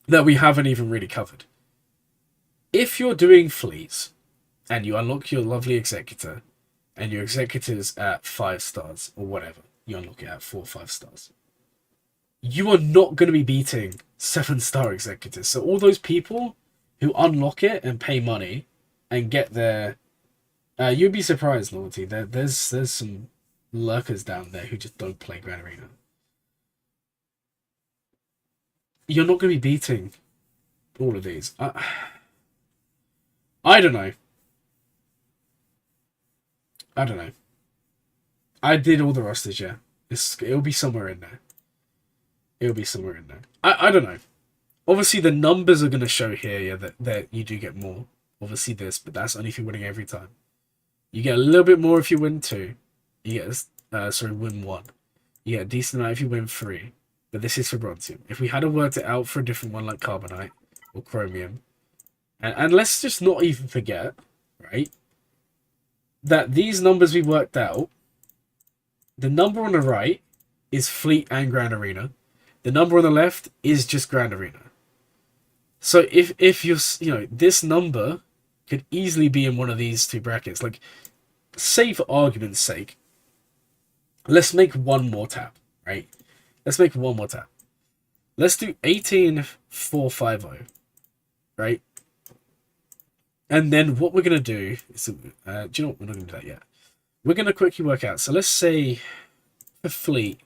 that we haven't even really covered. If you're doing fleets and you unlock your lovely executor and your executor's at 5 stars or whatever, you unlock it at 4 or 5 stars, you are not going to be beating 7-star executors. So all those people who unlock it and pay money and get their... you'd be surprised, Loyalty. There's some lurkers down there who just don't play Grand Arena. You're not going to be beating all of these. I don't know. I did all the rosters, yeah. It'll be somewhere in there. It'll be somewhere in there. I don't know. Obviously, the numbers are going to show here, yeah, that you do get more. Obviously this, but that's only if you're winning every time. You get a little bit more if you win 2. You get, win 1. You get a decent amount if you win 3. But this is for Bronzium. If we had worked it out for a different one like Carbonite or Chromium, and let's just not even forget, right, that these numbers we worked out, the number on the right is Fleet and Grand Arena. The number on the left is just Grand Arena. So if you're, this number could easily be in one of these 2 brackets. Like, say for argument's sake, let's make one more tab, right? Let's make one more tab. Let's do 18450, right? And then what we're going to do is, do you know what? We're not going to do that yet. We're going to quickly work out. So let's say for Fleet,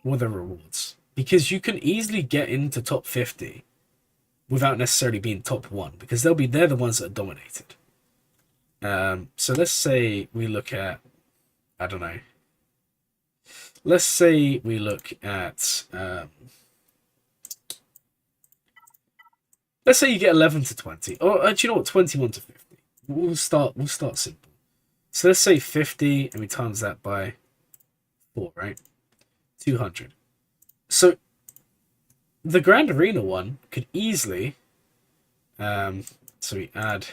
what are the rewards? Because you can easily get into top 50 without necessarily being top 1, because they're the ones that are dominated. So let's say we look at, I don't know. Let's say we look at, let's say you get 11 to 20, or do you know what, 21 to 50. We'll start simple. So let's say 50, and we times that by 4, right? 200. So the Grand Arena one could easily, so we add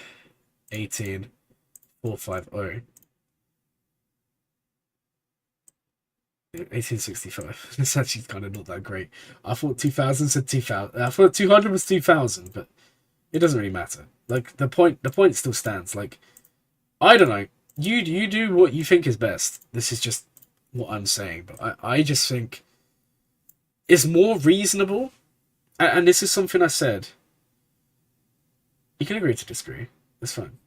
18450, 1865. It's actually kind of not that great. I thought 2000 said 2000. I thought 200 was 2000, but it doesn't really matter. Like, the point still stands. Like, I don't know. You do what you think is best. This is just what I'm saying, but I just think it's more reasonable. And this is something I said. You can agree to disagree. That's fine.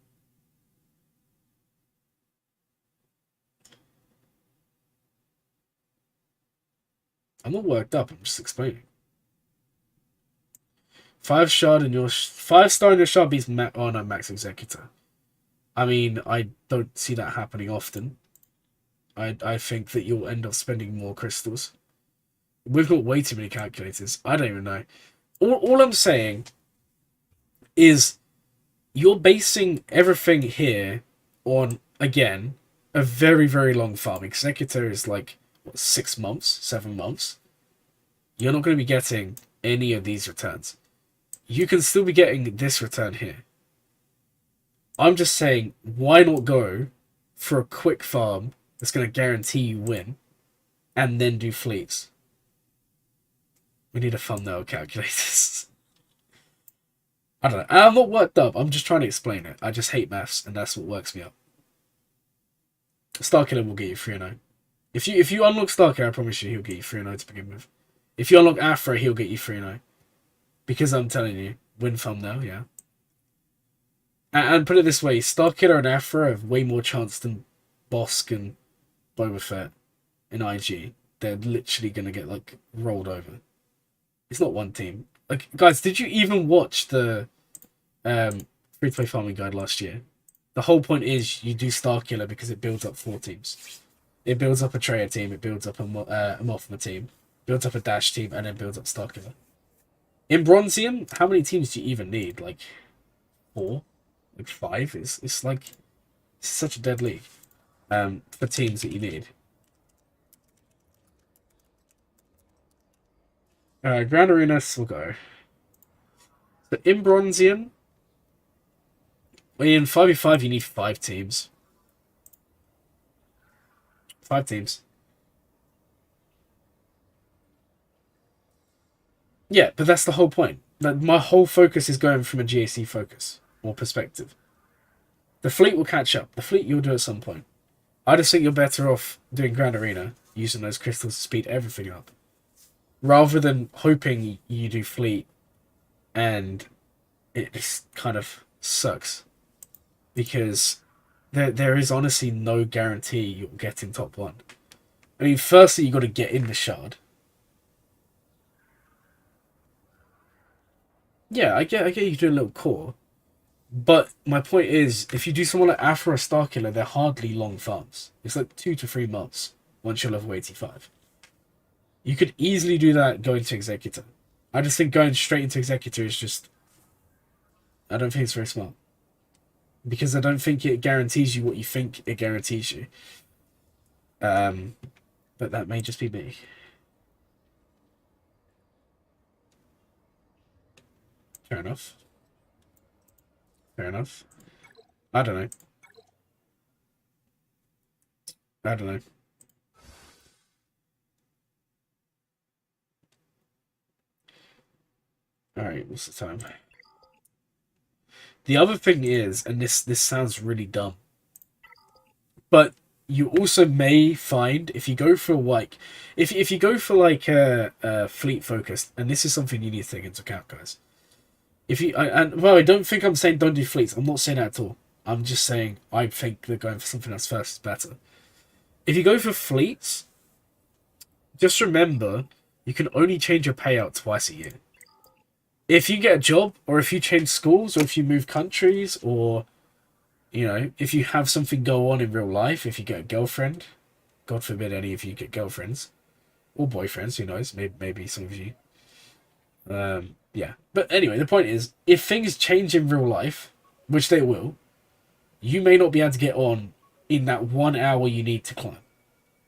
I'm not worked up. I'm just explaining. 5-star in your 5-star in your shard beats Max Executor. I mean, I don't see that happening often. I think that you'll end up spending more crystals. We've got way too many calculators. I don't even know. All I'm saying is you're basing everything here on, again, a very, very long farm. Executor is like, what, 6 months, 7 months? You're not going to be getting any of these returns. You can still be getting this return here. I'm just saying, why not go for a quick farm that's going to guarantee you win, and then do fleets? We need a thumbnail calculators. I don't know. I'm not worked up. I'm just trying to explain it. I just hate maths, and that's what works me up. Starkiller will get you 3-0. If you unlock Starkiller, I promise you he'll get you 3-0 to begin with. If you unlock Afra, he'll get you 3-0. Because I'm telling you, win thumbnail, yeah. And put it this way, Starkiller and Afra have way more chance than Bosk and Boba Fett in IG. They're literally going to get, like, rolled over. It's not one team. Like, guys, did you even watch the free-to-play farming guide last year? The whole point is you do Starkiller because it builds up 4 teams. It builds up a Traya team, it builds up a Mothma team, builds up a Dash team, and then builds up Starkiller. In Bronzium, how many teams do you even need? Like 4? Like 5? It's like, it's such a dead league for teams that you need. Grand Arenas will go. But in Bronzium, in 5v5 you need 5 teams. 5 teams. Yeah, but that's the whole point. My whole focus is going from a GAC focus or perspective. The fleet will catch up. The fleet you'll do at some point. I just think you're better off doing Grand Arena, using those crystals to speed everything up, rather than hoping you do fleet and it just kind of sucks. Because there is honestly no guarantee you'll get in top 1. I mean, firstly, you got to get in the shard. Yeah, I get you do a little core. But my point is, if you do someone like Afra or Starkiller, they're hardly long farms. It's like 2 to 3 months. once you're level 85. You could easily do that going to Executor. I just think going straight into Executor is just... I don't think it's very smart. Because I don't think it guarantees you what you think it guarantees you. But that may just be me. Fair enough. Fair enough. I don't know. I don't know. Alright, what's the time? The other thing is, and this sounds really dumb, but you also may find if you go for like if you go for like a fleet focused, and this is something you need to take into account, guys. If you I don't think I'm saying don't do fleets. I'm not saying that at all. I'm just saying I think that going for something that's first is better. If you go for fleets, just remember you can only change your payout twice a year. If you get a job, or if you change schools, or if you move countries, or, you know, if you have something go on in real life, if you get a girlfriend, God forbid any of you get girlfriends, or boyfriends, who knows, maybe some of you. Yeah. But anyway, the point is, if things change in real life, which they will, you may not be able to get on in that 1 hour you need to climb.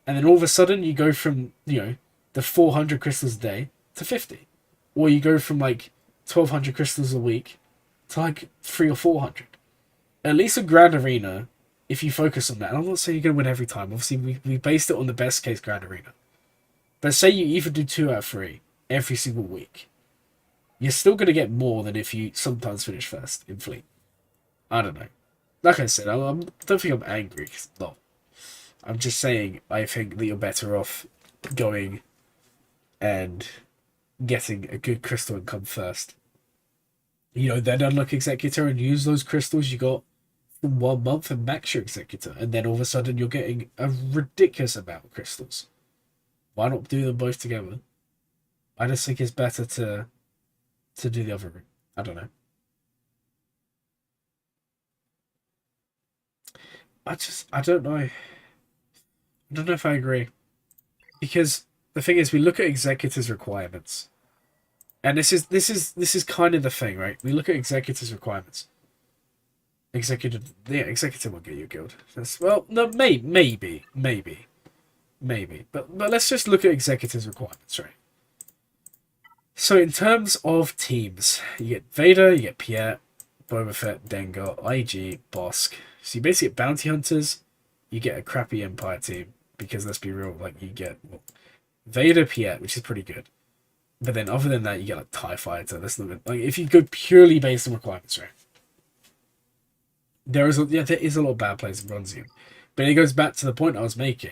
And then all of a sudden, you go from, you know, the 400 crystals a day to 50. Or you go from, like, 1,200 crystals a week to like 300 or 400. At least a Grand Arena, if you focus on that, and I'm not saying you're going to win every time. Obviously, we based it on the best case Grand Arena. But say you even do 2 out of 3 every single week, you're still going to get more than if you sometimes finish first in fleet. I don't know. Like I said, I don't think I'm angry, because I'm not. I'm just saying I think that you're better off going and getting a good crystal income first. You know, then unlock Executor and use those crystals you got from 1 month and max your Executor. And then all of a sudden you're getting a ridiculous amount of crystals. Why not do them both together? I just think it's better to do the other route. I don't know. I don't know. I don't know if I agree. Because the thing is, we look at Executor's requirements. And this is kind of the thing, right? We look at Executor's requirements. Executor won't get you a guild. Well, no, maybe. But let's just look at Executor's requirements, right? So in terms of teams, you get Vader, you get Piet, Boba Fett, Dengar, IG, Bosk. So you basically get bounty hunters. You get a crappy Empire team because let's be real, like you get Vader, Piet, which is pretty good. But then other than that, you get like TIE Fighter. That's not like if you go purely based on requirements, right? There is a lot of bad players in Bronzium. But it goes back to the point I was making.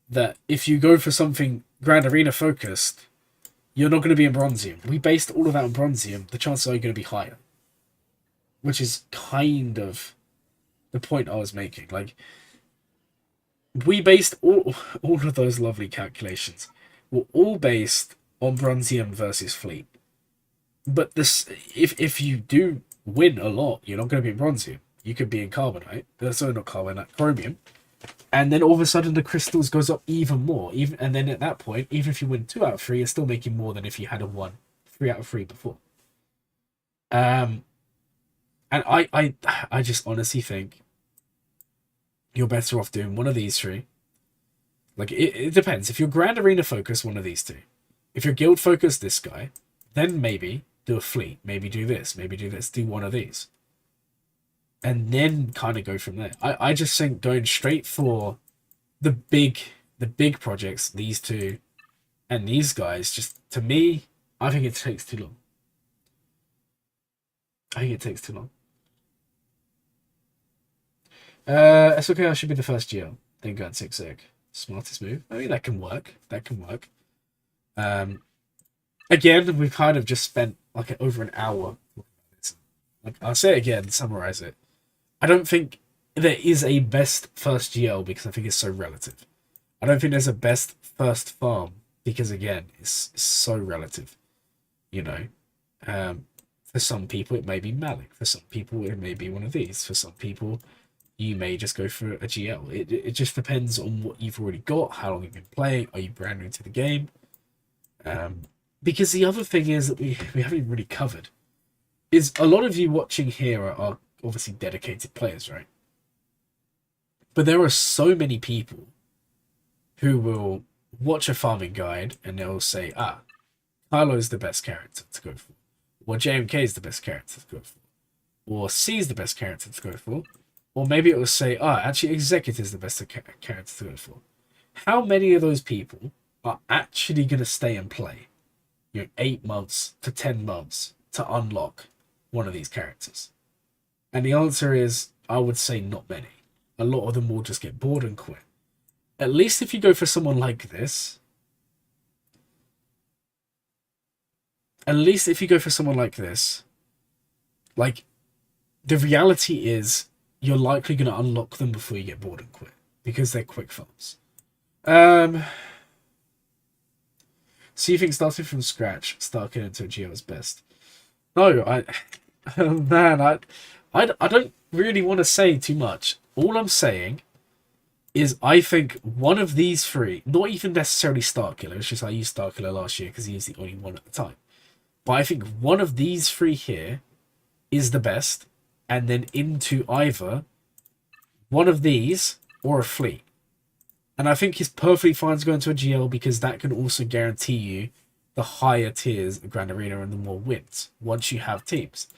That if you go for something Grand Arena focused, you're not going to be in Bronzium. We based all of that on Bronzium. The chances are you're going to be higher. Which is kind of the point I was making. Like, we based all of those lovely calculations were all based on Bronzium versus Fleet. But this, if you do win a lot, you're not going to be in Bronzium. You could be in Carbonite. Sorry, not Carbonite, Chromium. And then all of a sudden the crystals goes up even more. And then at that point, even if you win 2 out of 3, you're still making more than if you had a 3 out of 3 before. And I just honestly think you're better off doing one of these 3. Like, it depends. If you're Grand Arena focused, one of these 2. If you're Guild focused, this guy, then maybe do a Fleet. Maybe do this. Maybe do this. Do one of these. And then kind of go from there. I just think going straight for the big projects, these 2, and these guys, just, to me, I think it takes too long. It's okay, I should be the first GL. Then go and 6 egg. Smartest move. I mean, that can work. Again, we've kind of just spent like over an hour. Like, I'll say it again, summarize it. I don't think there is a best first GL because I think it's so relative. I don't think there's a best first farm because, again, it's so relative. You know, for some people it may be Malik. For some people it may be one of these. For some people you may just go for a GL. It just depends on what you've already got, how long you've been playing, are you brand new to the game? Because the other thing is that we haven't really covered is a lot of you watching here are obviously dedicated players, right? But there are so many people who will watch a farming guide and they'll say, Kylo's the best character to go for, or JMK is the best character to go for, or C is the best character to go for, or maybe it will say, actually Executive is the best character to go for. How many of those people are actually going to stay and play, 8 months to 10 months to unlock one of these characters? And the answer is, I would say not many. A lot of them will just get bored and quit. At least if you go for someone like this, like, the reality is you're likely going to unlock them before you get bored and quit, because they're quick farms. So you think starting from scratch, Starkiller into a Geo is best? No, I don't really want to say too much. All I'm saying is I think one of these three, not even necessarily Starkiller, it's just I used Starkiller last year because he was the only one at the time. But I think one of these three here is the best, and then into either one of these or a fleet. And I think it's perfectly fine to go into a GL because that can also guarantee you the higher tiers of Grand Arena and the more wins once you have teams.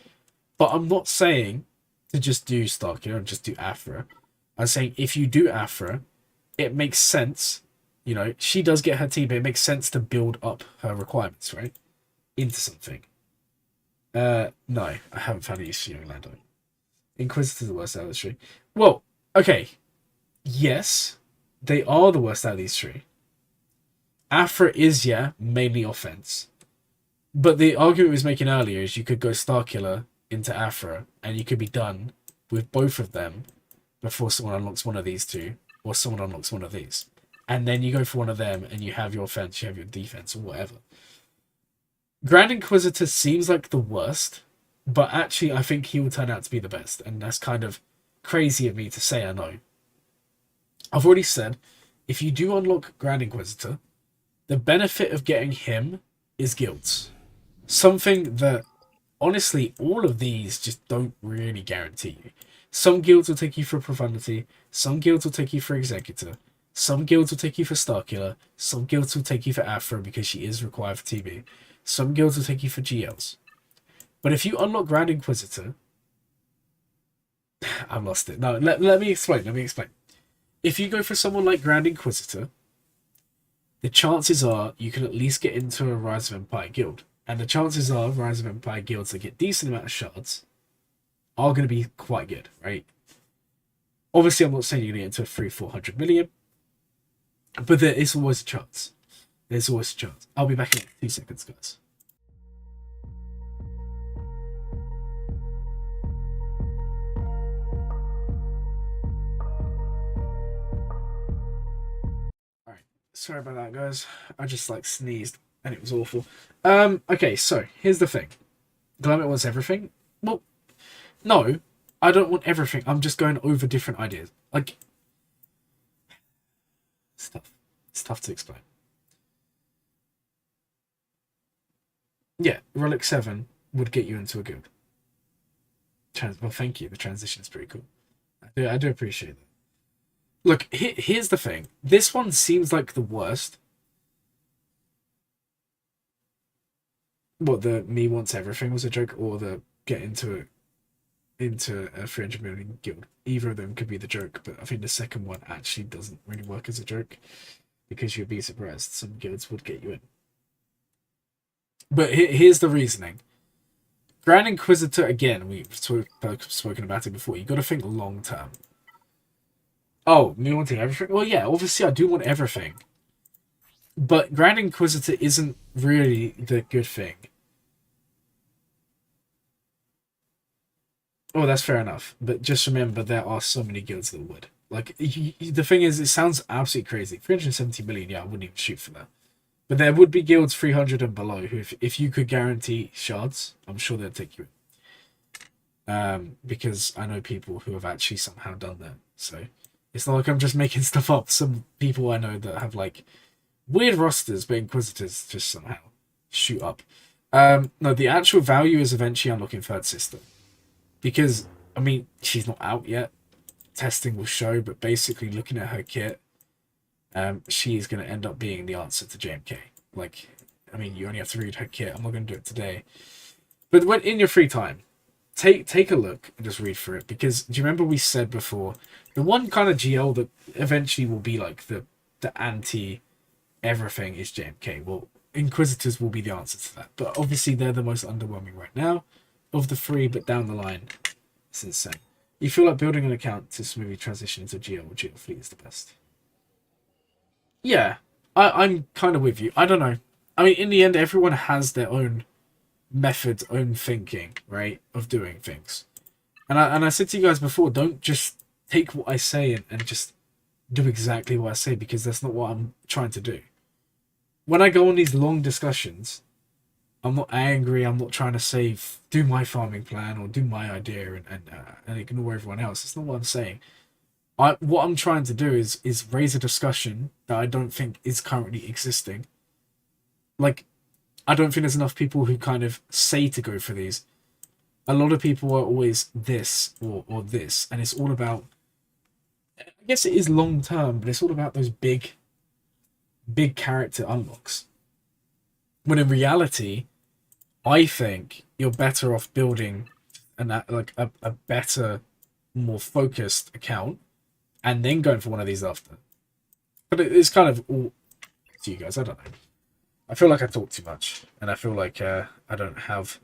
But I'm not saying to just do Starkiller and just do Afra. I'm saying if you do Afra, it makes sense. She does get her team, but it makes sense to build up her requirements, right? Into something. No, I haven't found any issue in Lando. Inquisitor's the worst out of the three. Well, okay. Yes, they are the worst out of these three. Afra is, mainly offense. But the argument we was making earlier is you could go Starkiller into Afra, and you could be done with both of them before someone unlocks one of these two, or someone unlocks one of these. And then you go for one of them, and you have your offense, you have your defense, or whatever. Grand Inquisitor seems like the worst, but actually I think he will turn out to be the best, and that's kind of crazy of me to say, I know. I've already said, if you do unlock Grand Inquisitor, the benefit of getting him is guilds. Something that, honestly, all of these just don't really guarantee you. Some guilds will take you for Profundity, some guilds will take you for Executor, some guilds will take you for Starkiller, some guilds will take you for Afra because she is required for TB, some guilds will take you for GLs. But if you unlock Grand Inquisitor... I've lost it. No, let me explain. If you go for someone like Grand Inquisitor, the chances are you can at least get into a Rise of Empire guild. And the chances are Rise of Empire guilds that get decent amount of shards are going to be quite good, right? Obviously, I'm not saying you're going to get into a 300-400 million, but there is always a chance. There's always a chance. I'll be back in 2 seconds, guys. Alright, sorry about that, guys. I just sneezed and it was awful. Okay, so here's the thing. Glamit wants everything. Well, no, I don't want everything. I'm just going over different ideas. It's tough to explain. Yeah, Relic 7 would get you into a guild. Well, thank you. The transition's pretty cool. I do appreciate that. Look, here's the thing. This one seems like the worst. What, the me wants everything was a joke, or the get into a 300 million guild? Either of them could be the joke, but I think the second one actually doesn't really work as a joke, because you'd be surprised some guilds would get you in. But here's the reasoning. Grand Inquisitor, again, we've spoken about it before. You got to think long term. Oh, me wanting everything? Well, yeah, obviously I do want everything. But Grand Inquisitor isn't really the good thing. Oh, that's fair enough. But just remember, there are so many guilds that would. The thing is, it sounds absolutely crazy. 370 million, I wouldn't even shoot for that. But there would be guilds 300 and below who, if you could guarantee shards, I'm sure they'd take you because I know people who have actually somehow done that. So it's not like I'm just making stuff up. Some people I know that have like weird rosters, but Inquisitors just somehow shoot up. No, the actual value is eventually unlocking Third Sister. Because, I mean, she's not out yet. Testing will show, but basically looking at her kit, she is going to end up being the answer to JMK. Like, I mean, you only have to read her kit. I'm not going to do it today. But when in your free time, take a look and just read through it. Because do you remember we said before, the one kind of GL that eventually will be like the anti everything is JMK. Well, Inquisitors will be the answer to that. But obviously they're the most underwhelming right now of the three, but down the line, it's insane. You feel like building an account to smoothly transition into GL or GL fleet is the best. Yeah, I'm kind of with you. I don't know. I mean, in the end, everyone has their own methods, own thinking, right, of doing things. And I said to you guys before, don't just take what I say and just do exactly what I say, because that's not what I'm trying to do. When I go on these long discussions, I'm not angry. I'm not trying to say do my farming plan or do my idea and ignore everyone else. That's not what I'm saying. What I'm trying to do is raise a discussion that I don't think is currently existing. Like, I don't think there's enough people who kind of say to go for these. A lot of people are always this or this, and it's all about, I guess it is long term, but it's all about those big character unlocks. When in reality, I think you're better off building a better, more focused account, and then going for one of these after. But it's kind of all to you guys. I don't know. I feel like I talk too much, and I feel like I don't have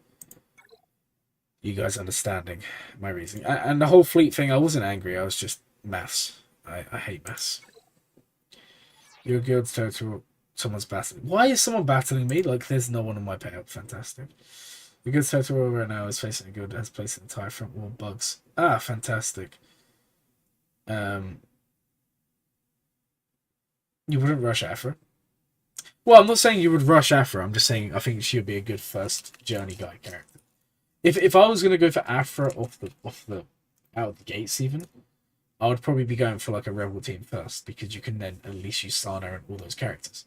you guys understanding my reasoning. And the whole fleet thing, I wasn't angry. I was just maths. I hate maths. Your guild's territory. Someone's battling. Why is someone battling me? Like, there's no one on my payout. Fantastic. The guild's territory right now is facing a guild that has placed an entire front wall bugs. Ah, fantastic. You wouldn't rush Afra. Well, I'm not saying you would rush Afra. I'm just saying I think she would be a good first journey guide character. If I was gonna go for Afra off the out of the gates even, I would probably be going for like a rebel team first, because you can then at least use Sana and all those characters.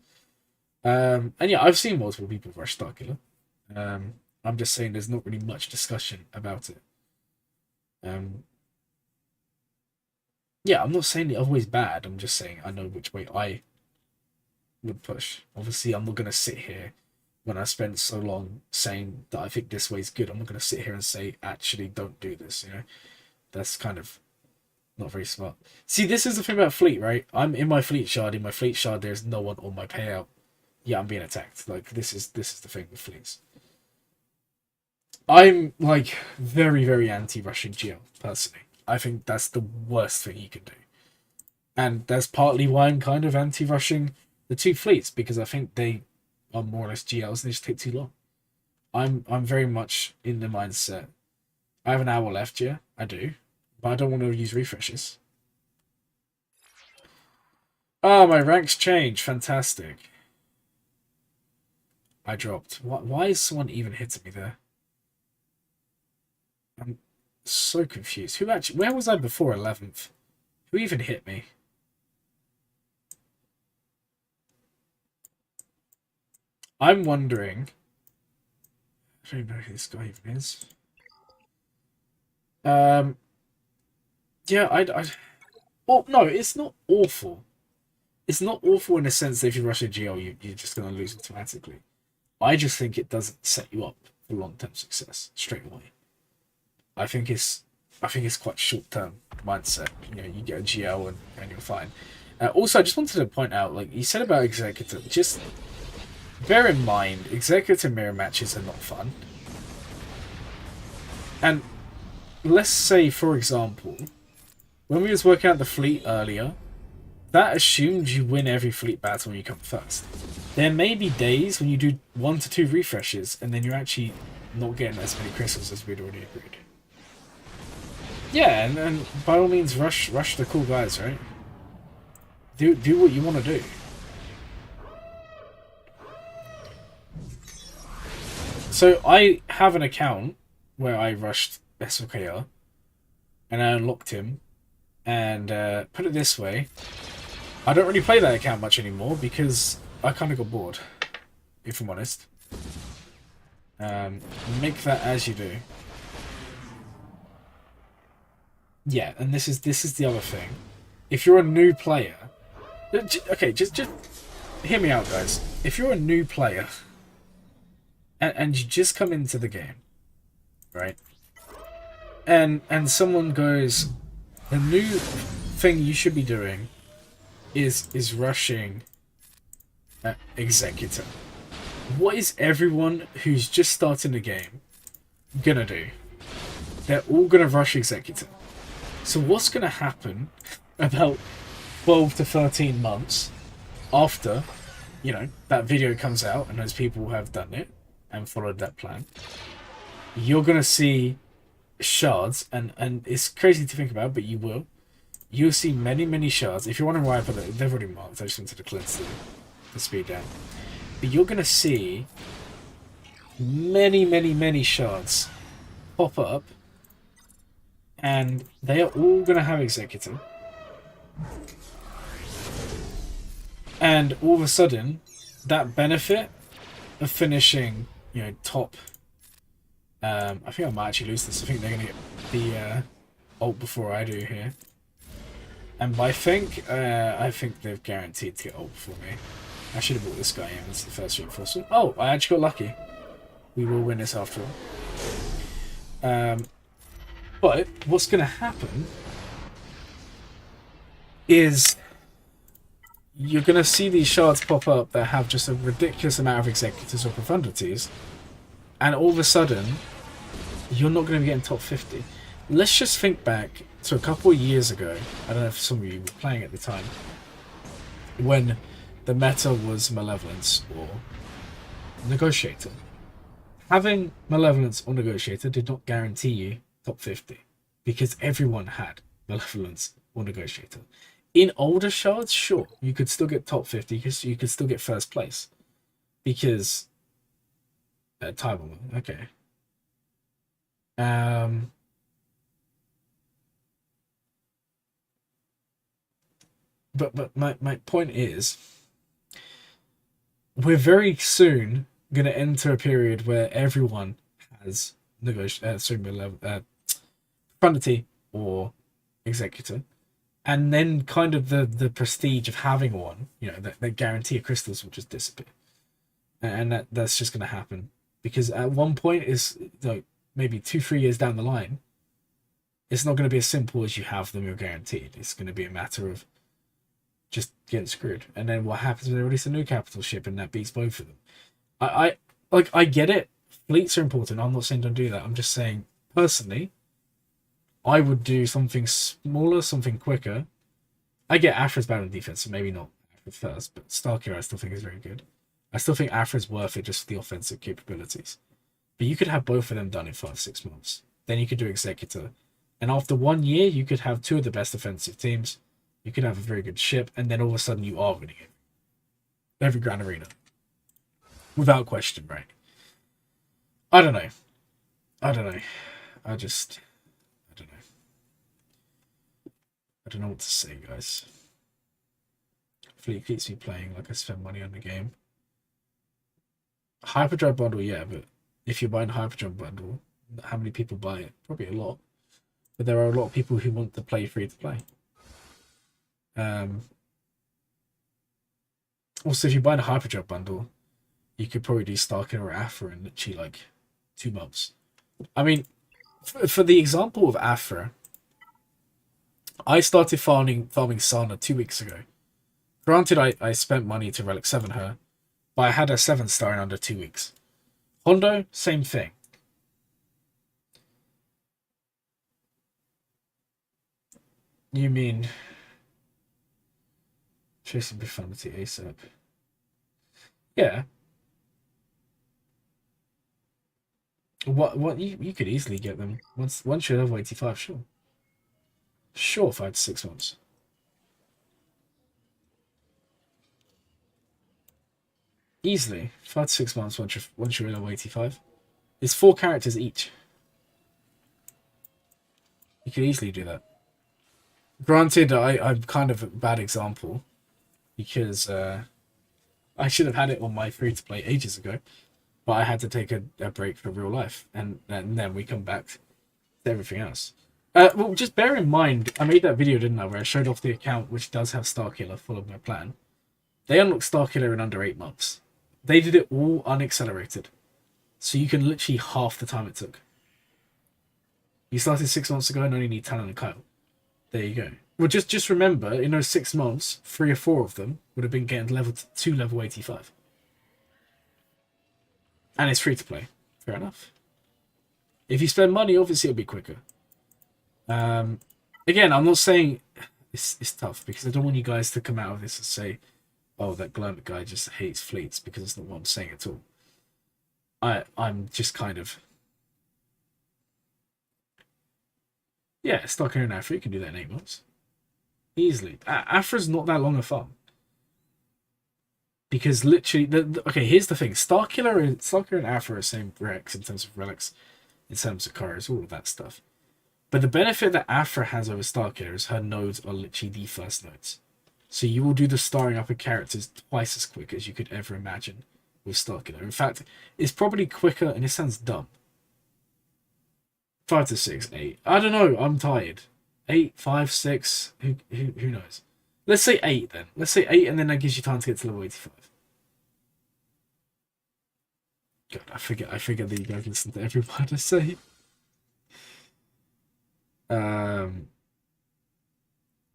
And yeah, I've seen multiple people rush Starkiller. I'm just saying there's not really much discussion about it. Yeah, I'm not saying the other way's bad. I'm just saying I know which way I would push. Obviously, I'm not going to sit here when I spent so long saying that I think this way's good. I'm not going to sit here and say, actually, don't do this, you know? That's kind of not very smart. See, this is the thing about fleet, right? I'm in my fleet shard. In my fleet shard, there's no one on my payout. Yeah, I'm being attacked. Like, this is the thing with fleets. I'm, like, very, very anti-Russian GL, personally. I think that's the worst thing you can do. And that's partly why I'm kind of anti-rushing the two fleets, because I think they are more or less GLs and they just take too long. I'm very much in the mindset. I have an hour left, yeah, I do. But I don't want to use refreshes. Oh, my ranks change. Fantastic. I dropped. Why is someone even hitting me there? I'm so confused. Who actually... Where was I before 11th? Who even hit me? I'm wondering... I don't know who this guy even is. Yeah, well, no, it's not awful. It's not awful in the sense that if you rush a GL, you're just going to lose automatically. I just think it doesn't set you up for long-term success straight away. I think it's quite short-term mindset. You know, you get a GL and you're fine. Also, I just wanted to point out, like you said about Executor, just bear in mind, Executor mirror matches are not fun. And let's say, for example, when we was working out the fleet earlier, that assumed you win every fleet battle when you come first. There may be days when you do 1 to 2 refreshes and then you're actually not getting as many crystals as we'd already agreed. Yeah, and by all means rush the cool guys, right? Do what you want to do. So I have an account where I rushed SOKR, and I unlocked him. And put it this way, I don't really play that account much anymore because I kind of got bored, if I'm honest. Make that as you do. Yeah, and this is the other thing. If you're a new player, okay, just hear me out, guys. If you're a new player and you just come into the game, right? And someone goes, the new thing you should be doing is rushing Executor. What is everyone who's just starting the game gonna do? They're all gonna rush Executor. So what's gonna happen about 12 to 13 months after, you know, that video comes out and those people have done it and followed that plan? You're gonna see shards, and it's crazy to think about, but you will. You'll see many shards. If you're wondering why I put it, they've already marked. I just wanted to cleanse the speed down. But you're gonna see many shards pop up, and they are all gonna have Executor. And all of a sudden, that benefit of finishing, you know, top. I think I might actually lose this. I think they're gonna get the ult before I do here. And by I think they've guaranteed to get ult before me. I should have brought this guy in as the first reinforcement. Oh, I actually got lucky. We will win this after all. But what's going to happen is you're going to see these shards pop up that have just a ridiculous amount of executors or profundities, and all of a sudden, you're not going to be getting top 50. Let's just think back to a couple of years ago. I don't know if some of you were playing at the time, when the meta was Malevolence or Negotiator. Having Malevolence or Negotiator did not guarantee you top 50, because everyone had Malevolence or Negotiator. In older shards, sure, you could still get top 50 because you could still get first place. Because Time Bomber, okay. But my point is, we're very soon going to enter a period where everyone has profundity or executor, and then kind of the prestige of having one, you know, that guarantee of crystals will just disappear, and that's just going to happen, because at one point is like maybe 2-3 years down the line, it's not going to be as simple as you have them, you're guaranteed. It's going to be a matter of just getting screwed. And then what happens when they release a new capital ship and that beats both of them? I get it. Fleets are important. I'm not saying don't do that. I'm just saying, personally, I would do something smaller, something quicker. I get Afra's bad on defense, so maybe not Afra first, but Starkiller I still think is very good. I still think Afra's worth it just for the offensive capabilities. But you could have both of them done in 5-6 months. Then you could do Executor. And after 1 year, you could have 2 of the best offensive teams. You could have a very good ship, and then all of a sudden you are winning it. Every Grand Arena. Without question, right? I don't know. I don't know. I don't know. I don't know what to say, guys. Fleet keeps me playing like I spend money on the game. Hyperdrive bundle, yeah, but if you're buying a Hyperdrive bundle, how many people buy it? Probably a lot. But there are a lot of people who want to play free to play. Also, if you buy the Hyperdrive bundle, you could probably do Starkiller or Afra in literally like 2 months. I mean, for the example of Afra, I started farming Sana 2 weeks ago. Granted, I spent money to Relic 7 her, but I had a 7-star in under 2 weeks. Hondo, same thing. You mean chasing profundity ASAP? Yeah. What you could easily get them once you're level 85, sure. Sure, 5 to 6 months. Easily 5 to 6 months once you're level 85. It's 4 characters each. You could easily do that. Granted, I'm kind of a bad example because I should have had it on my free-to-play ages ago, but I had to take a break for real life, and then we come back to everything else. Well, just bear in mind, I made that video, didn't I, where I showed off the account which does have Starkiller full of my plan. They unlocked Starkiller in under 8 months. They did it all unaccelerated. So you can literally half the time it took. You started 6 months ago and only need Talon and Kyle. There you go. Well, just remember, in those 6 months, 3 or 4 of them would have been getting to level 85. And it's free to play. Fair enough. If you spend money, obviously it'll be quicker. Again, I'm not saying it's tough, because I don't want you guys to come out of this and say, oh, that Glurmit guy just hates fleets, because it's not what I'm saying at all. I'm just kind of... Yeah, Starkiller in Afra, you can do that in 8 months. Easily. Afra's not that long a farm. Because literally... okay, here's the thing. Starkiller and Afra are the same Rex in terms of relics, in terms of cars, all of that stuff. But the benefit that Afra has over Starkiller is her nodes are literally the first nodes. So you will do the starring up of characters twice as quick as you could ever imagine with Starkiller. In fact, it's probably quicker, and it sounds dumb. 5 to 6, 8. I don't know, I'm tired. 8, 5, 6, who knows? Let's say 8 then. Let's say 8, and then that gives you time to get to level 85. God, I forget that you guys listen to every word I say.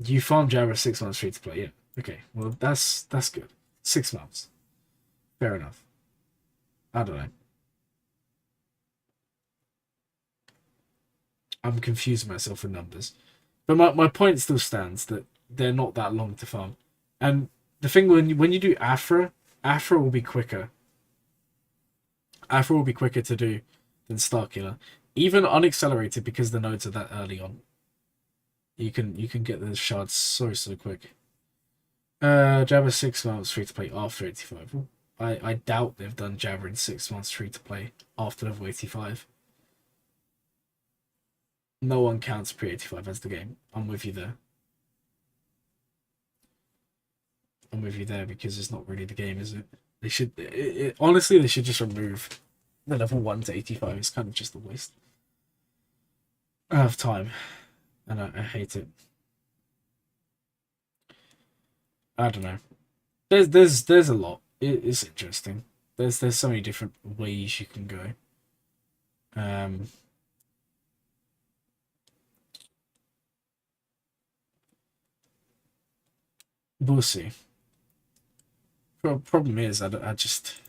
You farm Jabba 6 months free to play, yeah. Okay, well that's good. 6 months. Fair enough. I don't know. I'm confusing myself with numbers. But my point still stands that they're not that long to farm. And the thing when you do Afra will be quicker. Afra will be quicker to do than Starkiller. Even unaccelerated, because the nodes are that early on. You can get the shards so quick. Jabba 6 months free to play after 85. I doubt they've done Jabba in 6 months free to play after level 85. No one counts pre-85 as the game. I'm with you there. I'm with you there, because it's not really the game, is it? They should... honestly, they should just remove the level 1 to 85. It's kind of just a waste of time. And I hate it. I don't know. There's a lot. It's interesting. There's so many different ways you can go. We'll see. Problem is, I just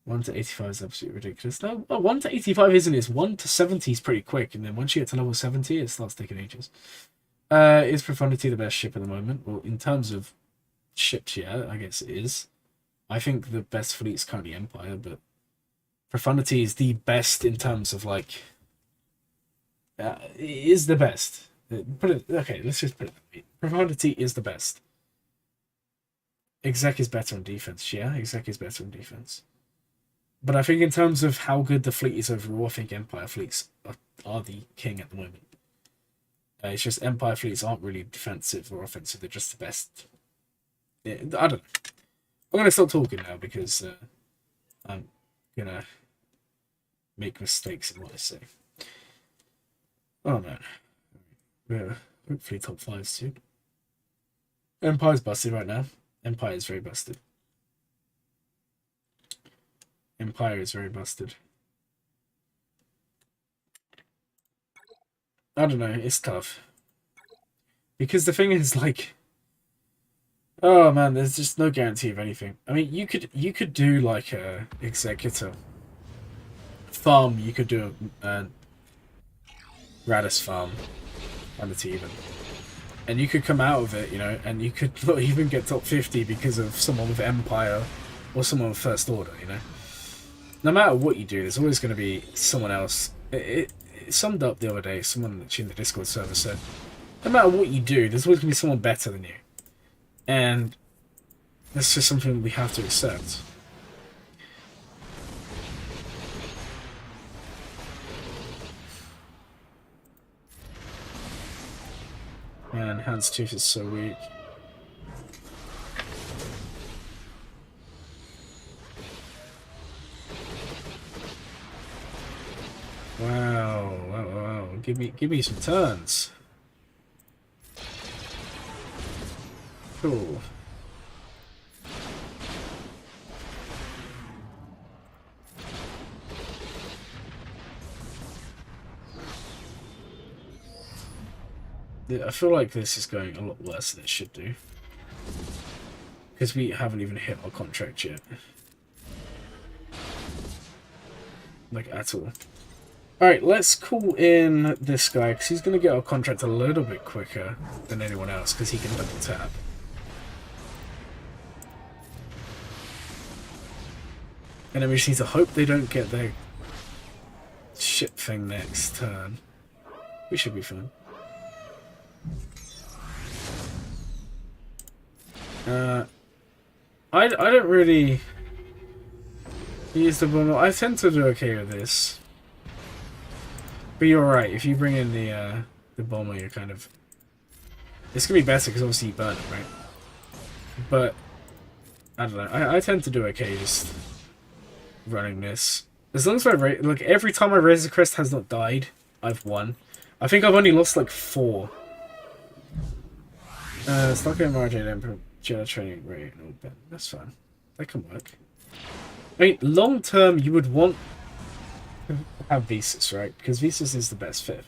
1 to 85 is absolutely ridiculous. No, 1 to 85 isn't. It's 1 to 70 is pretty quick, and then once you get to level 70, it starts taking ages. Is Profundity the best ship at the moment? Well, in terms of ships, yeah, I guess it is. I think the best fleet is currently Empire, but Profundity is the best in terms of, like... it is the best. Okay, let's just put it that way. Profundity is the best. Exec is better on defense, yeah, Exec is better on defense. But I think in terms of how good the fleet is overall, I think Empire fleets are the king at the moment. It's just Empire fleets aren't really defensive or offensive, they're just the best. Yeah, I don't know. I'm going to stop talking now, because I'm going to make mistakes in what I say. Oh man. Yeah, hopefully top 5 soon. Empire's busted right now. Empire is very busted. Empire is very busted. I don't know, it's tough. Because the thing is, like... Oh man, there's just no guarantee of anything. I mean, you could do like a executor farm. You could do a Radis farm on the team, and you could come out of it, you know, and you could not even get top 50 because of someone with Empire or someone with First Order, you know. No matter what you do, there's always going to be someone else. It summed up the other day. Someone in the Discord server said, no matter what you do, there's always going to be someone better than you. And that's just something we have to accept. Man, Hans Tooth is so weak. Wow, wow, wow. Give me some turns. Cool. Yeah, I feel like this is going a lot worse than it should do. Because we haven't even hit our contract yet. Like, at all. Alright, let's call in this guy, because he's going to get our contract a little bit quicker than anyone else, because he can double tap. And then we just need to hope they don't get their shit thing next turn. We should be fine. I don't really use the bomber. I tend to do okay with this. But you're right, if you bring in the bomber, you're kind of... It's going to be better because obviously you burn it, right? But, I don't know. I tend to do okay just running this. As long as like, every time my Razor Crest has not died, I've won. I think I've only lost like 4. Stockholm Margin Emperor Jedi Training Ray. No, that's fine. That can work. I mean, long term, you would want to have Visas, right? Because Visas is the best 5th.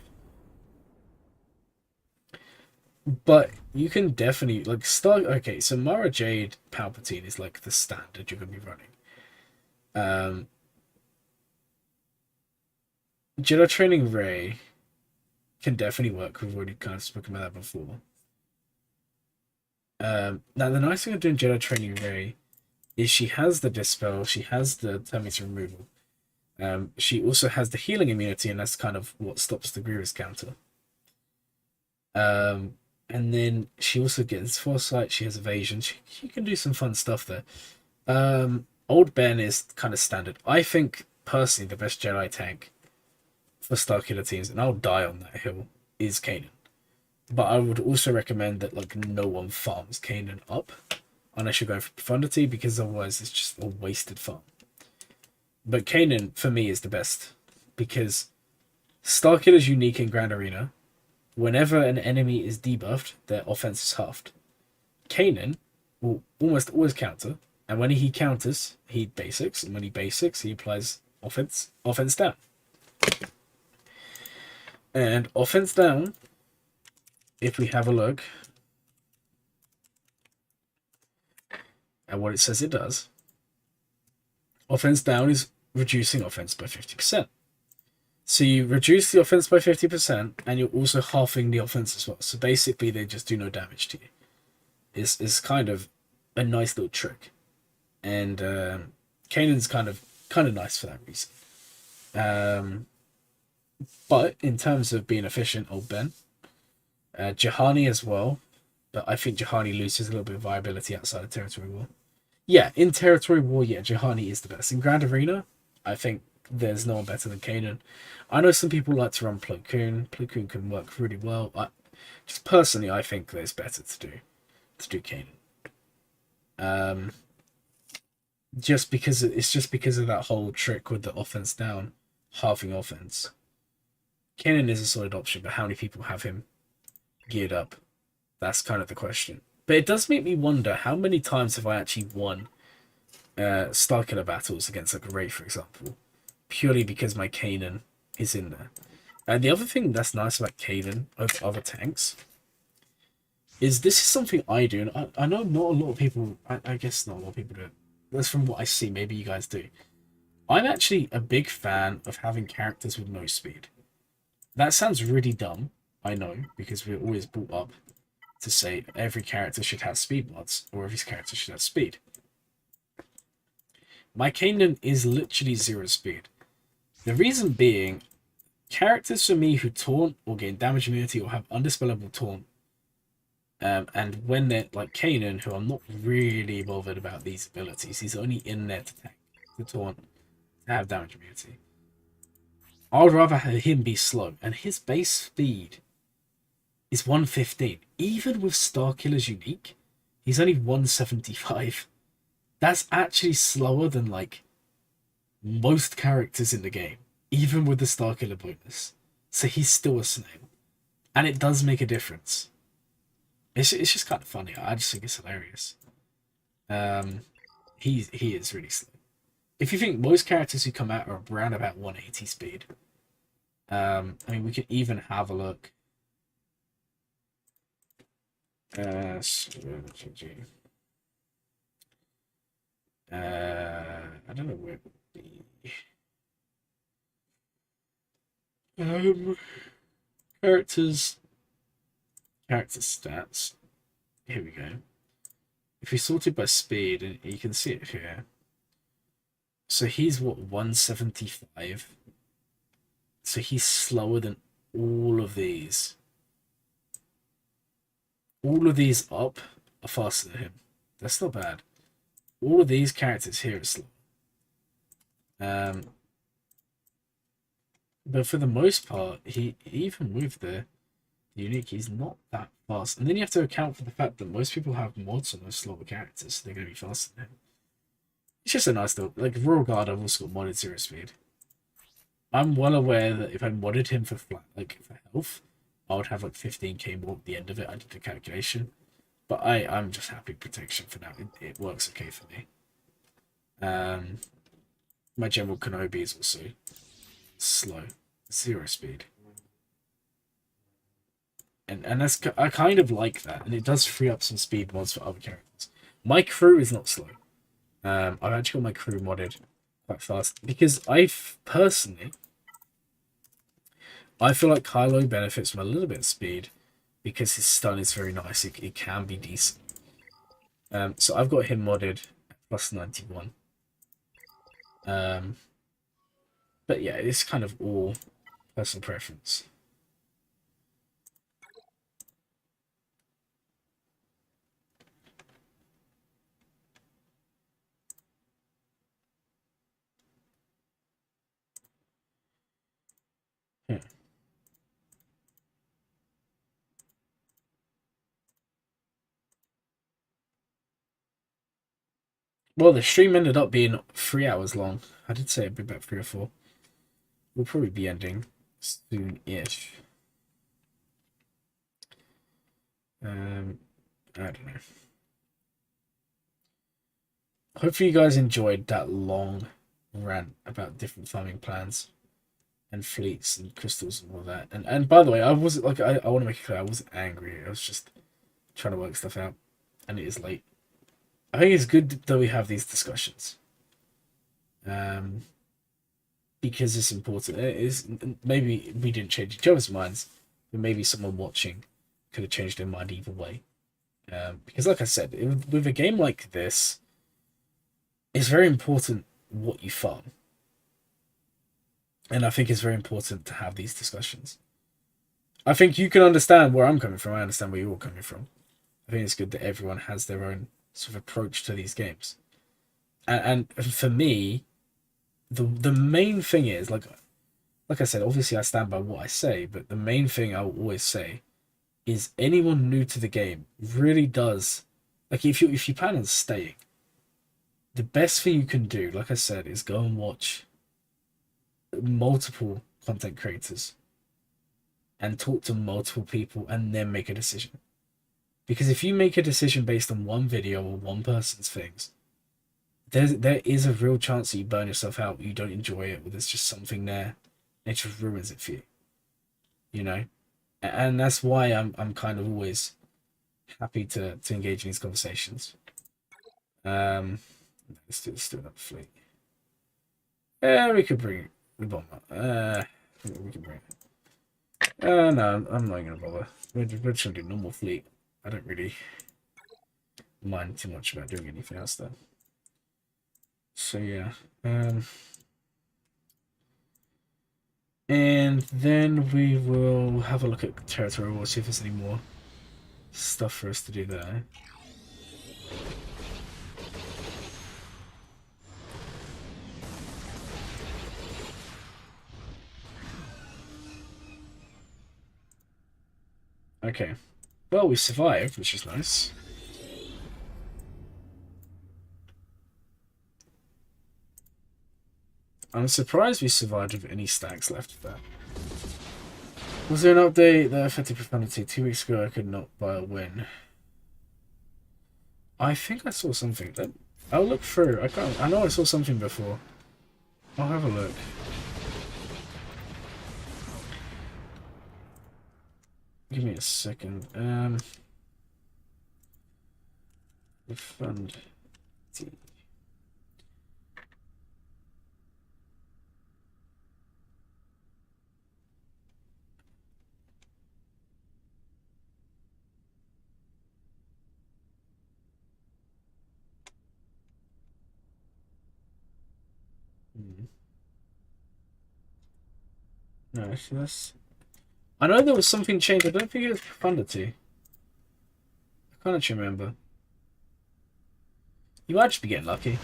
But you can definitely, like, start... Okay, so Mara Jade Palpatine is, like, the standard you're going to be running. Jedi Training Ray can definitely work. We've already kind of spoken about that before. Now, the nice thing of doing Jedi Training Ray is she has the Dispel, she has the Terminator Removal. She also has the healing immunity, and that's kind of what stops the Grievous counter. And then she also gets Foresight, she has Evasion, she can do some fun stuff there. Old Ben is kind of standard. I think, personally, the best Jedi tank for Starkiller teams, and I'll die on that hill, is Kanan. But I would also recommend that like no one farms Kanan up unless you're going for profundity, because otherwise it's just a wasted farm. But Kanan for me is the best because Starkiller is unique in Grand Arena. Whenever an enemy is debuffed, their offense is halved. Kanan will almost always counter, and when he counters, he basics, and when he basics, he applies offense down. And offense down, if we have a look at what it says it does, offense down is reducing offense by 50%. So you reduce the offense by 50%, and you're also halving the offense as well. So basically, they just do no damage to you. It's kind of a nice little trick, and Kanan's kind of nice for that reason. But in terms of being efficient, old Ben. Juhani as well, but I think Juhani loses a little bit of viability outside of Territory War. Yeah, in Territory War, yeah, Juhani is the best. In Grand Arena, I think there's no one better than Kanan. I know some people like to run Plo Koon. Plo Koon can work really well. Just personally, I think there's better to do Kanan. Just because of that whole trick with the offense down, halving offense. Kanan is a solid option, but how many people have him geared up? That's kind of the question. But it does make me wonder, how many times have I actually won Starkiller battles against like a Ray, for example, purely because my Kanan is in there. And the other thing that's nice about Kanan over other tanks is this is something I do, and I know not a lot of people, I guess not a lot of people do it. That's from what I see, maybe you guys do. I'm actually a big fan of having characters with no speed. That sounds really dumb, I know, because we're always brought up to say every character should have speed mods, or every character should have speed. My Kanan is literally 0 speed. The reason being, characters for me who taunt or gain damage immunity or have undispellable taunt, and when they're like Kanan, who I'm not really bothered about these abilities, he's only in there to tank, to taunt, to have damage immunity. I would rather have him be slow, and his base speed is 115. Even with Starkiller's unique, he's only 175. That's actually slower than like most characters in the game, even with the Starkiller bonus. So he's still a snail, and it does make a difference. It's just kind of funny. I just think it's hilarious. He is really slow. If you think most characters who come out are around about 180 speed, I mean, we could even have a look. Strategy. I don't know where it would be. Characters. Character stats. Here we go. If we sorted by speed, and you can see it here. So he's what, 175? So he's slower than all of these. All of these up are faster than him. That's not bad. All of these characters here are slow. But for the most part, he even with the unique, he's not that fast. And then you have to account for the fact that most people have mods on those slower characters, so they're going to be faster than him. It's just a nice little, like Royal Guard, I've also got modded 0 speed. I'm well aware that if I modded him for flat, like for health, I would have like 15k more at the end of it. I did the calculation, but I'm just happy protection for now. It works okay for me. My General Kenobi is also slow, 0 speed, and that's, I kind of like that, and it does free up some speed mods for other characters. My crew is not slow. I've actually got my crew modded quite fast because I feel like Kylo benefits from a little bit of speed because his stun is very nice. It can be decent. So I've got him modded at plus 91. But yeah, it's kind of all personal preference. Well, the stream ended up being 3 hours long. I did say it'd be about 3 or 4. We'll probably be ending soon-ish. I don't know. Hopefully you guys enjoyed that long rant about different farming plans and fleets and crystals and all that. And by the way, I wasn't like, I want to make it clear, I wasn't angry. I was just trying to work stuff out, and it is late. I think it's good that we have these discussions. Because it's important. It is, maybe we didn't change each other's minds, but maybe someone watching could have changed their mind either way. Because like I said, with a game like this, it's very important what you farm. And I think it's very important to have these discussions. I think you can understand where I'm coming from. I understand where you're coming from. I think it's good that everyone has their own sort of approach to these games. And for me, the main thing is, like I said, obviously I stand by what I say, but the main thing I will always say is anyone new to the game really does, like if you plan on staying, the best thing you can do, like I said, is go and watch multiple content creators and talk to multiple people and then make a decision. Because if you make a decision based on one video or one person's things, there is a real chance that you burn yourself out, you don't enjoy it, or there's just something there, and it just ruins it for you. You know? And that's why I'm kind of always happy to engage in these conversations. Let's do another fleet. We could bring the bomber. We can bring it. No, I'm not gonna bother. We're just gonna do normal fleet. I don't really mind too much about doing anything else though. So yeah. And then we will have a look at territory. We'll see if there's any more stuff for us to do there. Okay. Well, we survived, which is nice. I'm surprised we survived with any stacks left there. Was there an update that affected profanity? 2 weeks ago I could not buy a win. I think I saw something. I'll look through. I know I saw something before. I'll have a look. Give me a second. Refund. No, actually, that's. I know there was something changed. I don't think it was profundity. I can't actually remember. You might just be getting lucky.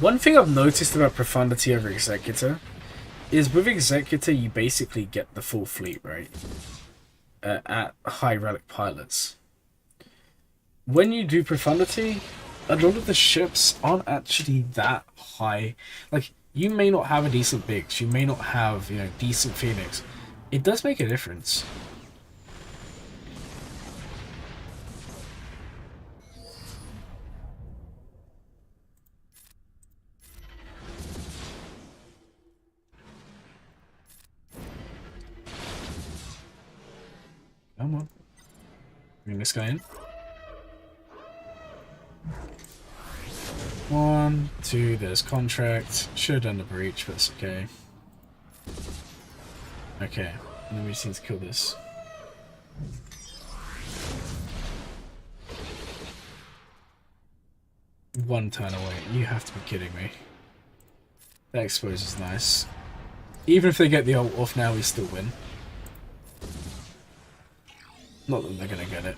One thing I've noticed about profundity over Executor is with Executor you basically get the full fleet, right? At high relic pilots. When you do profundity, a lot of the ships aren't actually that high. Like, you may not have a decent Biggs, you may not have, you know, decent Phoenix. It does make a difference. Come on. Bring this guy in. 1, 2, there's contract. Should have done the breach, but it's okay. Okay, and then we just need to kill this. One turn away. You have to be kidding me. That expose is nice. Even if they get the ult off now, we still win. Not that they're gonna get it.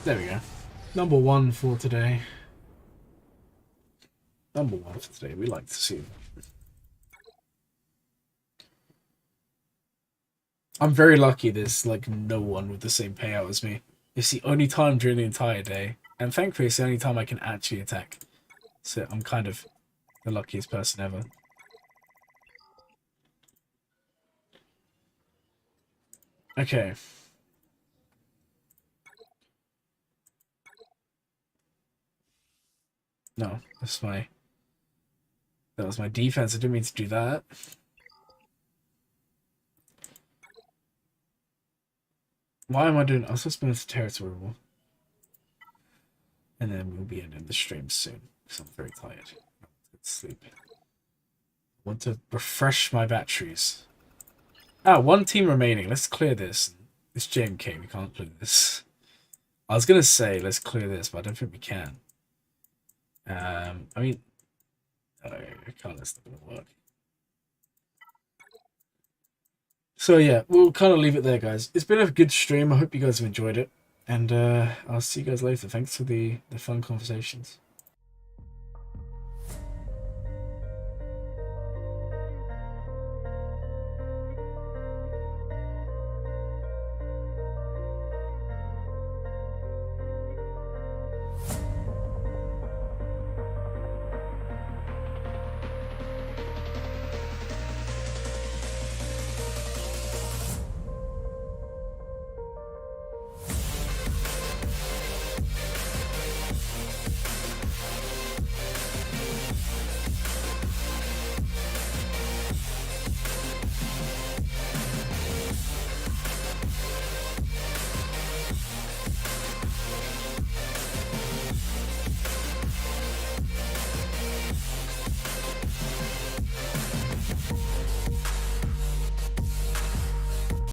There we go. Number 1 for today. Number 1 for today. We like to see. I'm very lucky there's like no one with the same payout as me. It's the only time during the entire day. And thankfully it's the only time I can actually attack. So I'm kind of the luckiest person ever. Okay. No, that was my defense. I didn't mean to do that. Why am I doing? I was supposed to move to territory war. And then we'll be ending the stream soon because I'm very tired. Let's sleep. I want to refresh my batteries. Ah, 1 team remaining. Let's clear this. It's JMK. We can't clear this. I was gonna say let's clear this, but I don't think we can. I mean, I can't. That's not gonna work. So yeah, we'll kind of leave it there, guys. It's been a good stream. I hope you guys have enjoyed it, and I'll see you guys later. Thanks for the fun conversations.